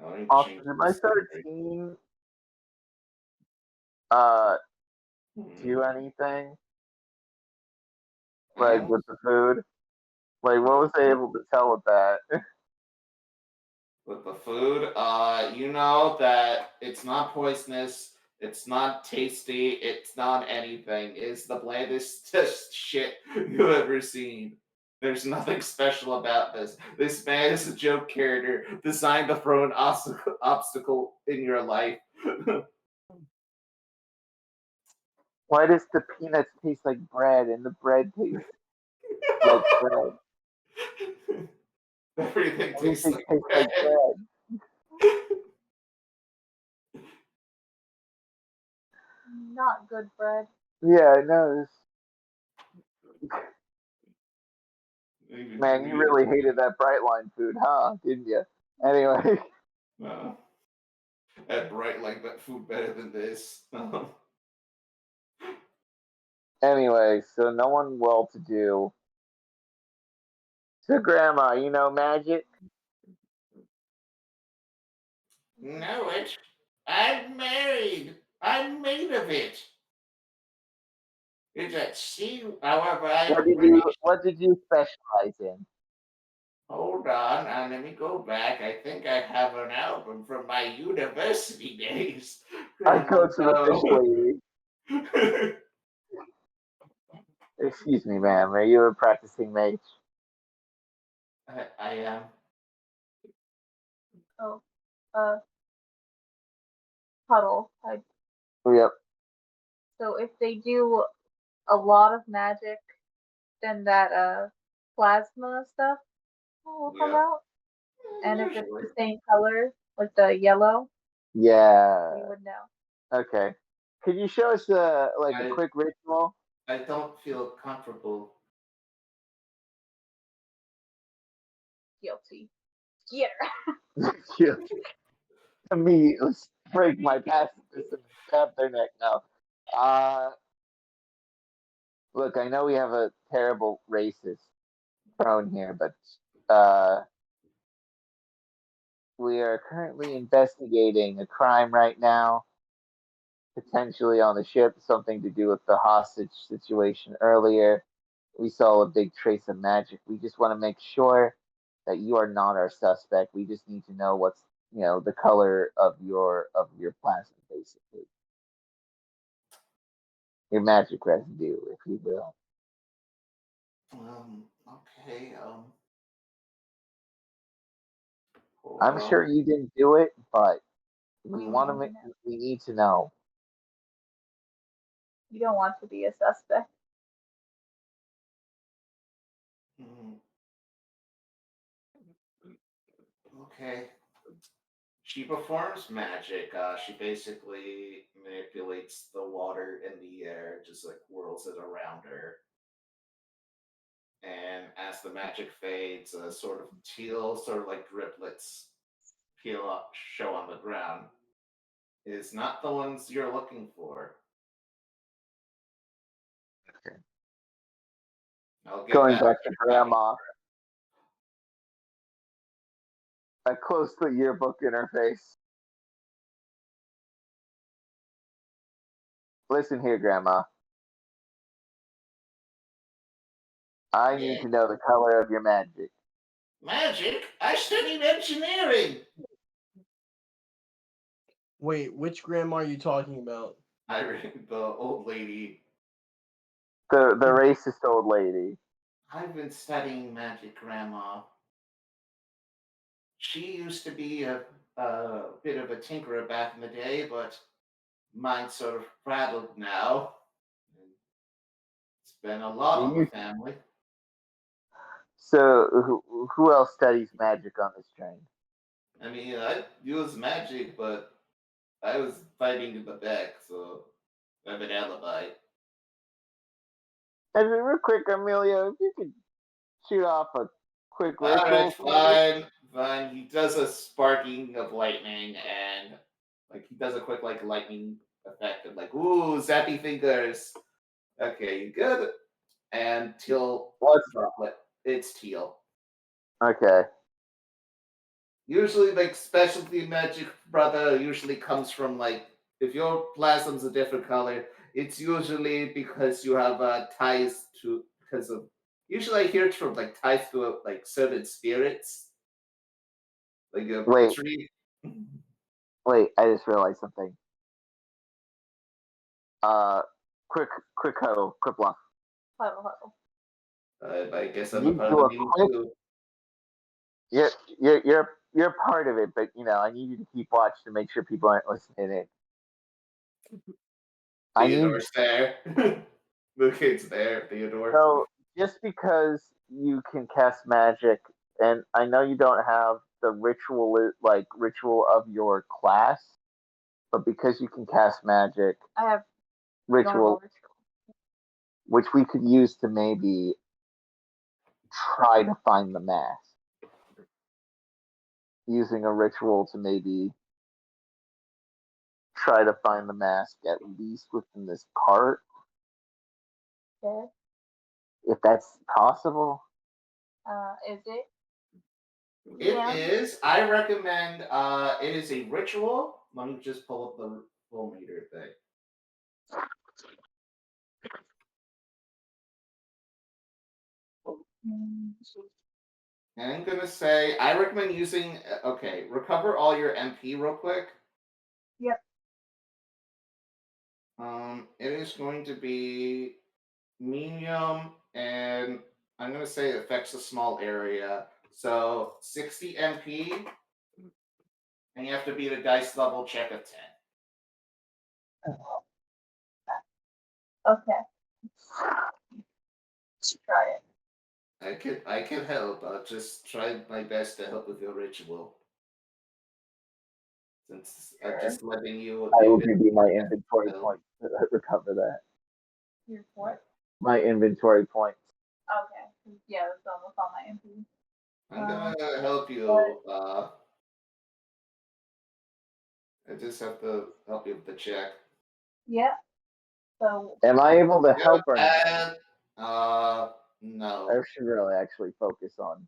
Let me Also, change did the my story. 13 Hmm. do anything? Like And with the food? Like what was I able to tell with that? with the food, you know that it's not poisonous, it's not tasty, it's not anything. It's the blandest shit you've ever seen. There's nothing special about this. This man is a joke character designed to throw an obstacle in your life. Why does the peanuts taste like bread and the bread taste like bread? Everything tastes Everything like tastes bread. like bread. Not good bread. Yeah, I know. Even Man, you weird. really hated that bright line food, huh? Didn't you? Anyway, I'd bright like that food better than this. anyway, so no one well to do. So grandma, you know magic? Know it. I'm married. I'm made of it. Is that see? However, I'm pretty. What did you specialize in? Hold on, let me go back. I think I have an album from my university days. I Grandma, go to the fish no. lady. Excuse me, ma'am. Are you a practicing mage? I am. Oh, uh, puddle. Yep. So if they do a lot of magic, then that plasma stuff will come Yeah. out. And if it's Usually. the same color with the yellow, Yeah. we would know. Okay. Could you show us a I- quick ritual? I don't feel comfortable. Guilty. Get her. Yeah. Immediately break my pacifist and stab their neck. No. Look, I know we have a terrible racist prone here, but we are currently investigating a crime right now, potentially on the ship, something to do with the hostage situation earlier. We saw a big trace of magic. We just want to make sure that you are not our suspect. We just need to know what's the color of your plasma, basically. Your magic residue, if you will. Okay. I'm hold sure on. you didn't do it, but we We want to need make to know. we need to know. You don't want to be a suspect. Mm. Okay. She performs magic. She basically manipulates the water in the air, just like whirls it around her. And as the magic fades, sort of teal, sort of like driplets peel up, show on the ground. Is not the ones you're looking for. Okay. I'll get Going that. back to Grandma, I closed the yearbook in her face. Listen here, Grandma. I need Yeah. to know the color of your magic. Magic? I studied engineering. Wait, which grandma are you talking about? I read the old lady. The racist old lady. I've been studying magic, Grandma. She used to be a bit of a tinkerer back in the day, but mine's sort of rattled now. It's been a lot on the You, family. so who else studies magic on this train? I mean, I use magic, but I was fighting in the back, so I have an alibi. And real quick, Amelia, if you could shoot off a quick All ritual right, for me. fine. He does a sparking of lightning, and like he does a quick like lightning effect of like, ooh, zappy fingers. Okay, good. And teal What's droplet. It's teal. okay? Usually, like specialty magic, brother, usually comes from like if your plasm's a different color, it's usually because you have ties to because of. Usually, I hear it's from like ties to like certain spirits, like a Wait, tree. wait! I just realized something. Uh, quick huddle, quick bluff. Huddle, huddle. I guess I'm a You part of do the a meeting quick. too. You're part of it, but I need you to keep watch to make sure people aren't listening in. I need Theodore's there. The kid's there, Theodore. so just because you can cast magic, and I know you don't have the ritual of your class, but because you can cast magic, I have ritual, normal ritual. which we could use to maybe try to find the mask. Using a ritual to maybe try to find the mask at least within this cart, Okay. if that's possible. Is it? It Yeah. is. I recommend. It is a ritual. Let me just pull up the full meter thing. Mm, And I'm gonna say I recommend using. Okay, recover all your MP real quick. Yep. It is going to be medium, and I'm gonna say it affects a small area. So 60 MP, and you have to beat a dice level check of 10. Okay. Let's try it. I can help. I'll just try my best to help with your ritual. Since I'm Sure. just letting you. I will give you my inventory No. points to recover that. Here's what? My inventory points. Okay. Yeah, that's almost on my MP. I'm gonna help you. I just have to help you with the check. Yeah. So Am I able to help or not? And no. I should really actually focus on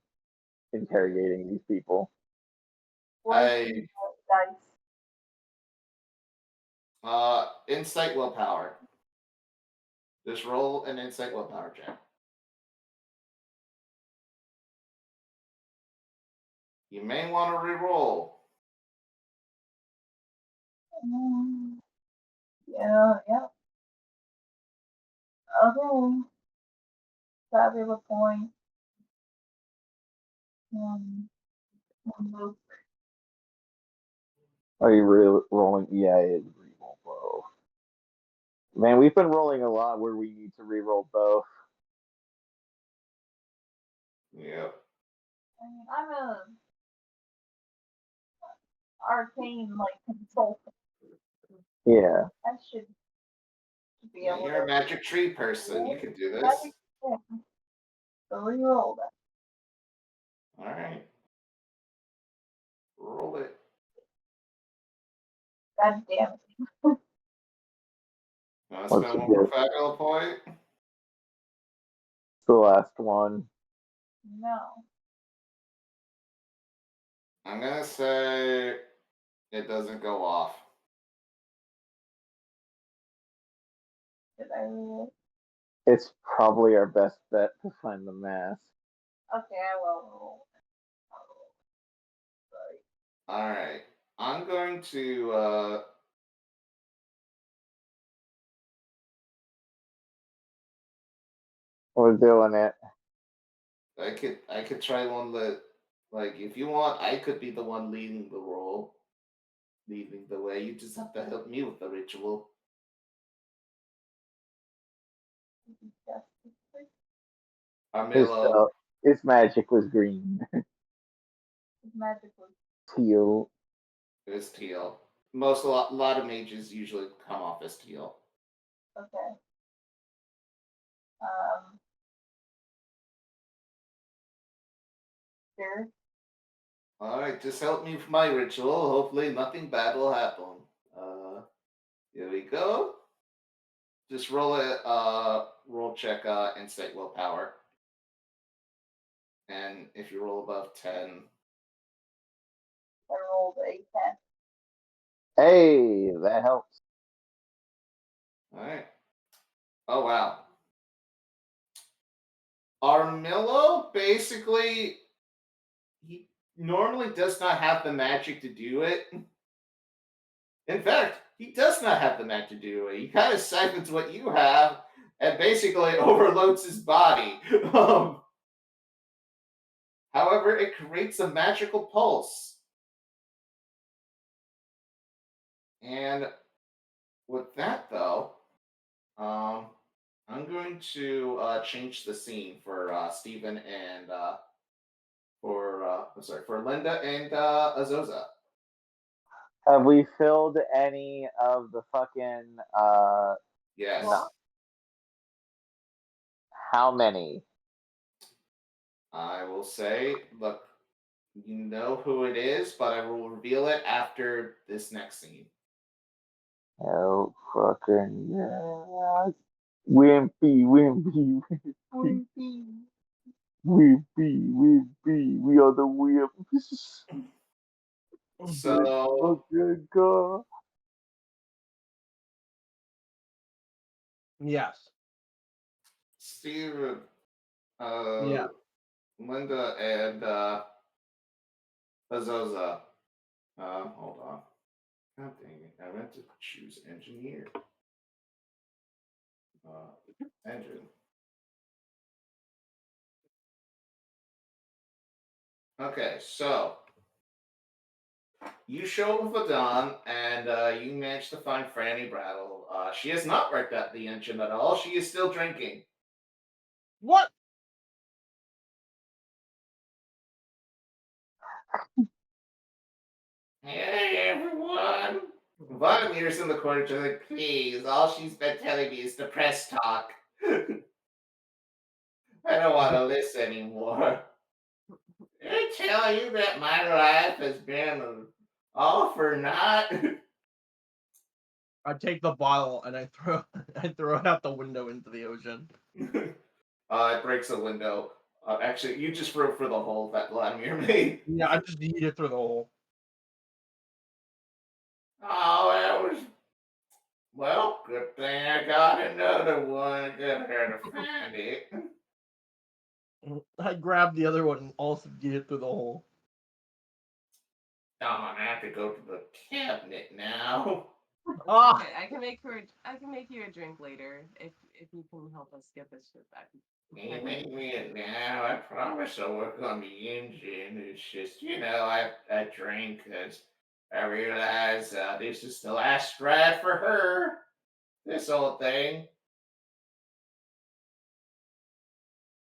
interrogating these people. what's I the dice? Insight willpower. Just roll an insight willpower check. You may want to re-roll. Yeah. Okay. Fabula point. Move. Are you really rolling? Yeah, it's re-roll both. Man, we've been rolling a lot where we need to re-roll both. Yep. I mean, I'm a arcane consultant. Yeah. I should be Yeah, able you're a to. magic tree person. You can do this. Yeah. So reroll that. All right. Roll it. God damn it. Want to What's spend it one more get? fabula point? The last one. No. I'm gonna say it doesn't go off. Did I reroll? It's probably our best bet to find the mask. Okay, I will roll. Sorry. All right. I'm going to We're doing it. I could try one that, like, if you want, I could be the one leading the role, leading the way. You just have to help me with the ritual. His, Armillo his magic was green. Magically. Teal. is teal. A lot of mages usually come off as teal. Okay. Sure. All right, just help me with my ritual. Hopefully, nothing bad will happen. Here we go. Just roll a roll check insight willpower, and if you roll above 10, I rolled a 10. Hey, that helps. all right. Oh wow. Armillo basically he normally does not have the magic to do it. In fact, he does not have the magic to do it. He kind of siphons what you have and basically overloads his body. However, it creates a magical pulse. And with that, though, I'm going to change the scene for Stephen and for Linda and Azosa. Have we filled any of the fucking Yes. No. How many? I will say, look, you know who it is, but I will reveal it after this next scene. Oh fucking yeah. Wimpy, wimpy, wimpy. We are the wimps. So, Fucking God. Yes. Steve, Yeah. Linda, and Azosa. Hold on. God dang it. I meant to choose engineer. Engine. Okay, so You show up with Dawn, and you manage to find Franny Brattle. She has not worked at the engine at all. She is still drinking. What? Hey, everyone. Vladimir's in the corner just like, please, all she's been telling me is depressed talk. I don't want to listen anymore. Did I tell you that my life has been all for naught? I take the bottle and I throw it out the window into the ocean. It breaks a window. Actually, you just wrote for the hole that Vladimir made. Yeah, I just eat it through the hole. Oh, that was... Well, good thing I got another one. Get her to find it. I grab the other one and also eat it through the hole. Oh, I have to go to the cabinet now. Ah! Okay, I can make you a drink later if you can help us get this shit back. You make me it now. I promise I'll work on the engine. It's just, I drink because I realize this is the last ride for her. This whole thing.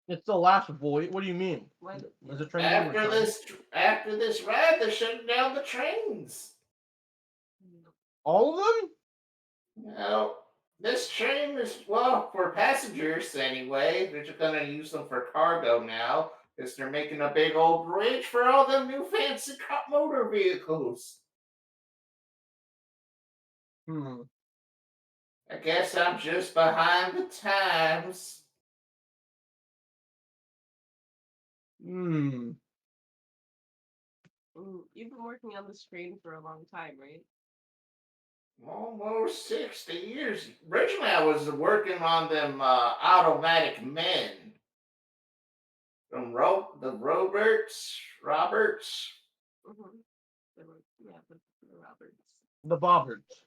It's the last void. What do you mean? What? Is the train being returned? After this ride, they're shutting down the trains. All of them? No, this train is, well, for passengers anyway. They're just gonna use them for cargo now, because they're making a big old bridge for all the new fancy motor vehicles. I guess I'm just behind the times. You've been working on this train for a long time, right? Almost 60 years. Originally, I was working on them automatic men. From the Roberts. Mm-hmm. The Roberts. The Bobberts.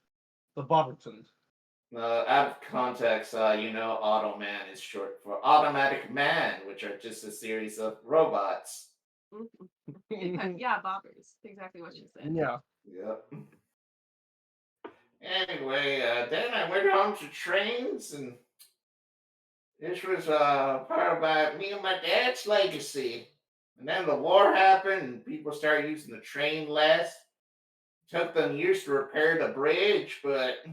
The Bobbertsons. Out of context, Automan is short for Automatic Man, which are just a series of robots. Yeah, bobbers. Exactly what she said. Yeah. Yep. Anyway, then I went on to trains, and this was part of me and my dad's legacy. And then the war happened, and people started using the train less. It took them years to repair the bridge, but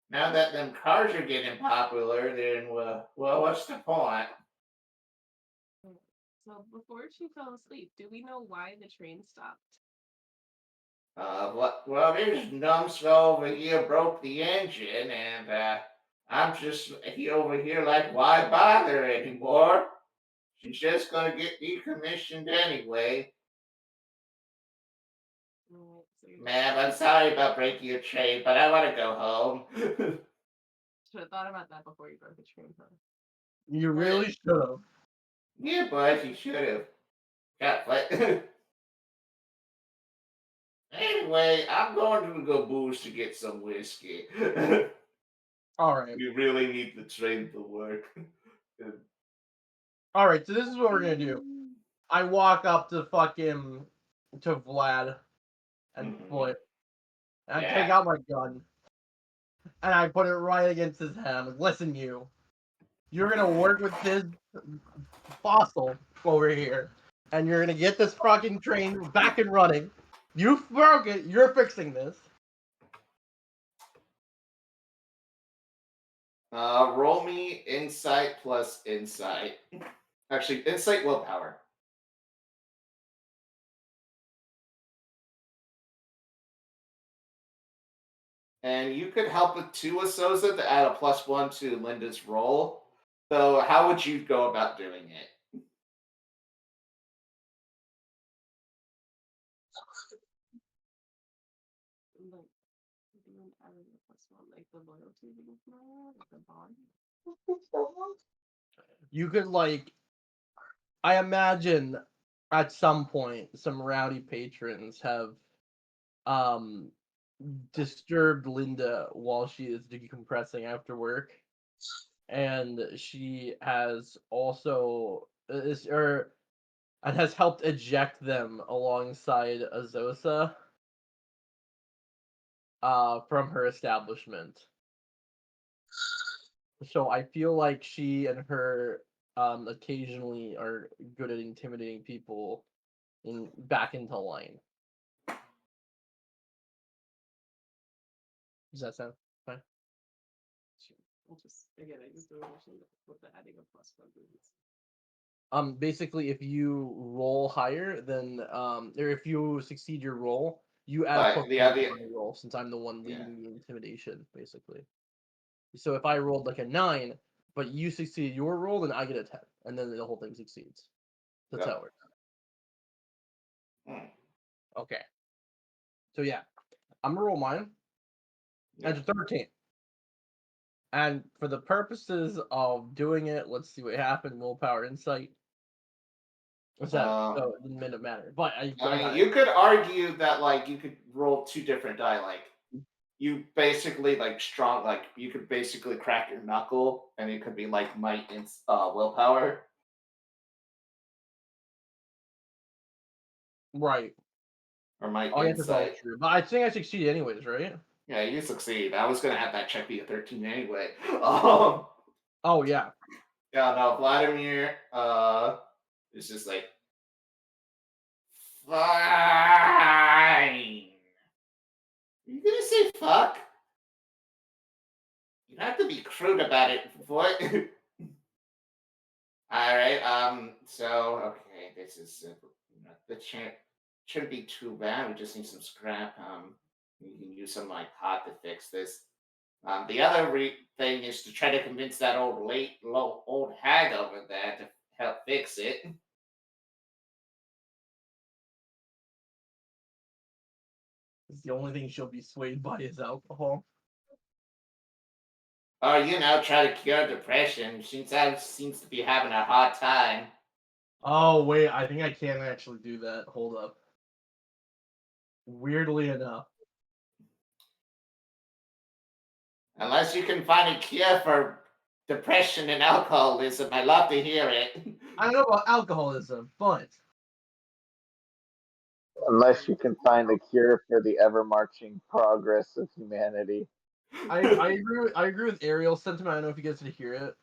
now that them cars are getting popular, then, well, what's the point? So before she fell asleep, do we know why the train stopped? Well, this numbskull over here broke the engine, and I'm just over here like, why bother anymore? She's just gonna get decommissioned anyway. Right, so Ma'am, I'm sorry about breaking your train, but I want to go home. should have thought about that before you broke the train, huh? You really should have. Yeah, but you should have. Got what? Anyway, I'm going to go Boosh to get some whiskey. Alright. We really need the train to work. Alright, so this is what we're gonna do. I walk up to Vlad and Foot. And I take out my gun. And I put it right against his head. I'm like, listen, you're gonna work with this fossil over here. And you're gonna get this fucking train back and running. You broke it, you're fixing this. Roll me insight plus insight. Actually, insight willpower. And you could help with 2 Azosa to add a +1 to Linda's roll. So how would you go about doing it? Like doing adding the +1, like the loyalty being smaller, like the bond. You could I imagine at some point some rowdy patrons have disturbed Linda while she is decompressing after work. And she has also and has helped eject them alongside Azosa. from her establishment. So I feel like she and her occasionally are good at intimidating people back into line. Does that sound fine? I'll just again I use the relation with the adding of plus one boosts. Basically, if you roll higher than or if you succeed your roll, you add But plus the one other, to my roll since I'm the one Yeah. leading the intimidation, basically. So if I rolled like a 9, but you succeed your roll, then I get a 10, and then the whole thing succeeds. That's how it works. Okay. So yeah, I'm gonna roll mine. That's a 13. And for the purposes of doing it, let's see what happened. Willpower, insight. What's that? So it didn't matter. But I I mean, got you could argue that like you could roll 2 different die. Like you basically like strong, like you could basically crack your knuckle, and it could be like might and willpower. right. Or might Oh, yeah, that's all insight. true. But I think I succeed anyways, right? Yeah, you succeed. I was gonna have that check be a 13 anyway. Oh yeah. Yeah, no, Vladimir is just like fine. Are you gonna say fuck? You have to be crude about it. What? All right. So okay, this is the champ. Shouldn't be too bad. We just need some scrap. You can use some like hot to fix this. The other thing is to try to convince that old hag over there to help fix it. It's the only thing she'll be swayed by is alcohol. Or try to cure depression. She seems to be having a hard time. Oh wait, I think I can actually do that. Hold up. Weirdly enough. Unless you can find a cure for depression and alcoholism, I'd love to hear it. I don't know about alcoholism, but Unless you can find a cure for the ever marching progress of humanity. I agree with Ariel's sentiment. I don't know if you guys did hear it,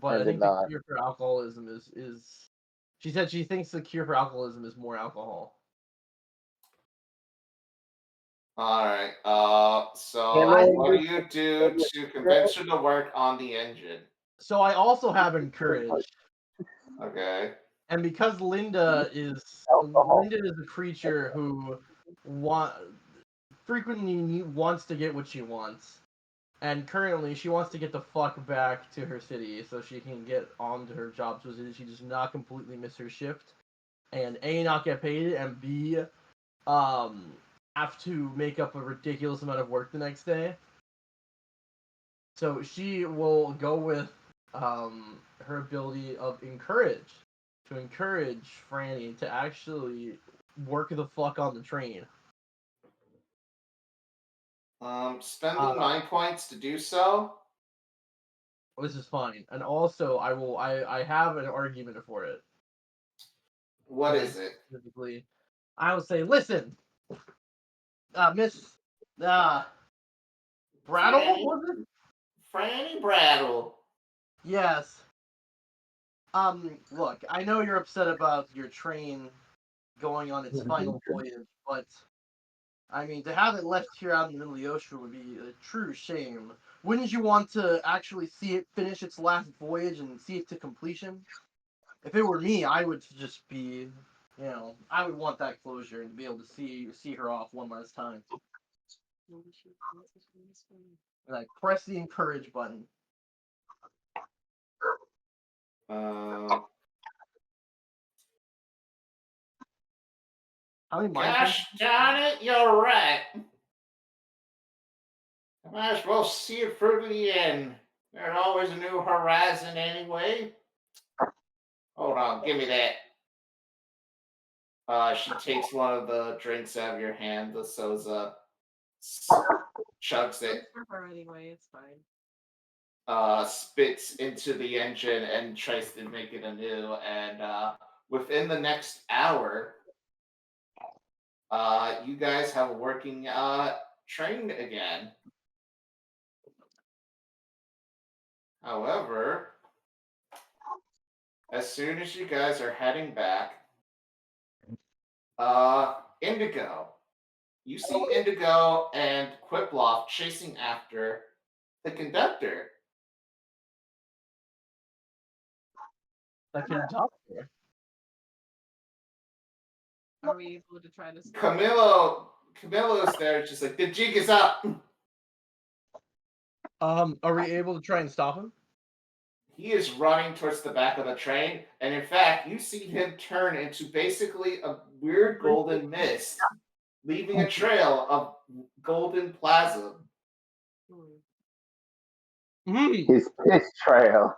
but I did think not. the cure for alcoholism is. She said she thinks the cure for alcoholism is more alcohol. All right. So Yeah, what do you do to convince her to work on the engine? So I also have encourage, Okay. and because Linda is a creature who frequently wants to get what she wants. And currently, she wants to get the fuck back to her city so she can get on to her job so she does not completely miss her shift. And A, not get paid, and B, have to make up a ridiculous amount of work the next day. So she will go with her ability of encourage, to encourage Franny to actually work the fuck on the train. Spending 9 points to do so. This is fine, and also I have an argument for it. What is it? Specifically, I will say, listen, Miss Brattle, was it? Franny Brattle. Yes. Look, I know you're upset about your train going on its final voyage, but I mean, to have it left here out in the middle of the ocean would be a true shame. Wouldn't you want to actually see it finish its last voyage and see it to completion? If it were me, I would just be, I would want that closure and be able to see her off one last time. And I press the encourage button. How many Gosh darn it, you're right. I might as well see it through to the end. There's always a new horizon anyway. Hold on, give me that. She takes one of the drinks out of your hand, the Soza, chugs it. Anyway, it's fine. Spits into the engine and tries to make it anew. And within the next hour, you guys have a working train again. However, as soon as you guys are heading back, Indigo. You see Indigo and Qiploth chasing after the conductor. The conductor. Are we able to try to stop? Camilo's there, just like, the jig is up. Are we able to try and stop him? He is running towards the back of the train, and in fact, you see him turn into basically a weird golden mist, leaving a trail of golden plasm. His piss trail.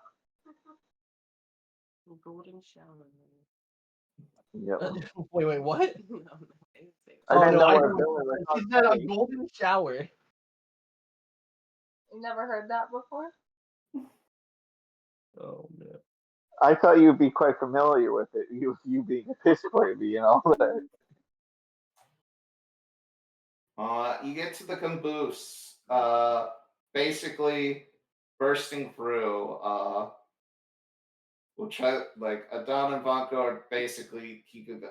Golden shower. Yep. Wait, what? No, I didn't say I Oh didn't no, know I what don't. Billy was He said a saying. golden shower. You never heard that before? Oh man. I thought you'd be quite familiar with it. You being a piss baby and all that. You get to the caboose, basically bursting through. We'll try, like, Adon and Vanko are basically keeping the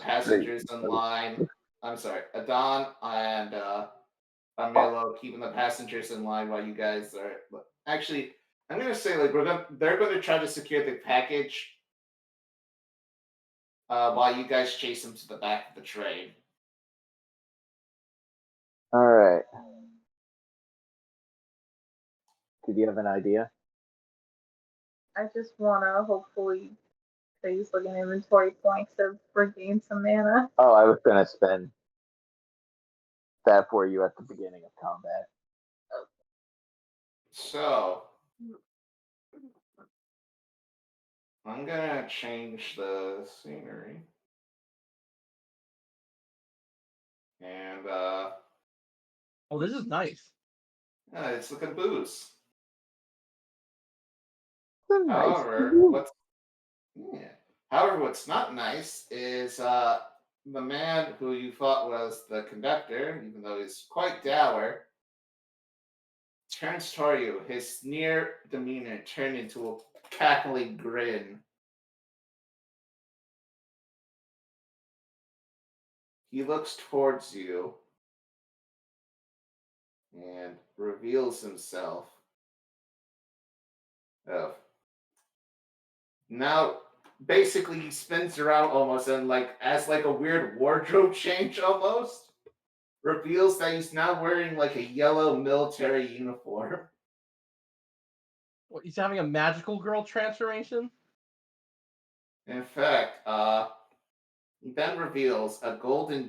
passengers in line. I'm sorry, Adon and Armelo keeping the passengers in line while you guys are. Actually, I'm gonna say they're gonna try to secure the package while you guys chase them to the back of the train. All right. Did you have an idea? I just wanna hopefully use like an inventory points to regain some mana. Oh, I was gonna spend that for you at the beginning of combat. So I'm gonna change the scenery. And Oh, this is nice. it's the caboose. Nice. However, what's not nice is the man who you thought was the conductor, even though he's quite dour, turns toward you. His sneer demeanor turned into a cackling grin. He looks towards you and reveals himself. Oh. Now, basically, he spins around almost and, as a weird wardrobe change almost, reveals that he's now wearing a yellow military uniform. What, he's having a magical girl transformation? In fact, he then reveals a golden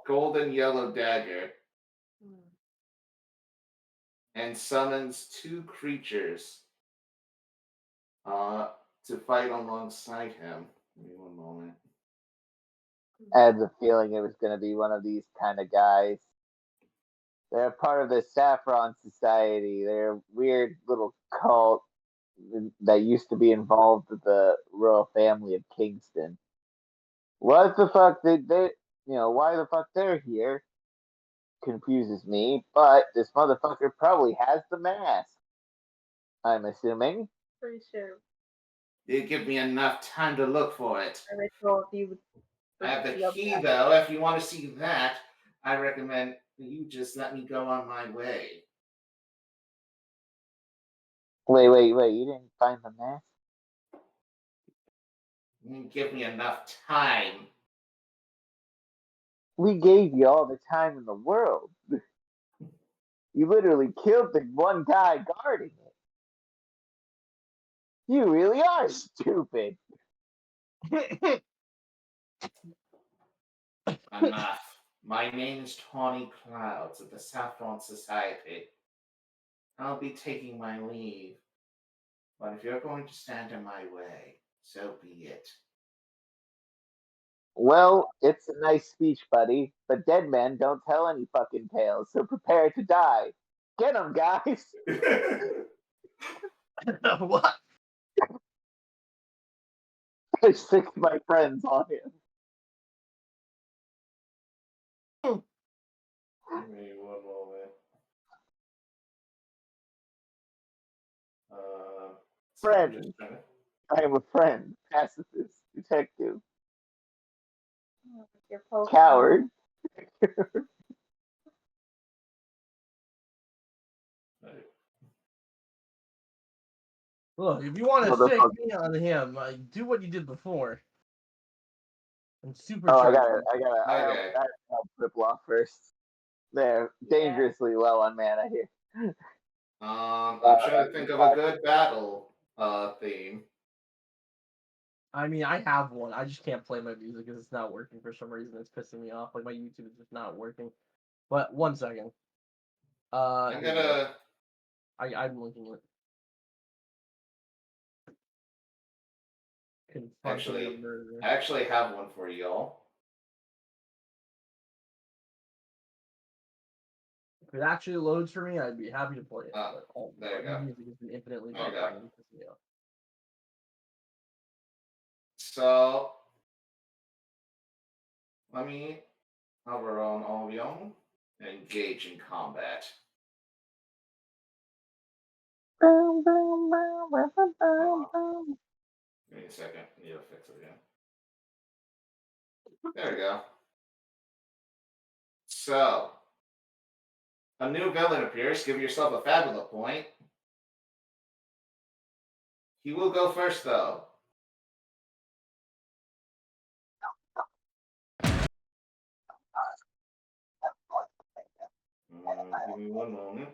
golden yellow dagger and summons two creatures to fight alongside him. Give me one moment. I had the feeling it was going to be one of these kind of guys. They're part of the Saffron Society. They're a weird little cult that used to be involved with the royal family of Kingston. What the fuck did they, why the fuck they're here confuses me, but this motherfucker probably has the mask. I'm assuming. Pretty sure. They give me enough time to look for it. I ritual if you would. I have the key, though. If you want to see that, I recommend you just let me go on my way. Wait. You didn't find the mask? You didn't give me enough time. We gave you all the time in the world. You literally killed the one guy guarding it. You really are stupid. Enough. My name is Tawny Clouds of the Saffron Society. I'll be taking my leave. But if you're going to stand in my way, so be it. Well, it's a nice speech, buddy, but dead men don't tell any fucking tales, so prepare to die. Get 'em, guys! What? I sicked my friends on him. Give me one moment. Friend. I am a friend, pacifist, detective, Your Pokemon. coward. Look, if you want to sick Motherfucker. me on him, do what you did before. And Oh, supercharge him. I Okay. have Qiploth first. They're dangerously low on mana here. I'm trying to think of a good battle theme. I mean, I have one. I just can't play my music because it's not working for some reason. It's pissing me off. Like, my YouTube is just not working. But, 1 second. I'm gonna. I'm linking it. Actually, Murder. I actually have one for y'all. If it actually loads for me, I'd be happy to play it. But there you my go. music has been infinitely There you go. buffering and pissing me off. So, let me hover on all of y'all and engage in combat. Boom, boom, boom, boom, boom, boom, boom. Give me a second. I need to fix it again. There we go. So, a new villain appears. Give yourself a Fabula point. He will go first, though. Give me one moment.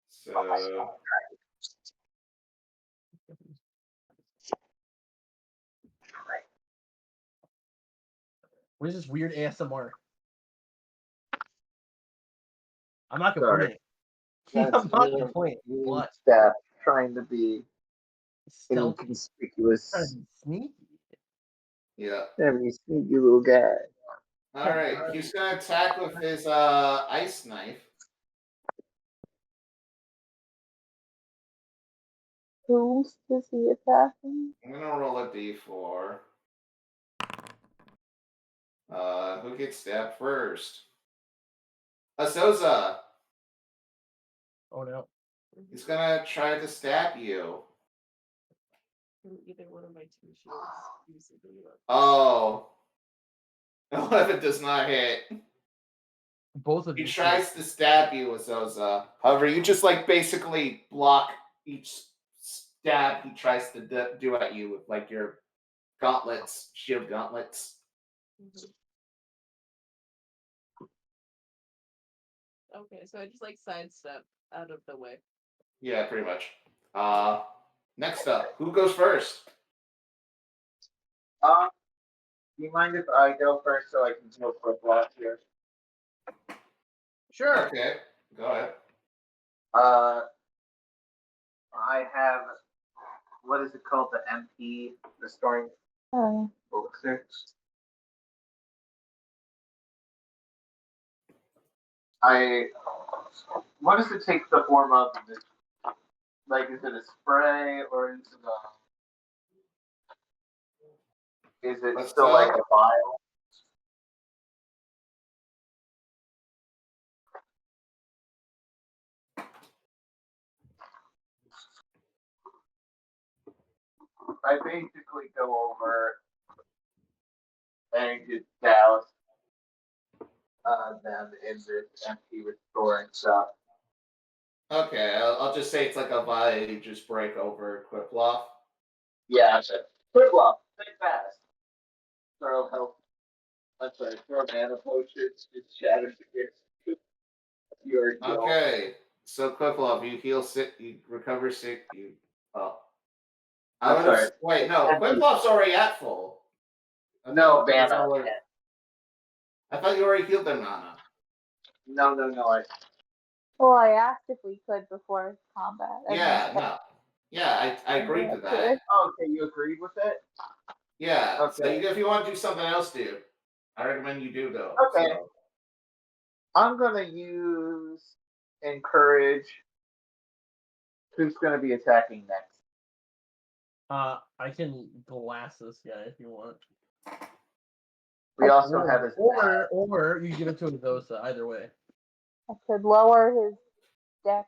So, What is this weird ASMR? I'm not Sorry. complaining. I'm not complaining. What? Steph trying to be Stealthy. Trying inconspicuous. to be sneaky. yeah. Every sneaky little guy. All right. He's going to attack with his ice knife. Who's does he attacking? I'm going to roll a d4. Who gets stabbed first? Azosa. Oh no. He's going to try to stab you. Either one of my two shields. Oh. 11 does not hit. Both of He you. tries to stab you, Azosa. However, you just like basically block each stab he tries to do at you with like your gauntlets, shield gauntlets. Mm-hmm. Okay, so I just like sidestep out of the way. Yeah, pretty much. Next up, who goes first? Do you mind if I go first so I can deal for block here? Sure. Okay, go ahead. I have, what is it called? The MP, restoring Oh, elixir. What does it take the form of this? Like, is it a spray or is it Let's still like a vial? I basically go over and just douse them in this MP restoring stuff. Okay, I'll just say it's like a vial you just break over Qiploth. Yeah, that's it. Qiploth, think fast. Throw health. I'm sorry, throw mana potions, just shatter against your heal. Okay, so Qiploth, you heal sick, you recover sick, you. Oh. I'm sorry. Wait, no, Qiploth's already at full. No, mana. I thought you already healed their mana. No. well, I asked if we could before combat. and Yeah, then- no. Yeah, I agreed to that. Oh, okay, you agreed with it? Yeah, Okay. so if you want to do something else, dude, I recommend you do, though. Okay. So. I'm gonna use encourage. Who's gonna be attacking next? I can blast this guy if you want. We also have his or you give it to Azosa. Either way. I could lower his deck,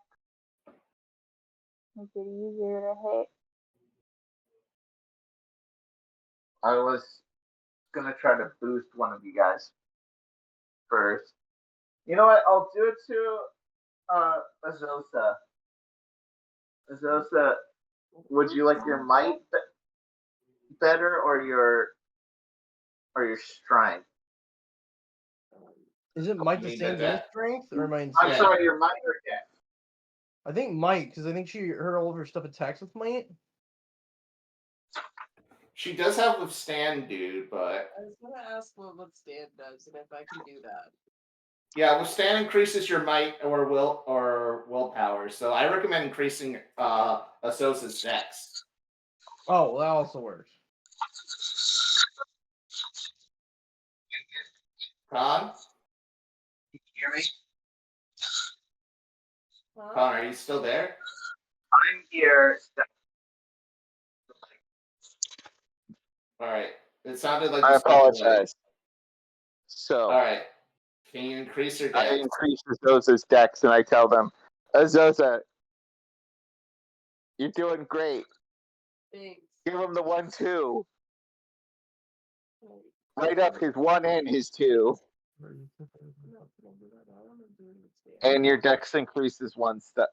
make it easier to hit. I was gonna try to boost one of you guys first. You know what? I'll do it to Azosa. Azosa, would you like your might better or your strength? Is it might I the mean, same that- as strength or might? I'm sorry, your might or dex? I think might, because I think her all of her stuff attacks with might. She does have withstand, dude, but I was gonna ask what stand does and if I can do that. yeah, withstand increases your might or willpower. So I recommend increasing Azosa's dex. Oh, well, that also works. Con? Can you hear me? Huh? Con, are you still there? I'm here. All right. It sounded like I you stepped away. apologize. So All right. Can you increase your dex? I increase Azosa's dex and I tell them, Azosa, you're doing great. Thanks. Give him the 1-2. Right up his 1 and his 2. And your dex increases 1 step.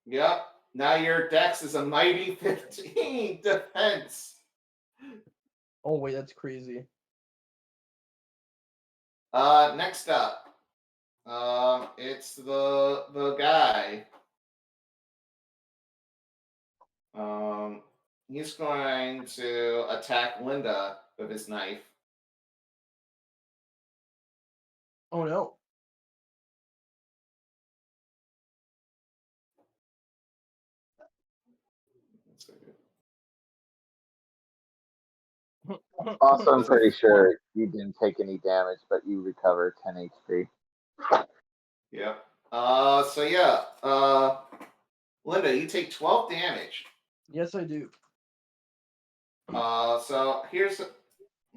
Yep. Now your dex is a mighty 15 defense. Oh wait, that's crazy. Next up. It's the guy. He's going to attack Linda with his knife. Oh no. Also, I'm pretty sure you didn't take any damage, but you recover 10 HP. Yep. So yeah. Linda, you take 12 damage. Yes, I do. So here's.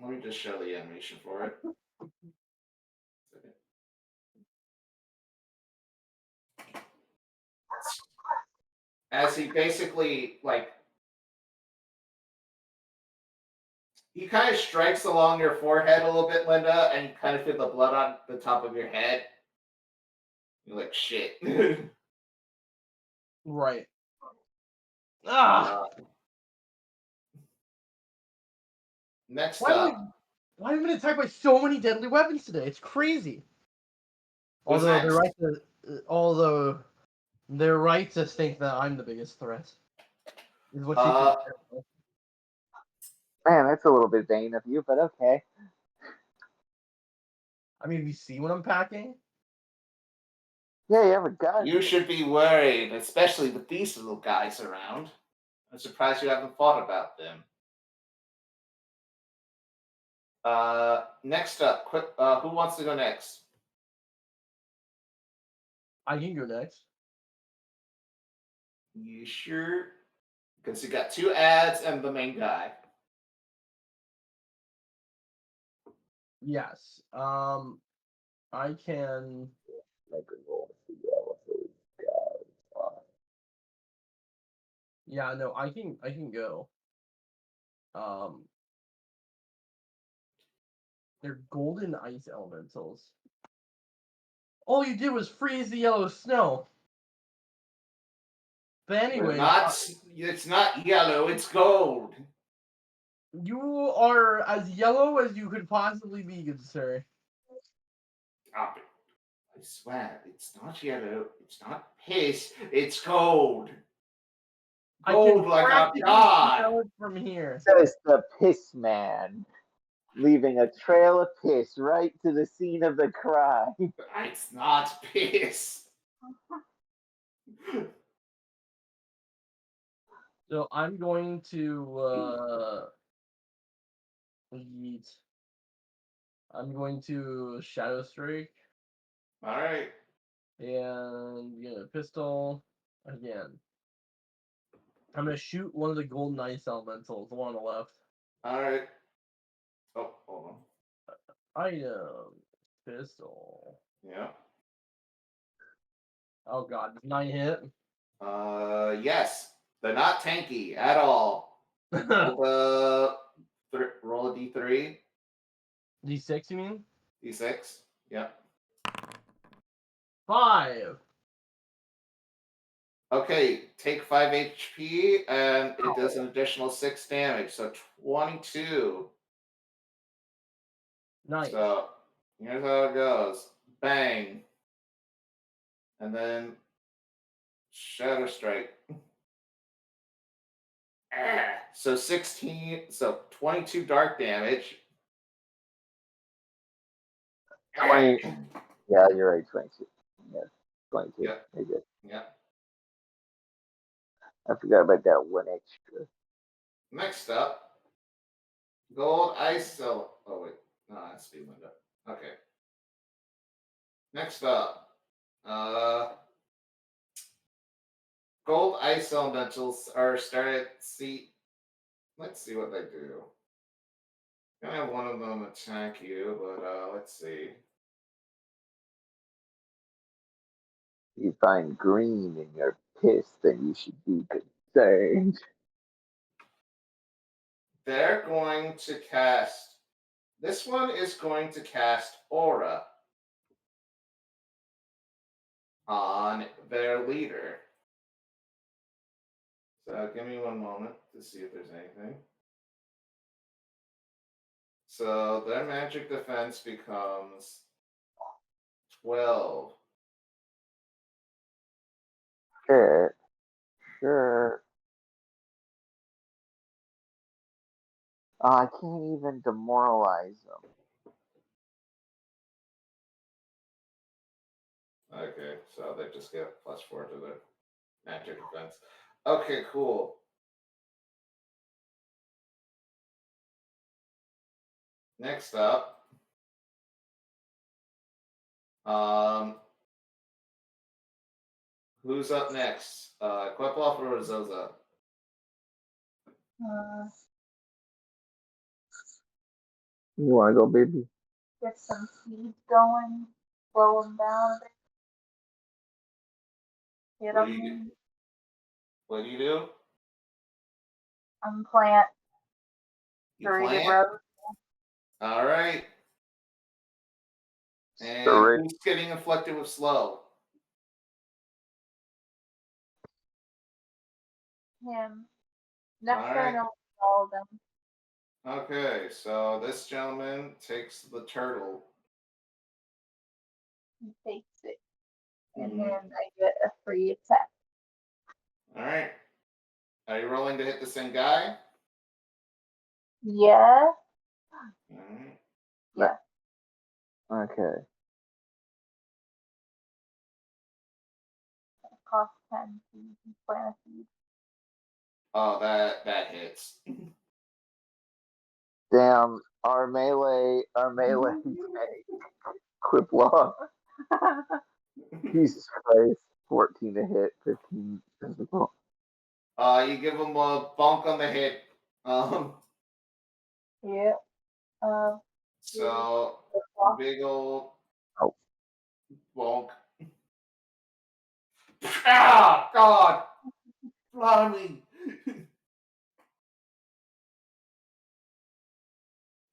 Let me just show the animation for it. As he basically he kind of strikes along your forehead a little bit, Linda, and you kind of feel the blood on the top of your head. You're like, shit. Right. Ah. Next Why up. have we been attacked by so many deadly weapons today? It's crazy. Who's Although next? they're right to think that I'm the biggest threat. Is what she Uh, thinks. Man, that's a little bit vain of you, but okay. I mean, you see what I'm packing? Yeah, you have a gun. You should be worried, especially with these little guys around. I'm surprised you haven't thought about them. Next up, quick. Who wants to go next? I can go next. You sure? Because you got 2 ads and the main guy. Yes. I can. Yeah, no, I can go. They're golden ice elementals. All you did was freeze the yellow snow. But anyway, It's not yellow. It's gold. you are as yellow as you could possibly be, good sir. Stop it. I swear, it's not yellow. It's not piss. It's gold. Gold like a practically god. smell it from here. Says the piss man, leaving a trail of piss right to the scene of the crime. It's not piss. So I'm going to yeet. I'm going to Shadow Strike All right. and get a pistol again. I'm gonna shoot one of the golden ice elementals, the one on the left. All right. Oh, hold on. Item. Pistol. Yeah. Oh god, 9 hit. Yes. They're not tanky at all. Roll a d3. D6, you mean? D6. Yep. 5. Okay, take 5 HP, and it does an additional 6 damage, so 22. Nice. So, here's how it goes. Bang. And then Shadow Strike. So 22 dark damage. 20. Yeah, you're right. 22. Yeah, 22. Yeah. You're good. Yeah. I forgot about that one extra. Next up, Gold ISO. Oh, wait. No, that's speed window. Okay. Next up, Gold Ice Elementals are started. Let's see what they do. Gonna have one of them attack you, but let's see. If you find green and you're pissed, then you should be concerned. They're going to cast. This one is going to cast Aura on their leader. So give me one moment to see if there's anything. So their magic defense becomes 12. Sure. Sure. I can't even demoralize them. Okay, so they just get +4 to their magic defense. Okay, cool. Next up, who's up next? Qiploth or Azosa? You want to go, baby? Get some seeds going, slow them down a bit. Hit What do you them. do? What do you do? Unplant You 3 plant? rows. All right. And Three. who's getting inflicted with slow? Him. Next All turn, right. I'll all of them. Okay, so this gentleman takes the turtle. He takes it. Mhm. And then I get a free attack. All right. Are you rolling to hit the same guy? Yeah. All right. Yeah. Okay. Cost 10 seeds and plant a seed. Oh, that hits. Damn, our melee tank, Qiploth. Jesus Christ. 14 to hit, 15 physical. You give him a bonk on the head. Yeah. So big old Oh. bonk. Ah, God, blimey.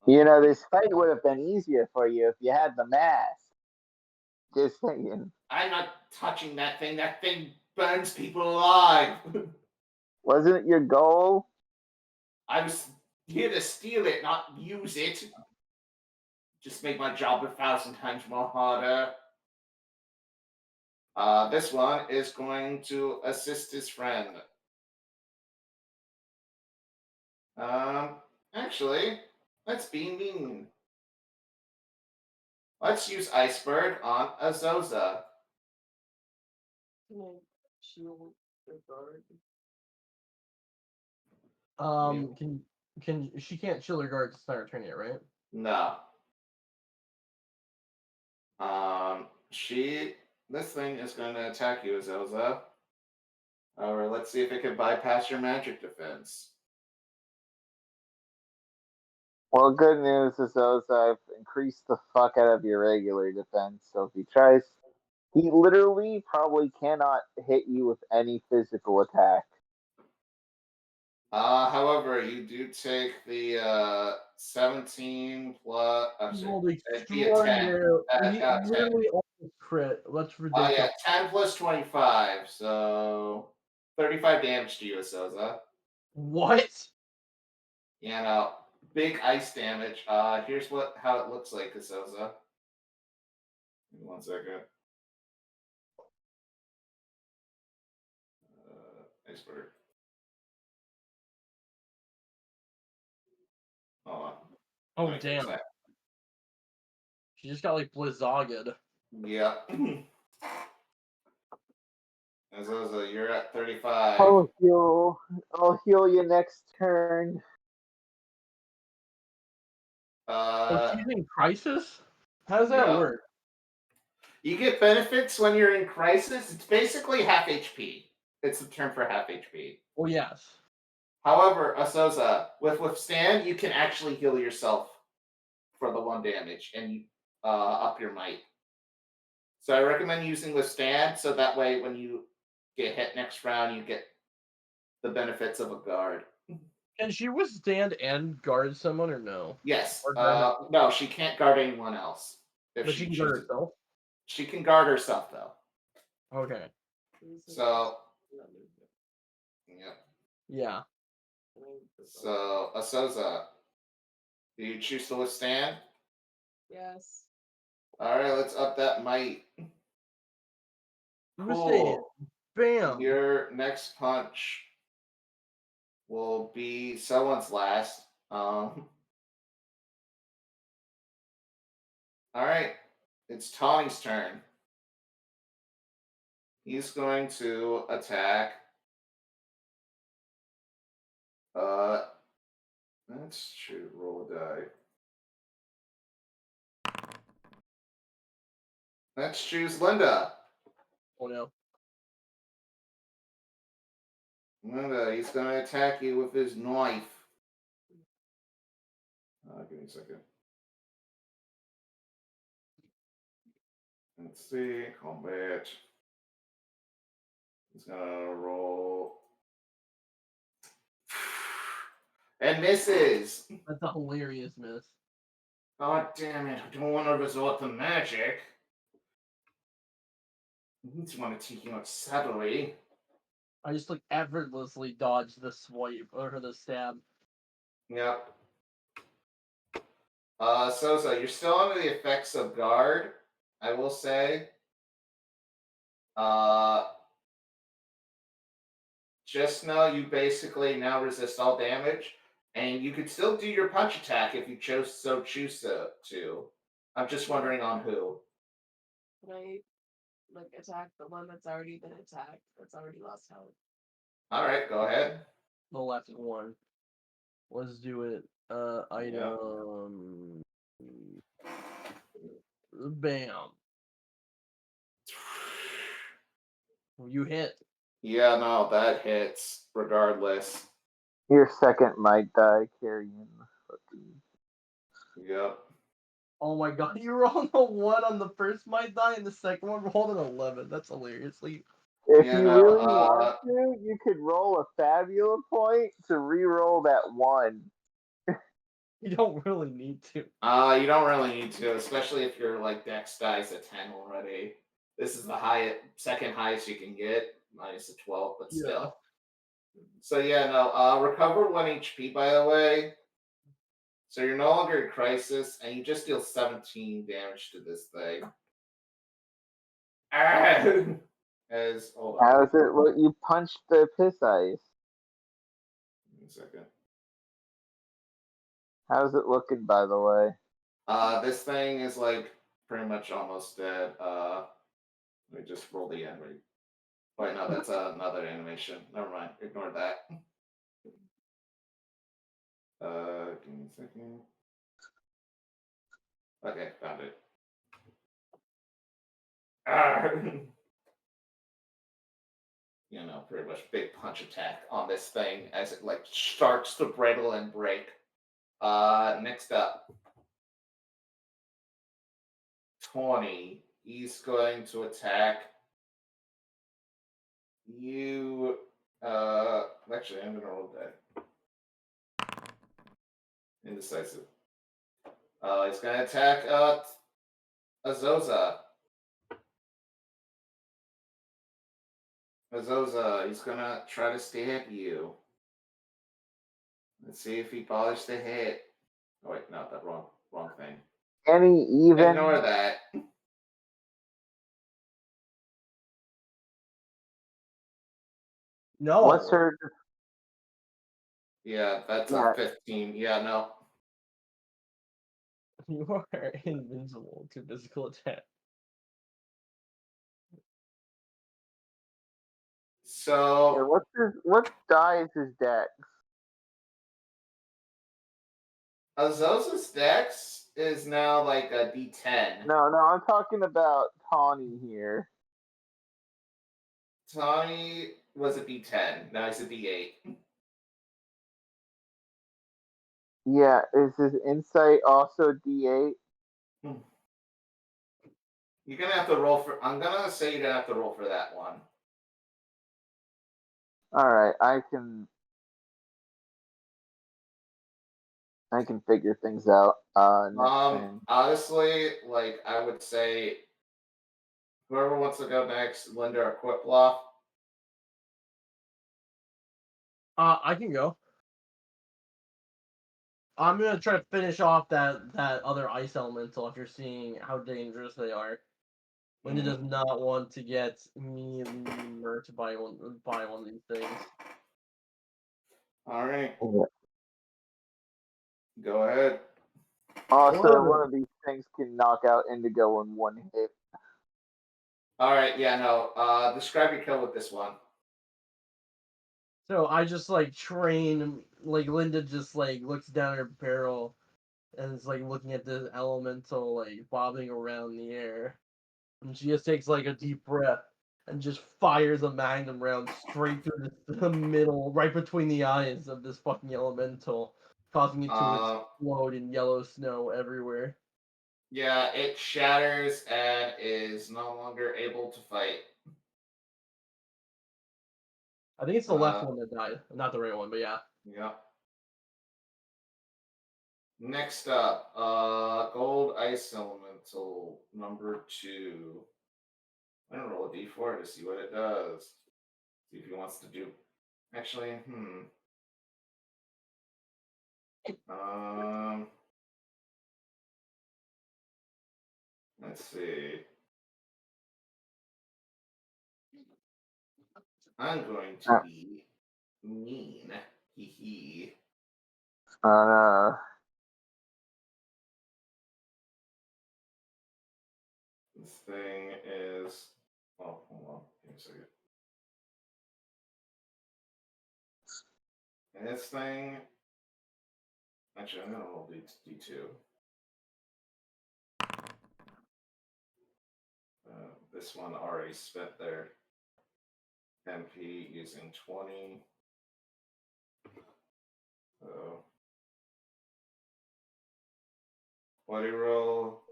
You know, this fight would have been easier for you if you had the mask. Just saying. I'm not touching that thing. That thing burns people alive. Wasn't it your goal? I was here to steal it, not use it. Just make my job 1,000 times more harder. This one is going to assist his friend. Actually, let's be mean. Let's use Iceberg on Azosa. Shield guard. Can she can't chill her guard to start turn yet, right? No. This thing is going to attack you, Azosa. Or let's see if it can bypass your magic defense. Well, good news is those I've increased the fuck out of your regular defense. So if he tries, he literally probably cannot hit you with any physical attack. However, you do take the 17 plus. I'm He sorry, rolled it'd be a 10. extraordinary. He 10. literally almost crit. That's Oh ridiculous. yeah, 10 plus 25, so 35 damage to you, Azosa. What? Yeah, no, big ice damage. Here's how it looks like, Azosa. Give me 1 second. Iceberg. Hold on. Oh Let me fix damn! that. She just got like blizzogged. Yeah. Azosa, you're at 35. I'll heal you next turn. Oh, she's in crisis. How does that Yeah. work? You get benefits when you're in crisis. It's basically half HP. It's the term for half HP. Oh yes. However, Azosa, with Withstand, you can actually heal yourself for the 1 damage and you up your might. So I recommend using Withstand so that way when you get hit next round, you get the benefits of a guard. Can she withstand and guard someone or no? Yes. Or guard No, she can't guard anyone else. If but she can guard chooses. herself. She can guard herself though. Okay. So yeah. Yeah. So Azosa, do you choose to withstand? Yes. Alright, let's up that might. Withstand. Cool. Bam. Your next punch will be someone's last. Alright. It's Tawny's turn. He's going to attack. Let's roll a die. Let's choose Linda. Oh no. Linda, he's going to attack you with his knife. Give me a second. Let's see. Combat. He's going to roll. And misses. That's a hilarious miss. God damn it. I don't want to resort to magic. I just want to take you out subtly. I just like effortlessly dodged the swipe or the stab. Yep. Sosa, you're still under the effects of guard, I will say. Just know you basically now resist all damage, and you could still do your punch attack if you choose to. I'm just wondering on who. Can I attack the one that's already been attacked? That's already lost health. All right, go ahead. The left one. Let's do it. Item. Bam. You hit. Yeah, no, that hits regardless. Your second might die carrying the fucking. Yep. Oh my god, you rolled a 1 on the first might die and the second one rolled an 11. That's hilariously. If Yeah, you no, really want to, you could roll a Fabula point to re-roll that 1. You don't really need to. You don't really need to, especially if your Dex dies at 10 already. This is the second highest you can get, minus a 12, but still. So yeah, no. Recover 1 HP, by the way. So you're no longer in crisis, and you just deal 17 damage to this thing. Hold on. How is it? What you punched the piss ice? Give me a second. How's it looking, by the way? This thing is pretty much almost dead. Let me just roll the end. Wait, no, that's another animation. Never mind. Ignore that. Give me a second. Okay, found it. Pretty much big punch attack on this thing as it starts to brittle and break. Next up. 20. He's going to attack you. Actually, I'm gonna roll that. Indecisive. He's gonna attack Azosa. Azosa, he's gonna try to stab you. Let's see if he bothers to hit. Oh wait, no, that wrong thing. Any even? Ignore that. No. What's her? Yeah, that's Yeah. a 15. Yeah, no. You are invincible to physical attack. So Yeah, what die is his dex? Azosa's dex is now like a D10. No, I'm talking about Tawny here. Tawny was a D10. Now he's a D8. Yeah, is his insight also D8? You're gonna have to roll for. I'm gonna say you're gonna have to roll for that one. Alright, I can figure things out. Next thing. Honestly, like I would say, whoever wants to go next, Linda or Qiploth. I can go. I'm gonna try to finish off that other ice elemental after seeing how dangerous they are. Linda does not want to get me murked by one of these things. All right, Yeah. go ahead. Also, one of these things can knock out Indigo in one hit. All right, yeah, no. Describe your kill with this one. So I just like train, like Linda just like looks down her barrel and is like looking at the elemental like bobbing around the air. And she just takes like a deep breath and just fires a magnum round straight through the middle, right between the eyes of this fucking elemental, causing it to explode in yellow snow everywhere. Yeah, it shatters and is no longer able to fight. I think it's the left one that died, not the right one, but yeah. Yeah. Next up, Gold Ice Elemental number 2. I'm gonna roll a d4 to see what it does. See if he wants to do. Actually, Let's see. I'm going to be mean. Hee hee. This thing is. Oh, hold on. Give me a second. And this thing. Actually, I'm gonna roll D2. This one already spent their MP using 20. So, what do you roll?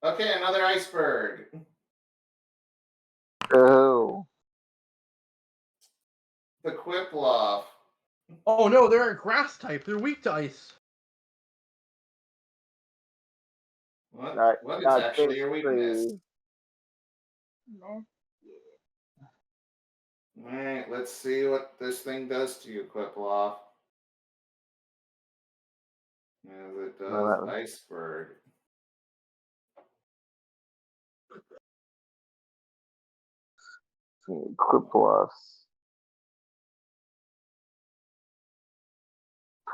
Okay, another iceberg. Oh. The Qiploth. Oh no, they're a grass type. They're weak to ice. What is actually your weakness? Alright, let's see what this thing does to you, Qiploth. As it does iceberg. Qiploth's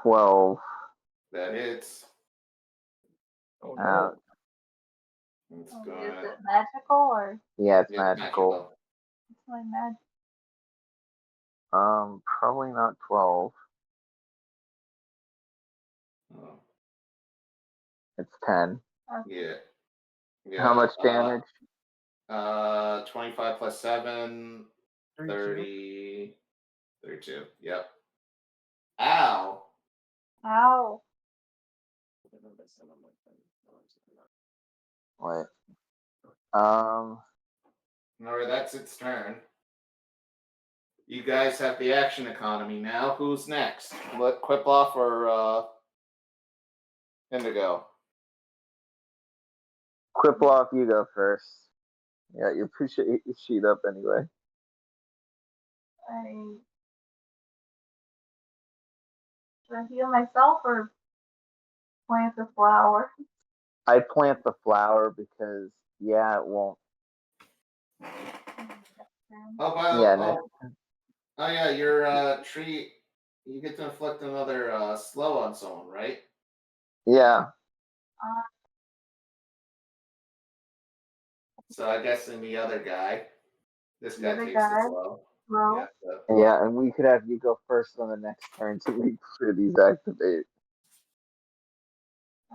12. That hits. Oh no. It's Is gonna... it magical or? Yeah, it's magical. It's my magic. Probably not 12. Oh. It's 10. Yeah. How much damage? 25 plus 7, 30, 32. Yep. Ow. Ow. Wait. Alright, that's its turn. You guys have the action economy now. Who's next? What, Qiploth or Indigo? Qiploth, you go first. Yeah, you appreciate your sheet up anyway. Should I heal myself or plant the flower? I plant the flower because, yeah, it won't. Oh, by the Yeah, oh yeah, your tree. You get to inflict another slow on someone, right? Yeah. So I guess in the other guy, this guy other takes guy? the slow. Well, Yeah. So, Yeah, and we could have you go first on the next turn to make sure these activate.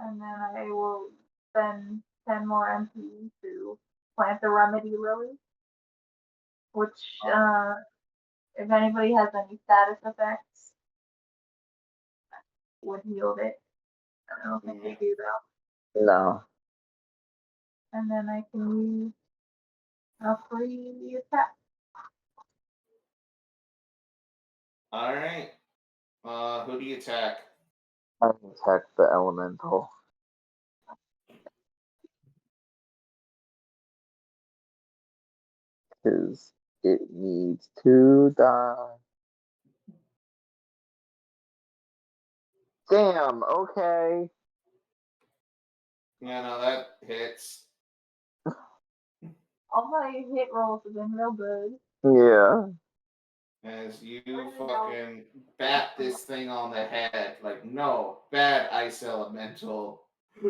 and then I will spend 10 more MP to plant the remedy lily, which, if anybody has any status effects, would heal it. I don't think they do though. No. And then I can use a free attack. all right. Who do you attack? I can attack the elemental. Because it needs to die. Damn, okay. Yeah, no, that hits. All my hit rolls have been real good. Yeah. As you fucking bat this thing on the head, like, no, bad ice elemental.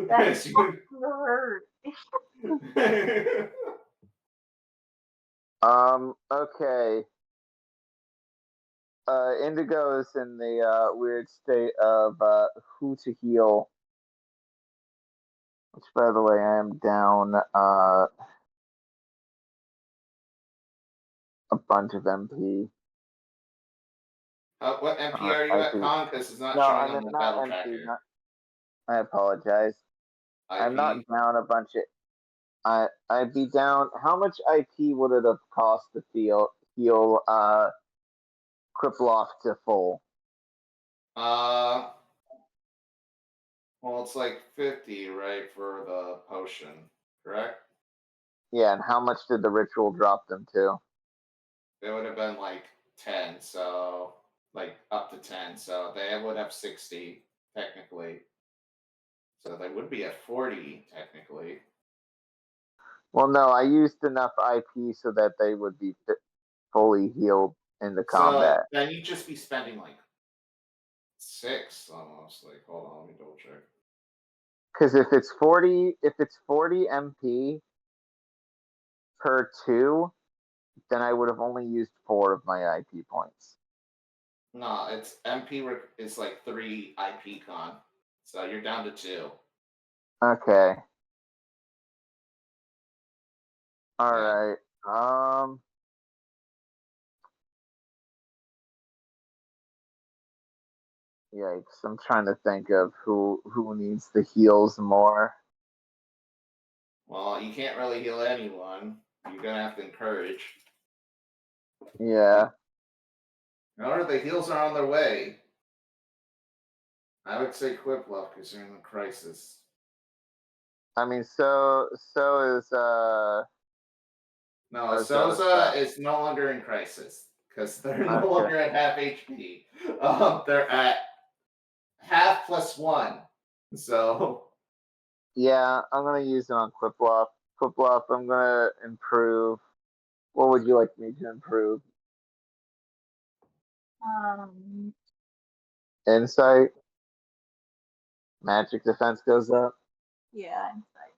That's As you... hurt. Okay. Indigo is in the weird state of who to heal. Which, by the way, I am down a bunch of MP. What MP are you at, Con? Because it's not showing on the battle MP, tracker. I apologize. IP. I'm not down a bunch of. I'd be down. How much IP would it have cost to heal Qiploth to full? Well, it's like 50, right, for the potion, correct? Yeah, and how much did the ritual drop them to? It would have been like 10, so like up to 10, so they would have 60 technically. So they would be at 40 technically. Well, no, I used enough IP so that they would be fully healed in the combat. So then you'd just be spending like 6 almost. Like, hold on, let me double check. Because if it's 40 MP per 2, then I would have only used 4 of my IP points. No, it's MP is like 3 IP con. So you're down to 2. Okay. Alright. Yikes. I'm trying to think of who needs the heals more. Well, you can't really heal anyone. You're gonna have to encourage. Yeah. Remember, the heals are on their way. I would say Qiploth because you're in a crisis. I mean, so is No, Azosa is no longer in crisis because they're no longer at half HP. They're at half +1. So yeah, I'm gonna use it on Qiploth. Qiploth, I'm gonna improve. What would you like me to improve? Insight. Magic defense goes up. Yeah, insight.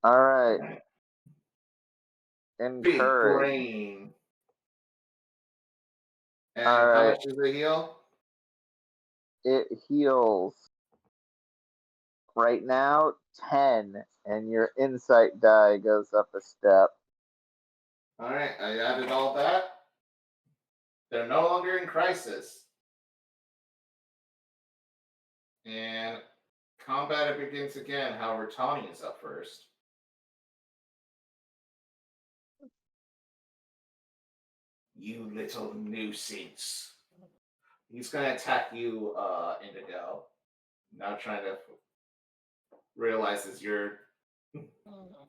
All right. big Encourage. brain. And how much does it heal? It heals right now 10, and your insight die goes up a step. All right, I added all that. They're no longer in crisis. And combat begins again. However, Tawny is up first. You little nuisance. He's going to attack you, Indigo. Now trying to realizes you're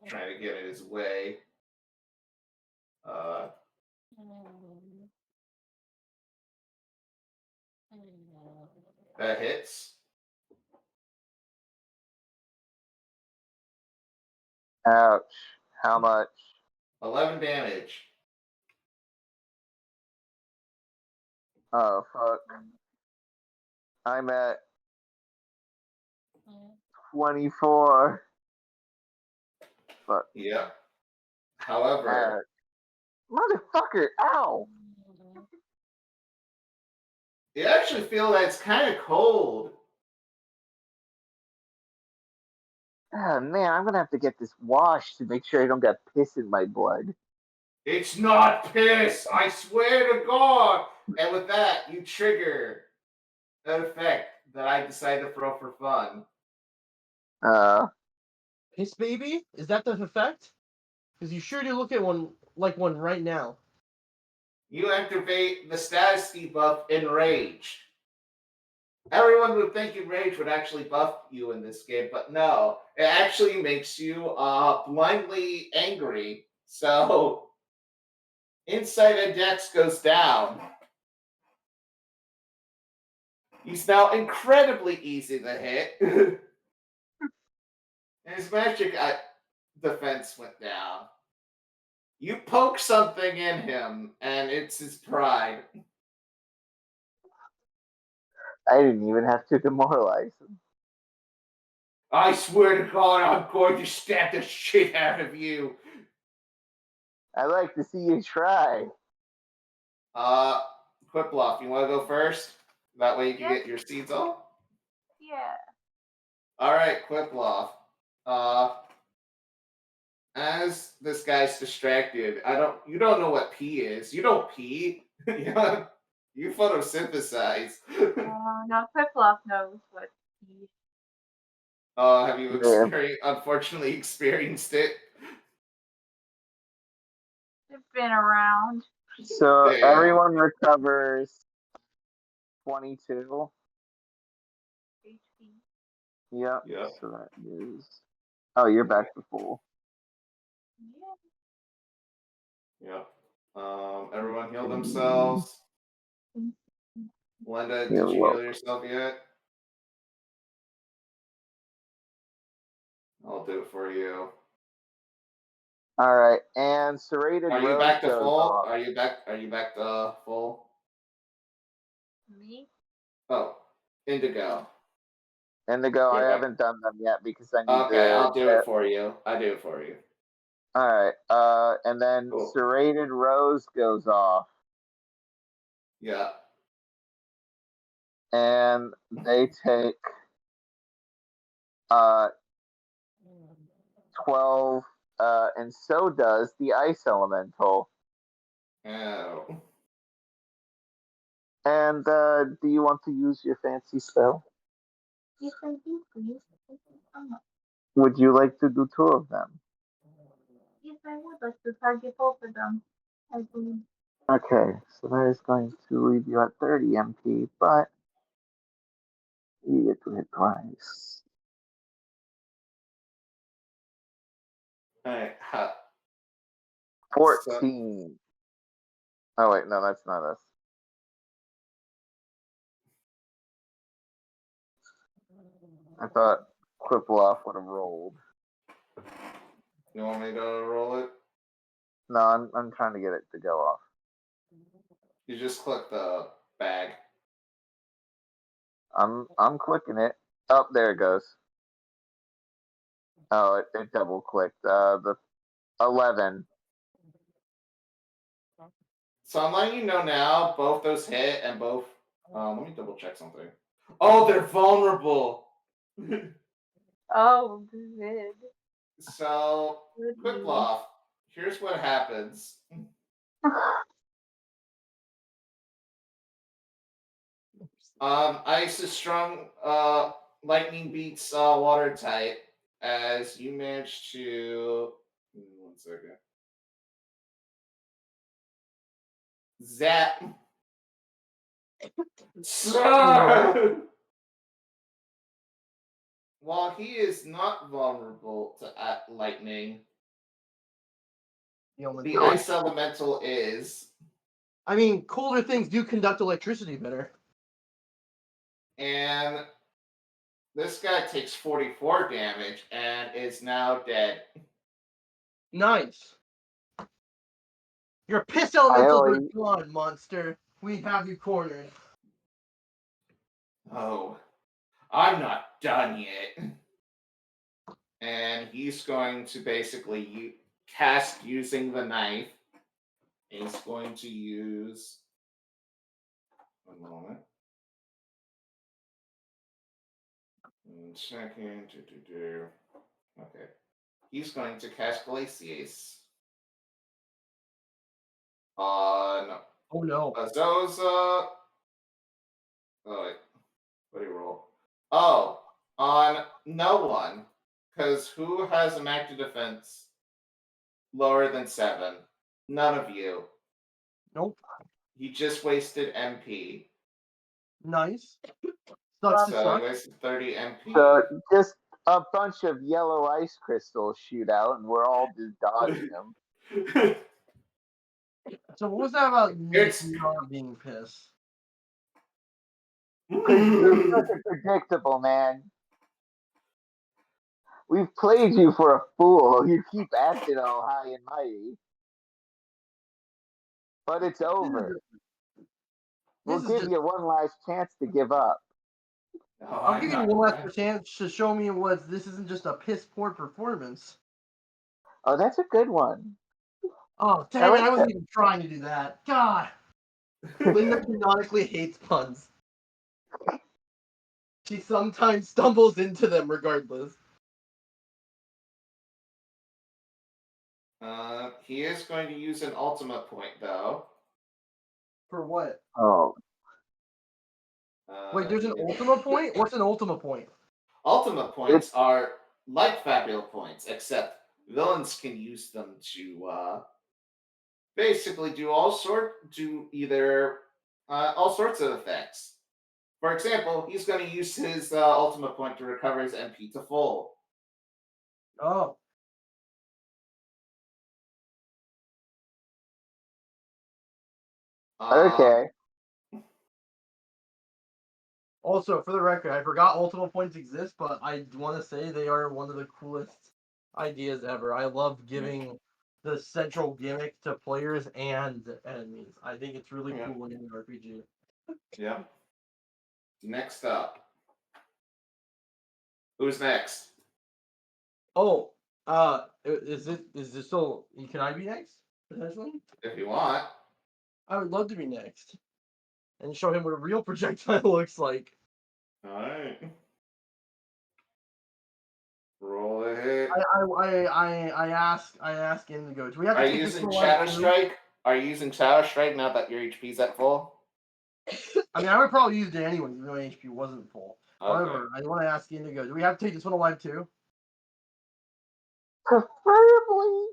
trying to get in his way. That hits. Ouch. How much? 11 damage. Oh, fuck. I'm at 24. Fuck. Yeah. However, motherfucker, ow! you actually feel that it's kind of cold. Oh, man, I'm gonna have to get this washed to make sure I don't get piss in my blood. It's not piss, I swear to God. And with that, you trigger an effect that I decided to throw for fun. Piss baby? Is that the effect? Because you sure do look at one like one right now. You activate the status debuff Enraged. Everyone would think Enrage would actually buff you in this game, but no. It actually makes you blindly angry. So, Insight and Dex goes down. He's now incredibly easy to hit. And his magic defense went down. You poke something in him, and it's his pride. I didn't even have to demoralize him. I swear to God, I'm going to stab the shit out of you. I like to see you try. Qiploth, you want to go first? That way you can Yeah. get your seeds off? Yeah. Alright, Qiploth. As this guy's distracted, you don't know what pee is. You don't pee. You photosynthesize. Now Qiploth knows what he. Have you Yeah. unfortunately experienced it? It's been around. So Damn. everyone recovers 22. HP. Yep. Yep. So that is. Oh, you're back to full. Yeah. Yep. Everyone heal themselves. Linda, did you heal yourself yet? I'll do it for you. All right, and serrated Are you rose back to goes full? off. Are you back to full? Me? Oh, Indigo. Indigo, I You're back. haven't done them yet because I need Okay, to. I'll do it for you. I do it for you. All right, and then Cool. serrated rose goes off, Yeah. and they take 12, and so does the ice elemental. Oh. And do you want to use your fancy spell? Yes, I do, please. Would you like to do 2 of them? Yes, I would like to target both of them. I believe. Okay, so that is going to leave you at 30 MP, but you get to hit twice. Alright. 14. Oh wait, no, that's not us. I thought Qiploth would have rolled. You want me to roll it? No, I'm trying to get it to go off. You just click the bag. I'm clicking it. Oh, there it goes. Oh, it double clicked. The 11. So I'm letting you know now, both those hit and both. Let me double check something. Oh, they're vulnerable. Oh, good. So, Qiploth, here's what happens. Ice is strong. Lightning beats water type. As you manage to 1 second. Zap. Sir! While he is not vulnerable to lightning, the ice elemental is. I mean, colder things do conduct electricity better. And this guy takes 44 damage and is now dead. Nice. Your piss elementals are only- gone, monster. We have you cornered. Oh, I'm not done yet. And he's going to basically cast using the knife. He's going to use. One moment. 1 second. Okay. He's going to cast Glaciace on Oh no. Azosa. Oh, wait. What do you roll? Oh, on no one. Because who has a active defense lower than 7? None of you. Nope. He just wasted MP. Nice. Sucks to So suck. he wasted 30 MP. So just a bunch of yellow ice crystals shoot out, and we're all just dodging them. So what was that about Nick It's- not being pissed? You're fucking predictable, man. We've played you for a fool. You keep acting all high and mighty. But it's over. We'll This is give just, you one last chance to give up. No, I'll I'm give you not one done. last chance to show me what this isn't just a piss poor performance. Oh, that's a good one. Oh, I damn it, like I wasn't that. even trying to do that. God. Linda canonically hates puns. She sometimes stumbles into them regardless. He is going to use an ultimate point, though. For what? Oh, Wait, there's an ultima point? What's an ultima point? Ultimate points are like Fabula points, except villains can use them to basically do all sorts of effects. For example, he's going to use his ultimate point to recover his MP to full. Oh. okay. Also, for the record, I forgot ultima points exist, but I want to say they are one of the coolest ideas ever. I love giving the central gimmick to players and enemies. I think it's really cool in an RPG. Yeah. Next up. Who's next? Oh, is this still? Can I be next potentially? If you want. I would love to be next, and show him what a real projectile looks like. Alright. Roll a hit. I ask Indigo. Do we have to Are take you this using one Shadow too? Strike? Are you using Shadow Strike now that your HP's at full? I mean, I would probably use it anyway, even though my HP wasn't full. Okay. However, I want to ask Indigo, do we have to take this one alive too? Preferably,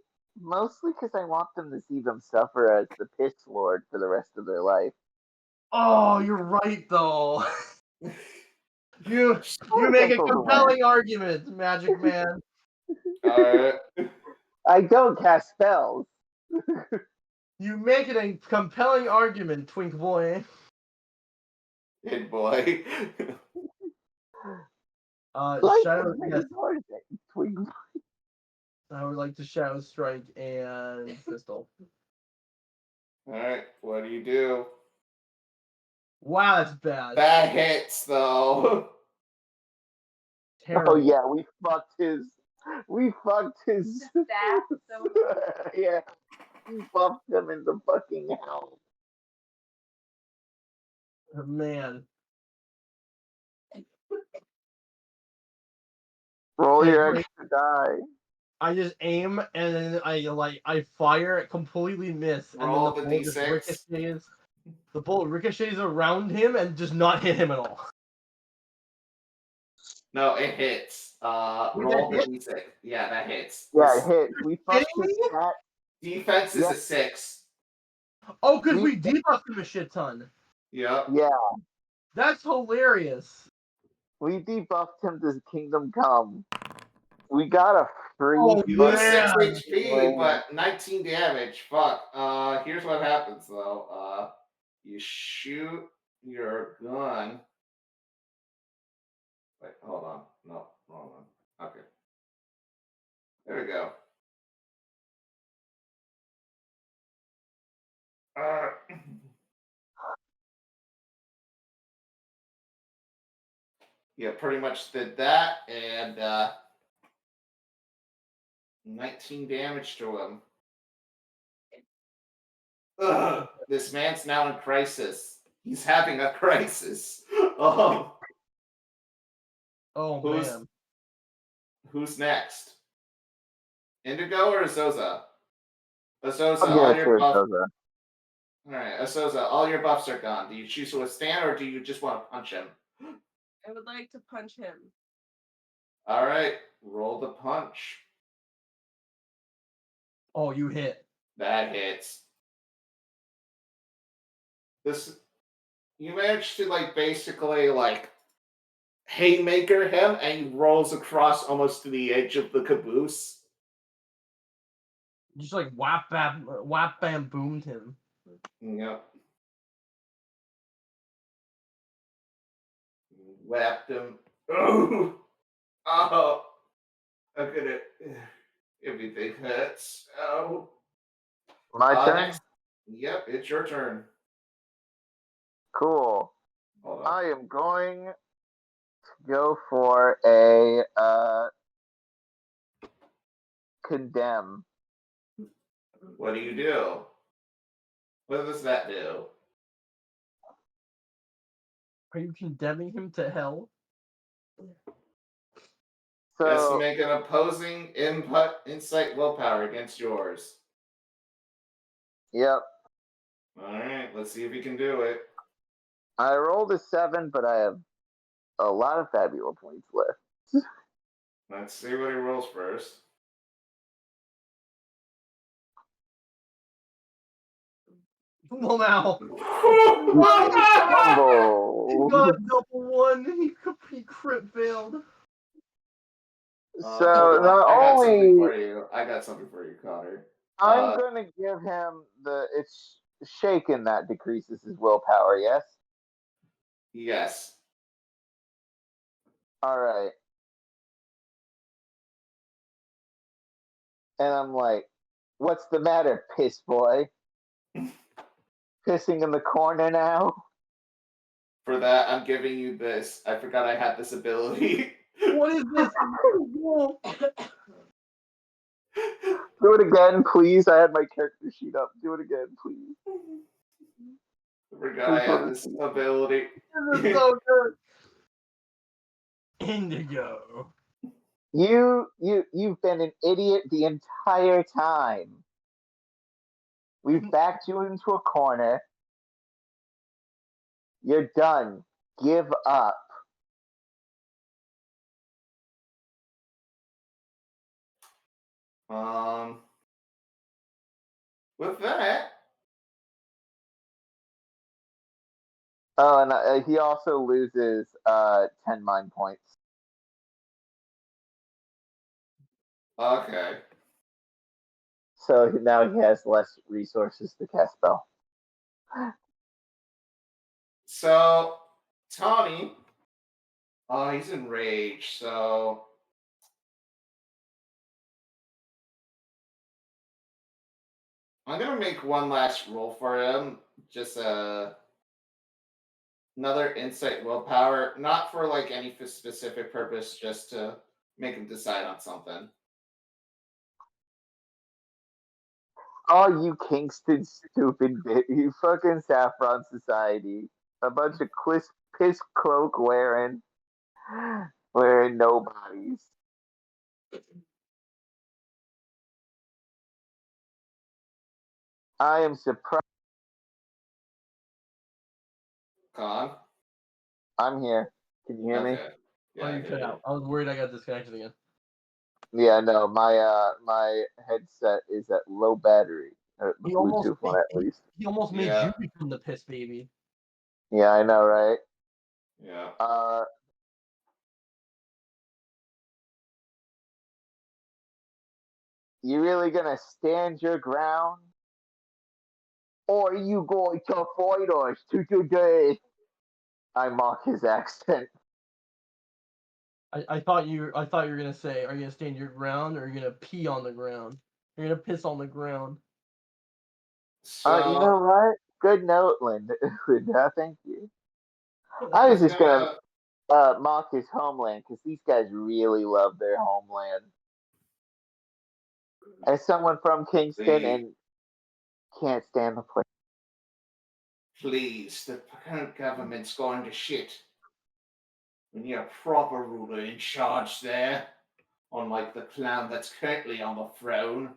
mostly because I want them to see them suffer as the piss lord for the rest of their life. Oh, you're right though. you make a compelling argument, Magic Man. Alright. I don't cast spells. You make it a compelling argument, Twink Boy. Hit boy. Life Shadow. is Yes, hard thing. I would like to Shadow Strike and Pistol. Alright, what do you do? Wow, that's bad. That hits though. Terrible. Oh yeah, we fucked his. Staff, so Yeah, we bumped him into fucking hell. Oh, man. Roll Hey, your wait. extra die. I just aim and then I fire, completely miss, and then Roll the the bullet just D6. ricochets. The bullet ricochets around him and does not hit him at all. No, it hits. Wait, Roll that the d6. Yeah, that hits. Yeah, His it hit. We fucked kidding his me? stat. defense is Yeah. a 6. Oh, because We- we debuffed him a shit ton. Yep. Yeah, That's hilarious. we debuffed him to Kingdom Come. We got a free. Oh, You lose 6 man. HP, but 19 damage. Fuck. Here's what happens though. You shoot your gun. Wait, hold on. No, wrong one. Okay. There we go. Yeah, pretty much did that, and 19 damage to him. Ugh, this man's now in crisis. He's having a crisis. Oh, Who's- man. Who's next? Indigo or Azosa? Azosa, I'll all give it your to buffs. Azosa. All right, Azosa, all your buffs are gone. Do you choose to withstand, or do you just want to punch him? I would like to punch him. All right, roll the punch. Oh, you hit. That hits. You managed to basically haymaker him, and he rolls across almost to the edge of the caboose. Just like whap bam boomed him. Yep. Whapped him. Oh, oh, look at it. Everything hurts. Oh. My turn. Next. Yep, it's your turn. Cool. Hold on. I am going to go for a condemn. What do you do? What does that do? Are you condemning him to hell? Has to So make an opposing insight willpower against yours. yep, All right, let's see if you can do it. I rolled a 7, but I have a lot of Fabula points left. Let's see what he rolls first. Well, now. Fumble. He got a double one. He crit failed. So Hold on. not I got something only for you. I got something for you, Connar. I'm gonna give him it's shaken that decreases his willpower. Yes. Yes. All right. And I'm like, what's the matter, piss boy? Pissing in the corner now? For that, I'm giving you this. I forgot I had this ability. What is this? Whoa. Do it again, please. I had my character sheet up. Do it again, please. I forgot I had this ability. This is so good. Indigo. You've been an idiot the entire time. We've backed you into a corner. You're done. Give up. With that, Oh, and he also loses 10 mind points. okay. So now he has less resources to cast spell. So, Tommy, he's enraged, so I'm gonna make one last roll for him. Just another insight willpower, not for any specific purpose, just to make him decide on something. Oh, you Kingston stupid bit. You fucking Saffron Society. A bunch of piss cloak wearing nobodies. I am surprised Con? I'm here. Can you hear me? Okay. Yeah, Oh, I you hear cut you. out. I was worried I got disconnected again. Yeah, no, my headset is at low battery. The He almost Bluetooth one made, at least. he almost made Yeah. you become the piss baby. Yeah, I know, right? Yeah. You really gonna stand your ground? Or you going to fight us to today? I mock his accent. I thought you were gonna say, are you gonna stand your ground or are you gonna pee on the ground? You're gonna piss on the ground. So You know what? Good note, Linda. Thank you. I was he's just gonna gonna mock his homeland because these guys really love their homeland. As someone from Kingston and can't stand the place. please, the current government's going to shit. We need a proper ruler in charge there. Unlike the clown that's currently on the throne.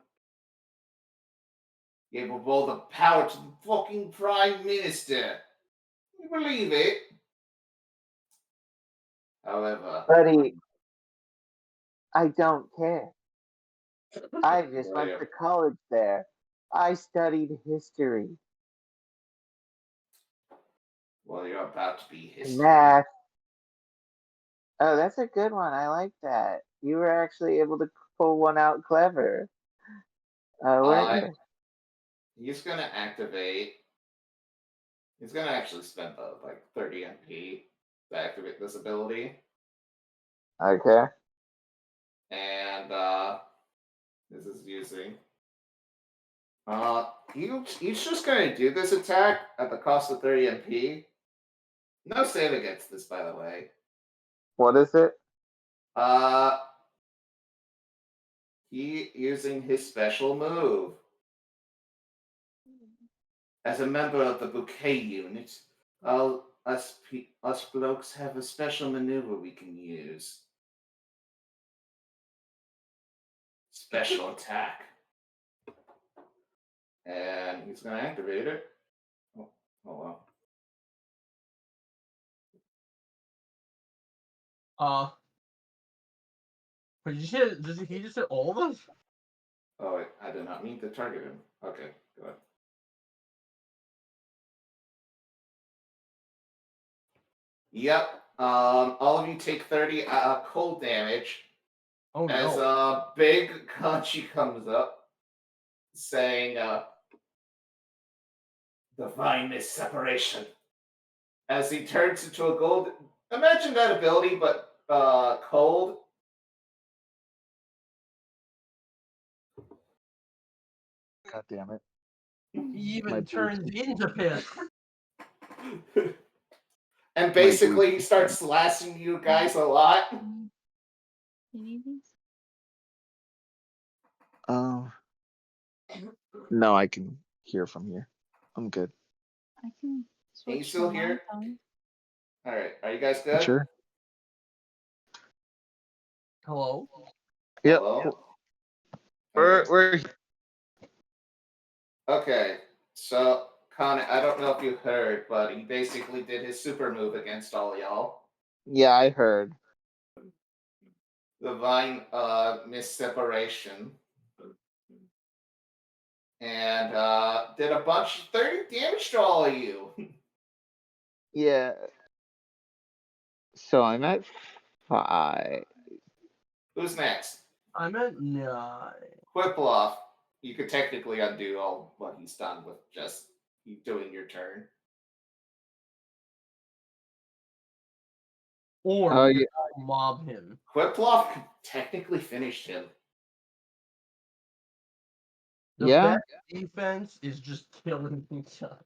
Gave up all the power to the fucking Prime Minister. Can you believe it? However, Buddy, I don't care. I just well, went to college there. I studied history, you're about to be history. math. Oh, that's a good one. I like that. You were actually able to pull one out clever, weren't you? He's gonna activate. He's gonna actually spend the 30 MP to activate this ability, Okay. and this is using. He's just gonna do this attack at the cost of 30 MP. No save against this, by the way. What is it? He using his special move. As a member of the bouquet unit, us blokes have a special maneuver we can use. Special attack. And he's gonna activate it. Oh well. But he just hit all of us? Oh wait, I did not mean to target him. Okay, go ahead. Yep. All of you take 30 cold damage. Oh As no. a big Kanchi comes up, saying, divine is separation. As he turns into a gold. Imagine that ability, but cold. God damn it. He even My turns into piss. And basically, he Bluetooth. starts slashing you guys a lot. You need these? No, I can hear from here. I'm good. I can switch. Are you still to my here? phone. All right, are you guys good? Sure. Hello? Yep. Hello? We're Okay, so Connar, I don't know if you heard, but he basically did his super move against all y'all. Yeah, I heard. Divine missed separation. And did a bunch of 30 damage to all of you. Yeah. So I'm at 5. Who's next? I'm at 9. Qiploth. You could technically undo all what he's done with just you doing your turn. Or Oh, we yeah. could mob him. Qiploth could technically finish him. The Yeah? best defense is just killing each other.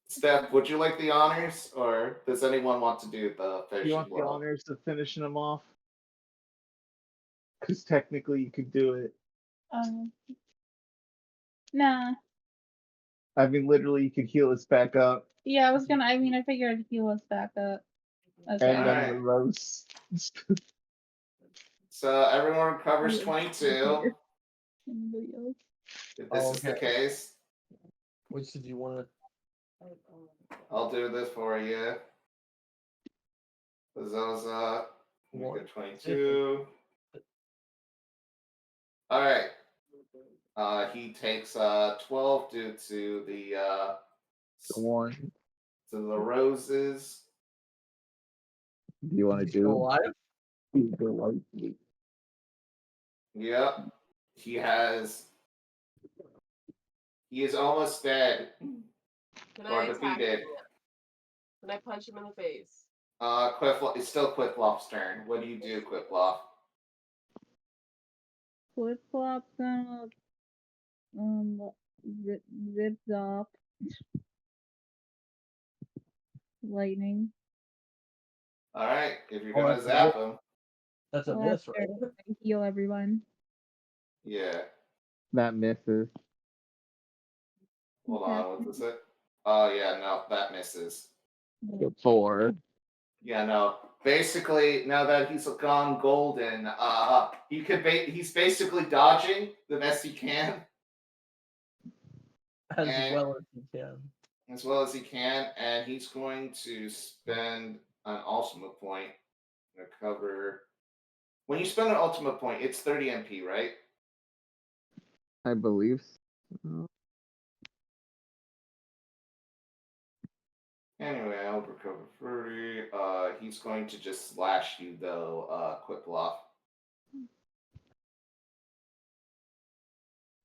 Steph, would you like the honors, or does anyone want to do the You finishing want the blow? honors of finishing him off? Because technically you could do it. Nah. I mean, literally, you could heal us back up. Yeah, I figured heal us back up. Okay. And then Alright. the roast. So everyone recovers 22. Anybody else? If this is the Okay. case. Which did you want to? I'll do this for you. Azosa, make What? it 22. All right. He takes 12 due to the One. to the roses. Do you want to Is he still do? alive? Yep. He is almost dead Can or I attack defeated. him? Can I punch him in the face? Qiploth, it's still Qiploth's turn. What do you do, Qiploth? Flip-flop's gonna zip zop. Lightning. All right, if you're Oh, gonna that's a zap miss. him, That's a Well, miss, after right? I heal everyone. yeah. That misses. Hold Okay. on, what was it? Oh yeah, no, that misses. 4. Yeah, no. Basically, now that he's gone golden, he's basically dodging the best he can, As and well as he can. as well as he can, and he's going to spend an ultimate point to cover. When you spend an ultimate point, it's 30 MP, right? I believe. So. Anyway, I'll recover 30. He's going to just slash you though, Qiploth.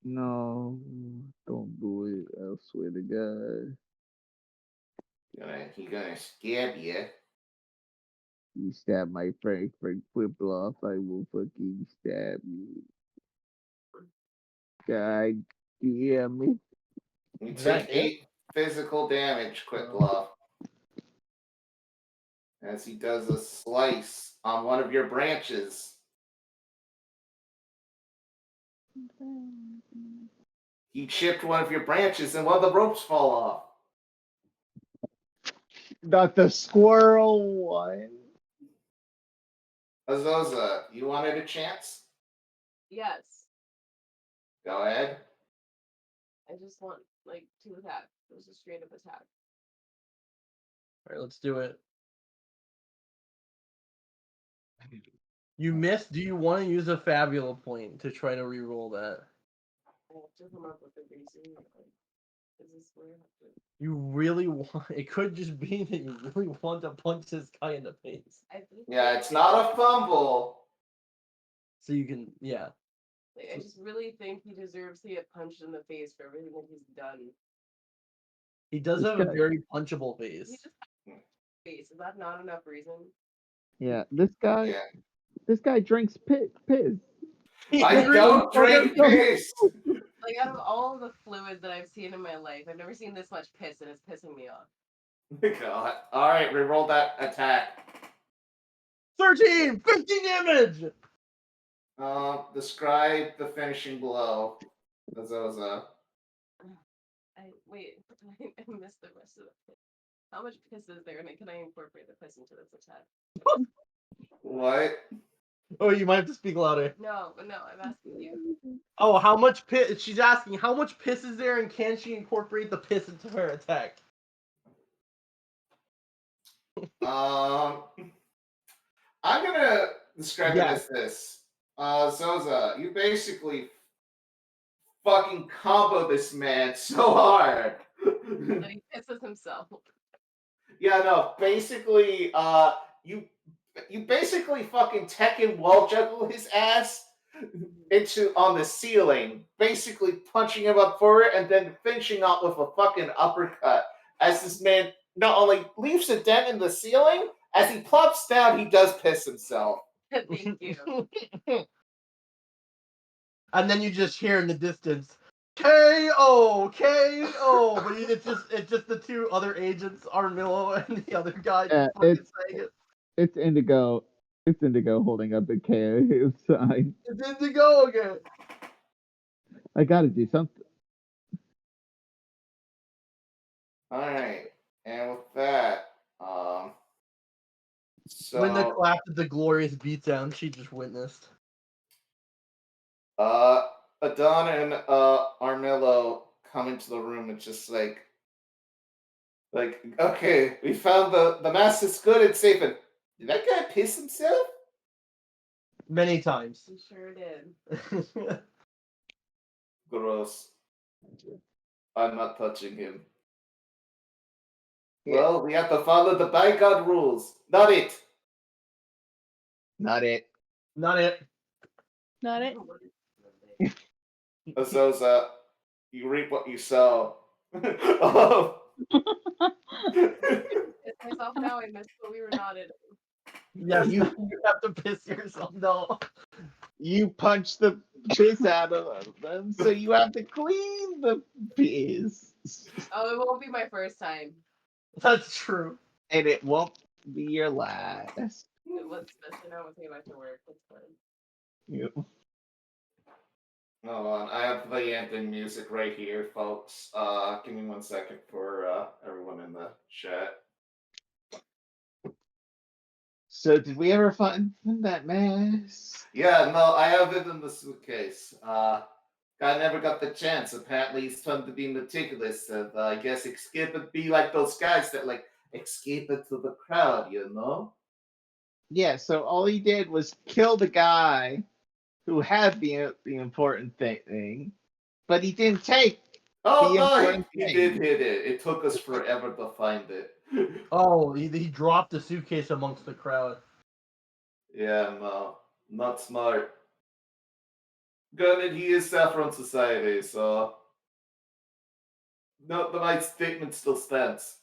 No, don't do it. I swear to God. He's gonna stab you. You stab my friend Qiploth, I will fucking stab you. God damn it. You Is that take it? 8 physical damage, Qiploth, as he does a slice on one of your branches. He chipped one of your branches and one of the ropes fall off. Not the squirrel one. Azosa, you wanted a chance? Yes. Go ahead. I just want like 2 attack. It was a straight up attack. All right, let's do it. You missed. Do you want to use a Fabula point to try to reroll that? I have to come up with a reason. Like, is this where I have to? You really want? It could just be that you really want to punch this guy in the face. I think Yeah, it's not a fumble. So you can, yeah. like, I just really think he deserves to get punched in the face for everything that he's done. He does This have a guy- very punchable He face. just face. Is that not enough reason? Yeah, this guy. Yeah. This guy drinks piss. I don't drink piss. Like out of all the fluid that I've seen in my life, I've never seen this much piss, and it's pissing me off. God. All right, reroll that attack. 13! 50 damage! Describe the finishing blow, Azosa. Wait, I missed the rest of the piss. How much piss is there, and can I incorporate the piss into this attack? What? Oh, you might have to speak louder. No, I'm asking you. Oh, how much piss? She's asking how much piss is there, and can she incorporate the piss into her attack? I'm gonna describe Yeah. it as this. Zoza, you basically fucking combo this man so hard. That he pisses himself. Yeah, no, basically, you basically fucking Tekken wall juggle his ass into on the ceiling, basically punching him up forward and then finishing off with a fucking uppercut. As this man not only leaves a dent in the ceiling, as he plops down, he does piss himself. Thank you. And then you just hear in the distance, KO, KO. But it's just the two other agents, Armillo and the other guy. Just fucking saying it. It's Indigo. It's Indigo holding up a KO sign. It's Indigo again. I gotta do something. All right, and with that, so Linda clapped at the glorious beatdown she just witnessed. Adon and Armillo come into the room and just like, Like, okay, we found the mask is good and safe. And did that guy piss himself? Many times. You sure did. Gross. I'm not touching him. Yeah. Well, we have to follow the bygone rules. Not it. Not it. Not it. Not it. Azosa, you reap what you sow. Um, It's myself now. I missed what we were not in. Yes, you have to piss yourself. No. You punch the piss out of them, so you have to clean the piss. Oh, it won't be my first time. That's true. And it won't be your last. Especially now with me back to work. That's fine. Yep. Hold on, I have the ending music right here, folks. Give me 1 second for everyone in the chat. So did we ever find that mess? Yeah, no, I have it in the suitcase. Guy never got the chance. Apparently, he's trying to be meticulous, and I guess escape it be like those guys that like escape into the crowd, you know? Yeah, so all he did was kill the guy who had the important thing, but he didn't take Oh the no, important he thing. did hit it. It took us forever to find it. Oh, he dropped the suitcase amongst the crowd. Yeah, no, not smart. Granted, he is Saffron Society, so no, my statement still stands.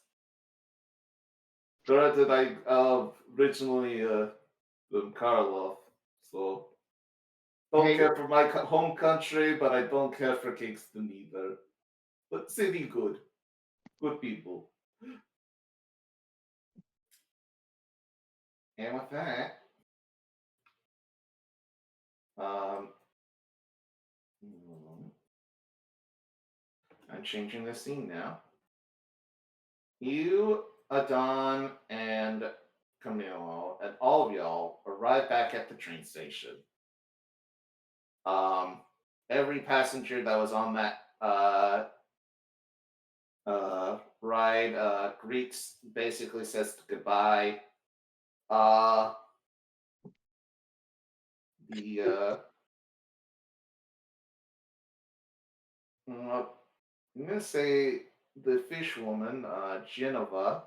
Granted, I originally from Karloff, so don't Hey. care for my home country, but I don't care for Kingston either. But city good, good people. And with that, I'm changing the scene now. You, Adon, and Camille, and all of y'all arrive back at the train station. Every passenger that was on that ride greets, basically says goodbye. I'm gonna say the fish woman, Genova,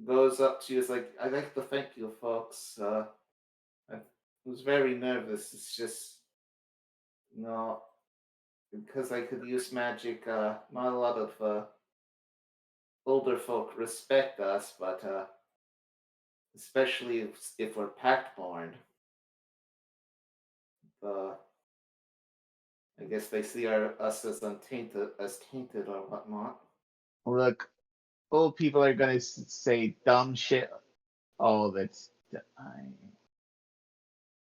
goes up to you. Is like, I'd like to thank you, folks. I was very nervous. It's just, you know, because I could use magic. Not a lot of older folk respect us, but especially if we're pact-born. I guess they see us as untainted, as tainted or whatnot. Look, old people are gonna say dumb shit. Oh, that's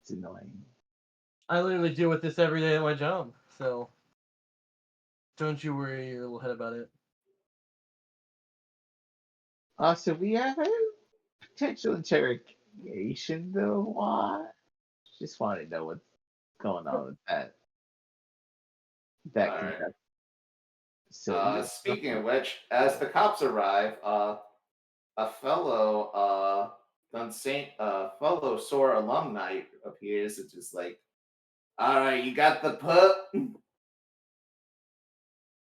it's annoying. I literally deal with this every day at my job, so don't you worry your little head about it. So we have a potential interrogation, though. What? Just want to know what's going on with that. That All right. conduct. So Speaking of which, as the cops arrive, a fellow fellow SOAR alumni appears. It's just like, all right, you got the pup.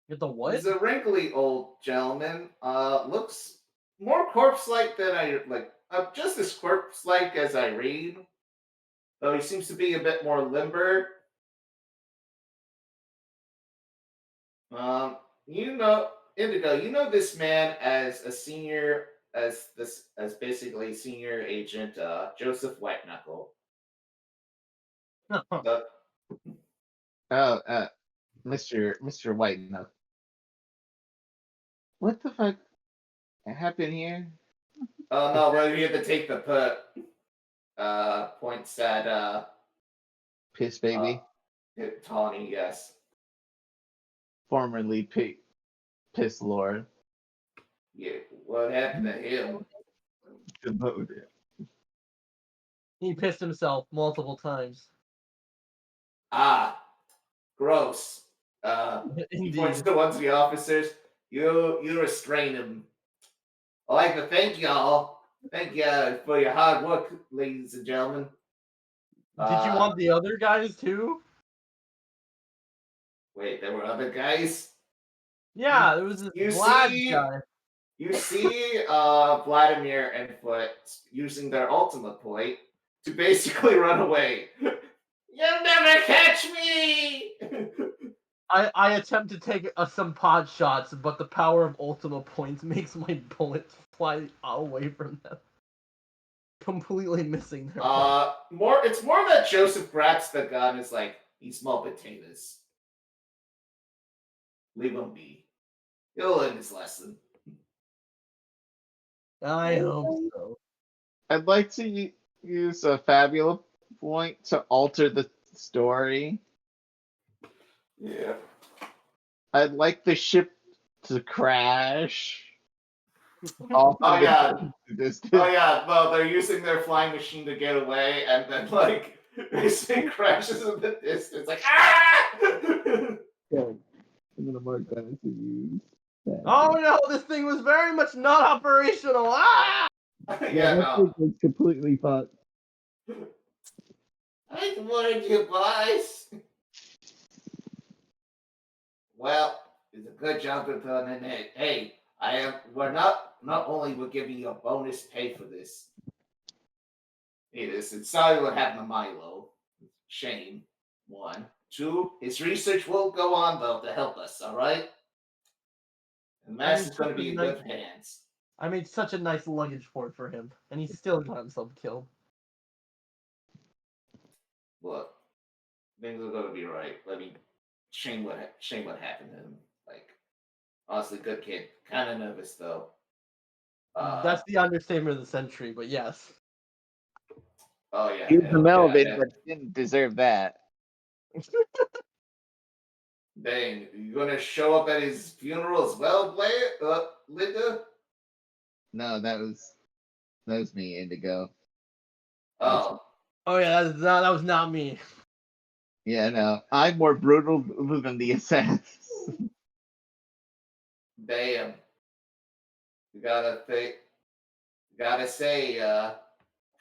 Get the what? He's a wrinkly old gentleman. Looks more corpse-like than I like. Just as corpse-like as I read. Though he seems to be a bit more limber. You know, Indigo, you know this man as a senior, as basically senior agent, Joseph Whiteknuckle. Mr. White. What the fuck happened here? Oh no, we're here to take the put. Points at Piss baby, Tawny, yes. formerly Piss Lord. Yeah, what happened to him? Demoted. He pissed himself multiple times. Ah, gross. He points Indeed. to one of the officers. You restrain him. I'd like to thank y'all. Thank you for your hard work, ladies and gentlemen. Did you want the other guys too? Wait, there were other guys? Yeah, there was this You Vlad see- guy. You see Vladimir and Foot using their ultimate point to basically run away. You'll never catch me! I attempt to take some pod shots, but the power of Ultima points makes my bullets fly away from them, completely missing their. It's more that Joseph grabs the gun is like, he's small potatoes. Leave him be. He'll learn his lesson. I hope so. I'd like to use a Fabula point to alter the story. Yeah. I'd like the ship to crash. Off Oh, the yeah. distance. Oh yeah, well they're using their flying machine to get away, and then like this thing crashes in the distance, like ah! Okay. I'm gonna mark that as a use. Oh no, this thing was very much not operational. Ah! Yeah, that no. thing was completely fucked. I warned you, boys. Well, it's a good job we're done in it. Hey, we're not only we're giving you a bonus pay for this. It's sorry what happened to Milo. Shame. 1. 2, his research will go on though to help us, alright? And Max is gonna be in good hands. I made such a nice luggage port for him, and he still got himself killed. Look, things are gonna be right. Shame what happened to him. Like, honestly, good kid. Kind of nervous though. That's the understatement of the century, but yes. Oh yeah. He was a Melvin, yeah. but didn't deserve that. Dang, you gonna show up at his funeral as well, Linda? No, that was me, Indigo. Oh. Oh yeah, that was not me. Yeah, no, I'm more brutal than the assassins. Damn. You gotta say,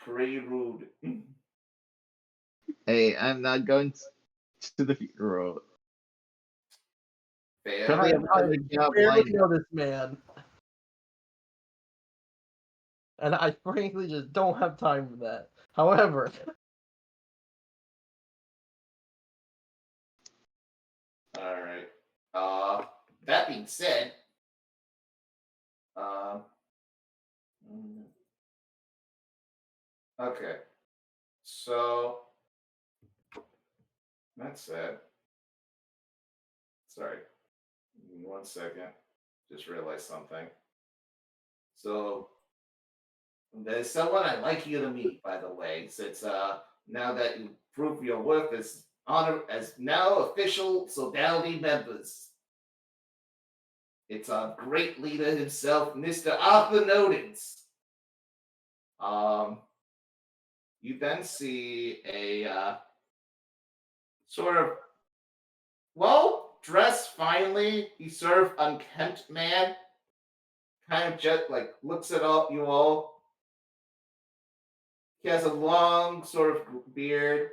pretty rude. Hey, I'm not going to the funeral. Fair. Probably have another job barely lined know up. this man. And I frankly just don't have time for that. However, Alright. That being said, okay. So that's it. Sorry. Give me 1 second. Just realized something. So there's someone I'd like you to meet, by the way, since now that you prove your worth as now official Sodality members. It's a great leader himself, Mr. Arthur Nodens. You then see a sort of well-dressed, finely, he's sort of unkempt man. Kind of just like looks at you all. He has a long sort of beard.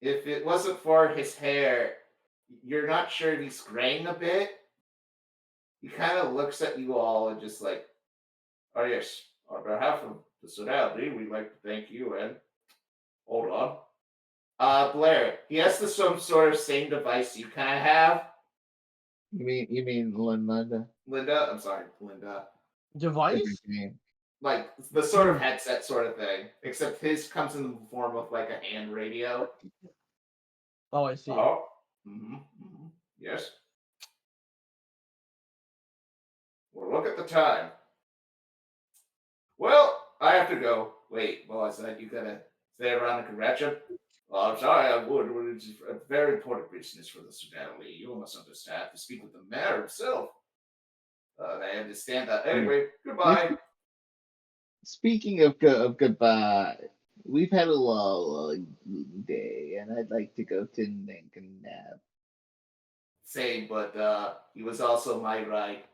If it wasn't for his hair, you're not sure if he's graying a bit. He kind of looks at you all and just like, oh yes, on behalf of the Sodality, we'd like to thank you and hold on. Blair, he has some sort of same device you kind of have. You mean Linda? Linda? I'm sorry, Linda. device? Like the sort of headset sort of thing, except his comes in the form of like a hand radio. Oh, I see. Oh, yes. Well, look at the time. Well, I have to go. Wait, boss, you gotta stay around and correct him? Well, I'm sorry, I would. It's a very important business for the Sodality. You must understand. I have to speak with the mayor himself. I understand that. Anyway, goodbye. Speaking of goodbye, we've had a long day, and I'd like to go to take a nap. say, but he was also my right.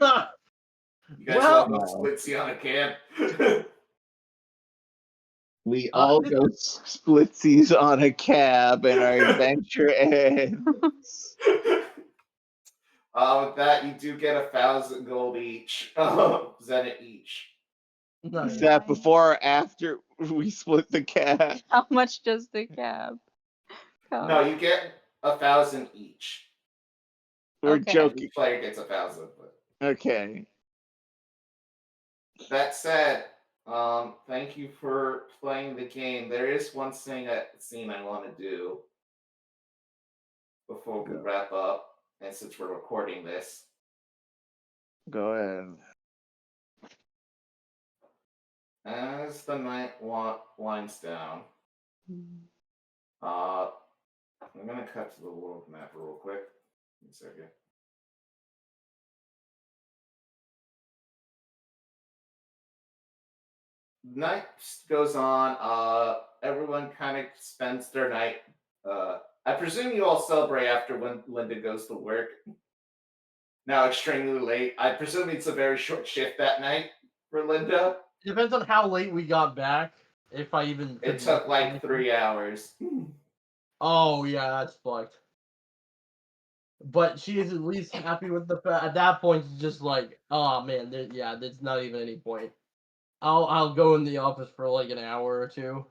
You guys Well- want to go splitsy on a cab? We all go splitsies on a cab and our adventure ends. With that, you do get 1,000 gold each. Zenit each. Nice. Is that before or after we split the cab? How much does the cab cost? No, you get 1,000 each. We're Okay. joking. Each player gets 1,000. But Okay. that said, thank you for playing the game. There is one scene I want to do before we wrap up, and since we're recording this. Go ahead. As the night winds down, I'm gonna cut to the world map real quick. Give me a second. Night goes on. Everyone kind of spends their night. I presume you all celebrate after when Linda goes to work. Now extremely late. I presume it's a very short shift that night for Linda. Depends on how late we got back. If I even. It took like 3 hours. Oh yeah, that's fucked. But she is at least happy with the fact. At that point, it's just like, oh man, there's not even any point. I'll go in the office for like an hour or two.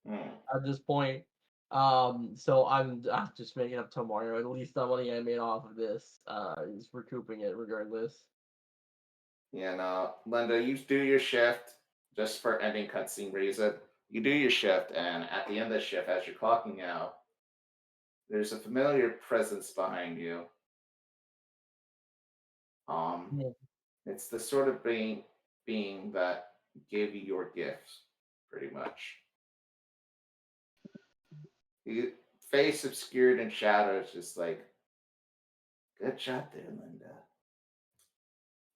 At this point. So I'm just making up tomorrow. At least the money I made off of this is recouping it regardless. Yeah, no, Linda, you do your shift just for ending cutscene reason. You do your shift, and at the end of the shift, as you're clocking out, there's a familiar presence behind you. It's the sort of being that gave you your gifts, pretty much. Face obscured in shadows, just like, good job there, Linda.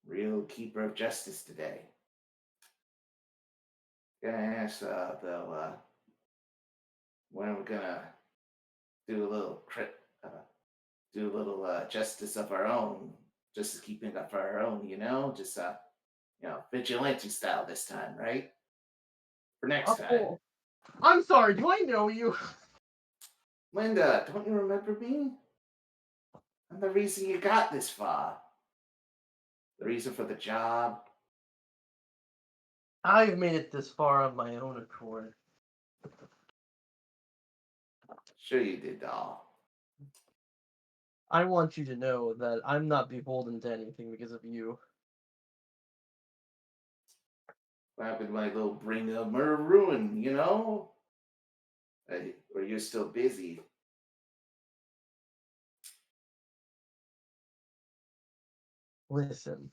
Real keeper of justice today. Gonna ask though, when we're gonna do a little justice of our own, just keeping up for our own, just vigilante style this time, right? For next time. I'm sorry. Do I know you? Linda, don't you remember me? I'm the reason you got this far. The reason for the job. I've made it this far on my own accord. Sure you did, doll. I want you to know that I'm not beholden to anything because of you. What happened to my little bring of murder ruin, Or you're still busy. Listen.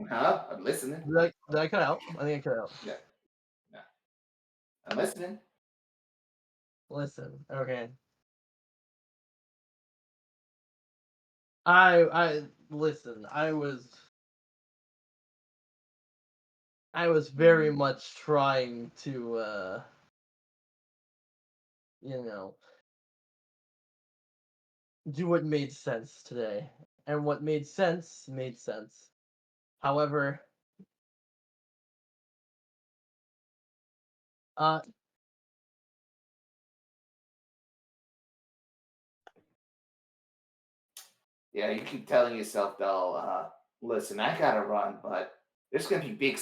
Huh? I'm listening. Did I cut out? I think I cut out. Yeah. No. I'm listening. Listen, okay. I listen. I was very much trying to do what made sense today. And what made sense made sense. However, Yeah, you keep telling yourself, though, listen, I gotta run, but there's gonna be big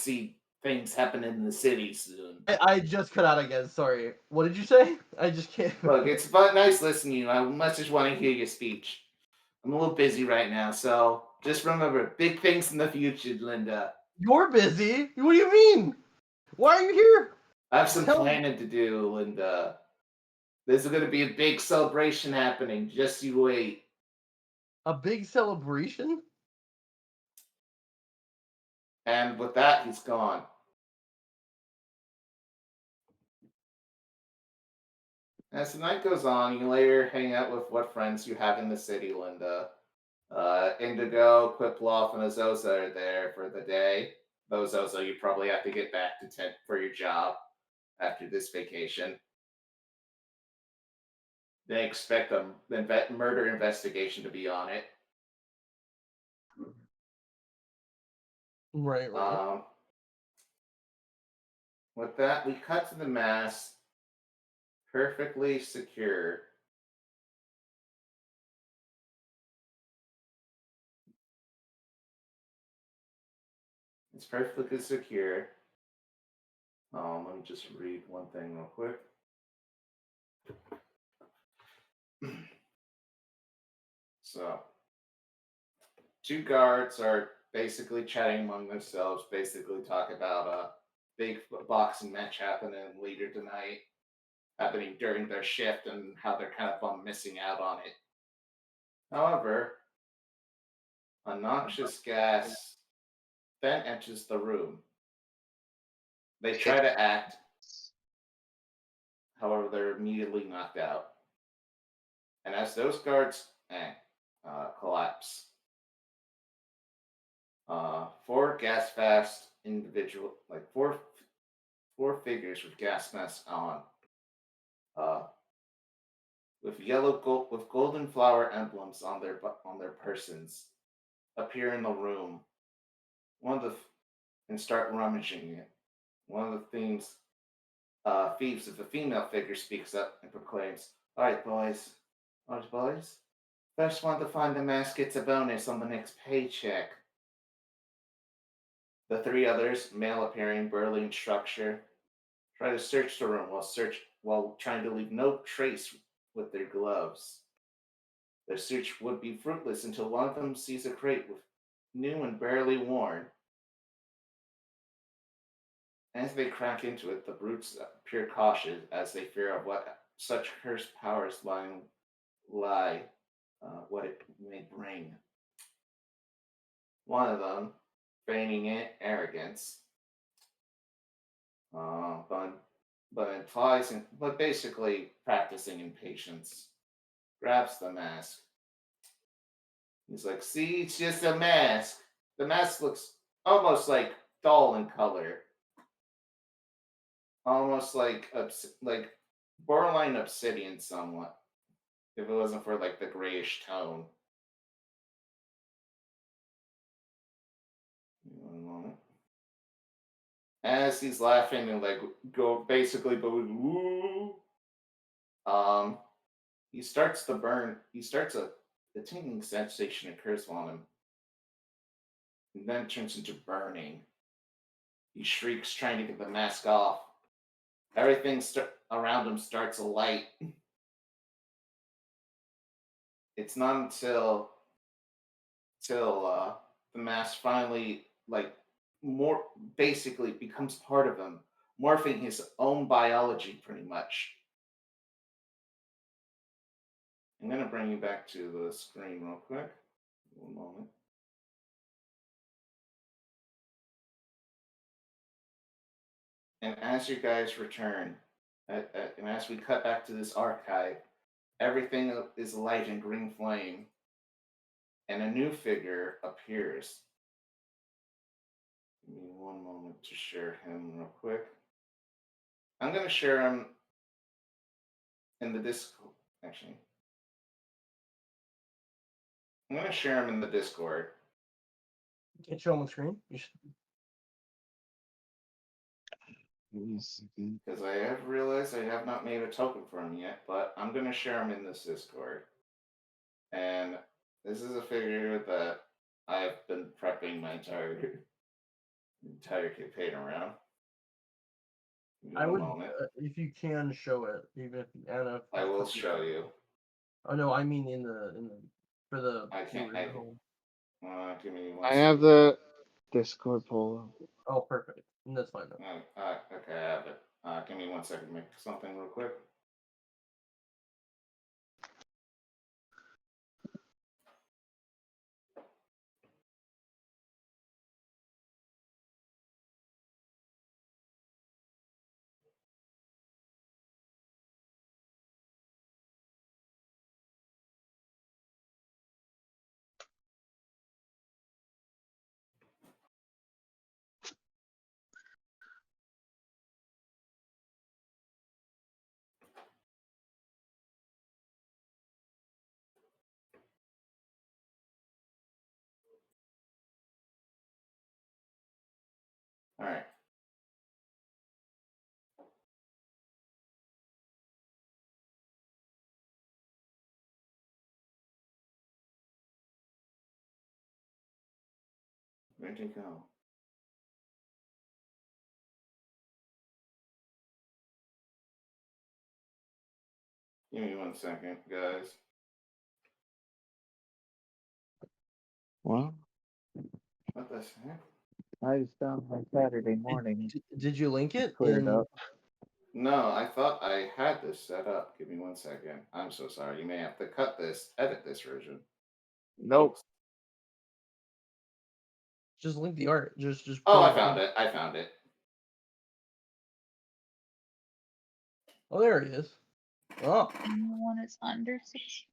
things happening in the city soon. I just cut out again. Sorry. What did you say? I just can't. Look, it's nice listening to you. I much just want to hear your speech. I'm a little busy right now, so just remember, big things in the future, Linda. You're busy? What do you mean? Why are you here? I have some planning to do, Linda. There's going to be a big celebration happening. Just you wait. A big celebration? And with that, he's gone. As the night goes on, you later hang out with what friends you have in the city, Linda. Indigo, Qiploth, and Azosa are there for the day. Azosa, you probably have to get back to tent for your job after this vacation. They expect a murder investigation to be on it. Right. With that, we cut to the mast, perfectly secure. It's perfectly secure. Let me just read one thing real quick. So, two guards are basically chatting among themselves, basically talk about a big boxing match happening later tonight, happening during their shift, and how they're kind of missing out on it. However, a noxious gas then enters the room. They try to act, however, they're immediately knocked out. And as those guards collapse, four gas fast four figures with gas masks on, with golden flower emblems on their persons, appear in the room. And start rummaging it. One of the thieves of a female figure speaks up and proclaims, "All right, boys. First one to find the mask gets a bonus on the next paycheck." The three others, male appearing, burly in structure, try to search the room while trying to leave no trace with their gloves. Their search would be fruitless until one of them sees a crate with new and barely worn. As they crack into it, the brutes appear cautious as they fear of what such cursed powers what it may bring. One of them, feigning arrogance, but basically practicing impatience, grabs the mask. He's like, "See, it's just a mask." The mask looks almost like dull in color, almost like borderline obsidian, somewhat, if it wasn't for like the grayish tone. One moment. As he's laughing and woo, he starts to burn. The tingling sensation occurs on him, and then turns into burning. He shrieks, trying to get the mask off. Everything around him starts alight. It's not until the mask finally more basically becomes part of him, morphing his own biology pretty much. I'm gonna bring you back to the screen real quick. One moment. And as you guys return, and as we cut back to this archive, everything is light and green flame, and a new figure appears. Give me one moment to share him real quick. I'm going to share him in the Discord. Actually, I'm going to share him in the Discord. You can't show him on screen. You should. Because I have realized I have not made a token for him yet, but I'm going to share him in this Discord. And this is a figure that I've been prepping my entire campaign around. I would, if you can show it, even if Anna. I will show you. Oh no, I mean in the for the. I can't. Give me one I second. have the Discord poll. Oh, perfect. That's fine. Though. Okay, I have it. Give me 1 second to make something real quick. Where'd they go? Give me 1 second, guys. Well, What the heck? I just found my Saturday morning Did you link it? cleared in- up. No, I thought I had this set up. Give me 1 second. I'm so sorry. You may have to cut this, edit this version. Nope. Just link the art. Just. Oh, put I found it. I found it. Oh, there he is. Oh, Anyone is under 6.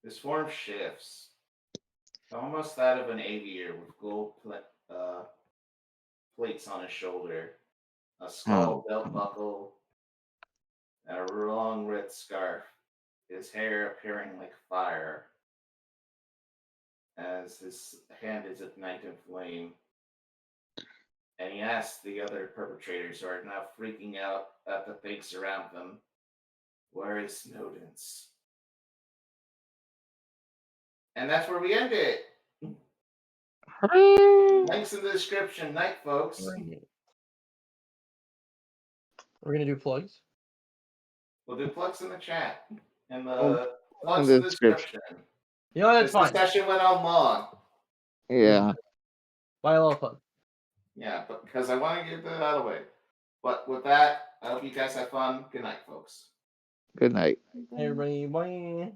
This form shifts. Almost that of an aviator with gold plates on his shoulder, a skull belt buckle, and a long red scarf. His hair appearing like fire as his hand is igniting flame. And he asks the other perpetrators who are now freaking out at the things around them, "Where is Snowden's?" And that's where we end it. Links in the description. Night, folks. we're gonna do plugs. We'll do plugs in the chat. And Oh, the plugs in the description. You know that's This fine. session went on long. yeah. Buy a lot of plug. Yeah, but because I want to get that out of the way. But with that, I hope you guys have fun. Good night, folks. Good night. Hey everybody, bye.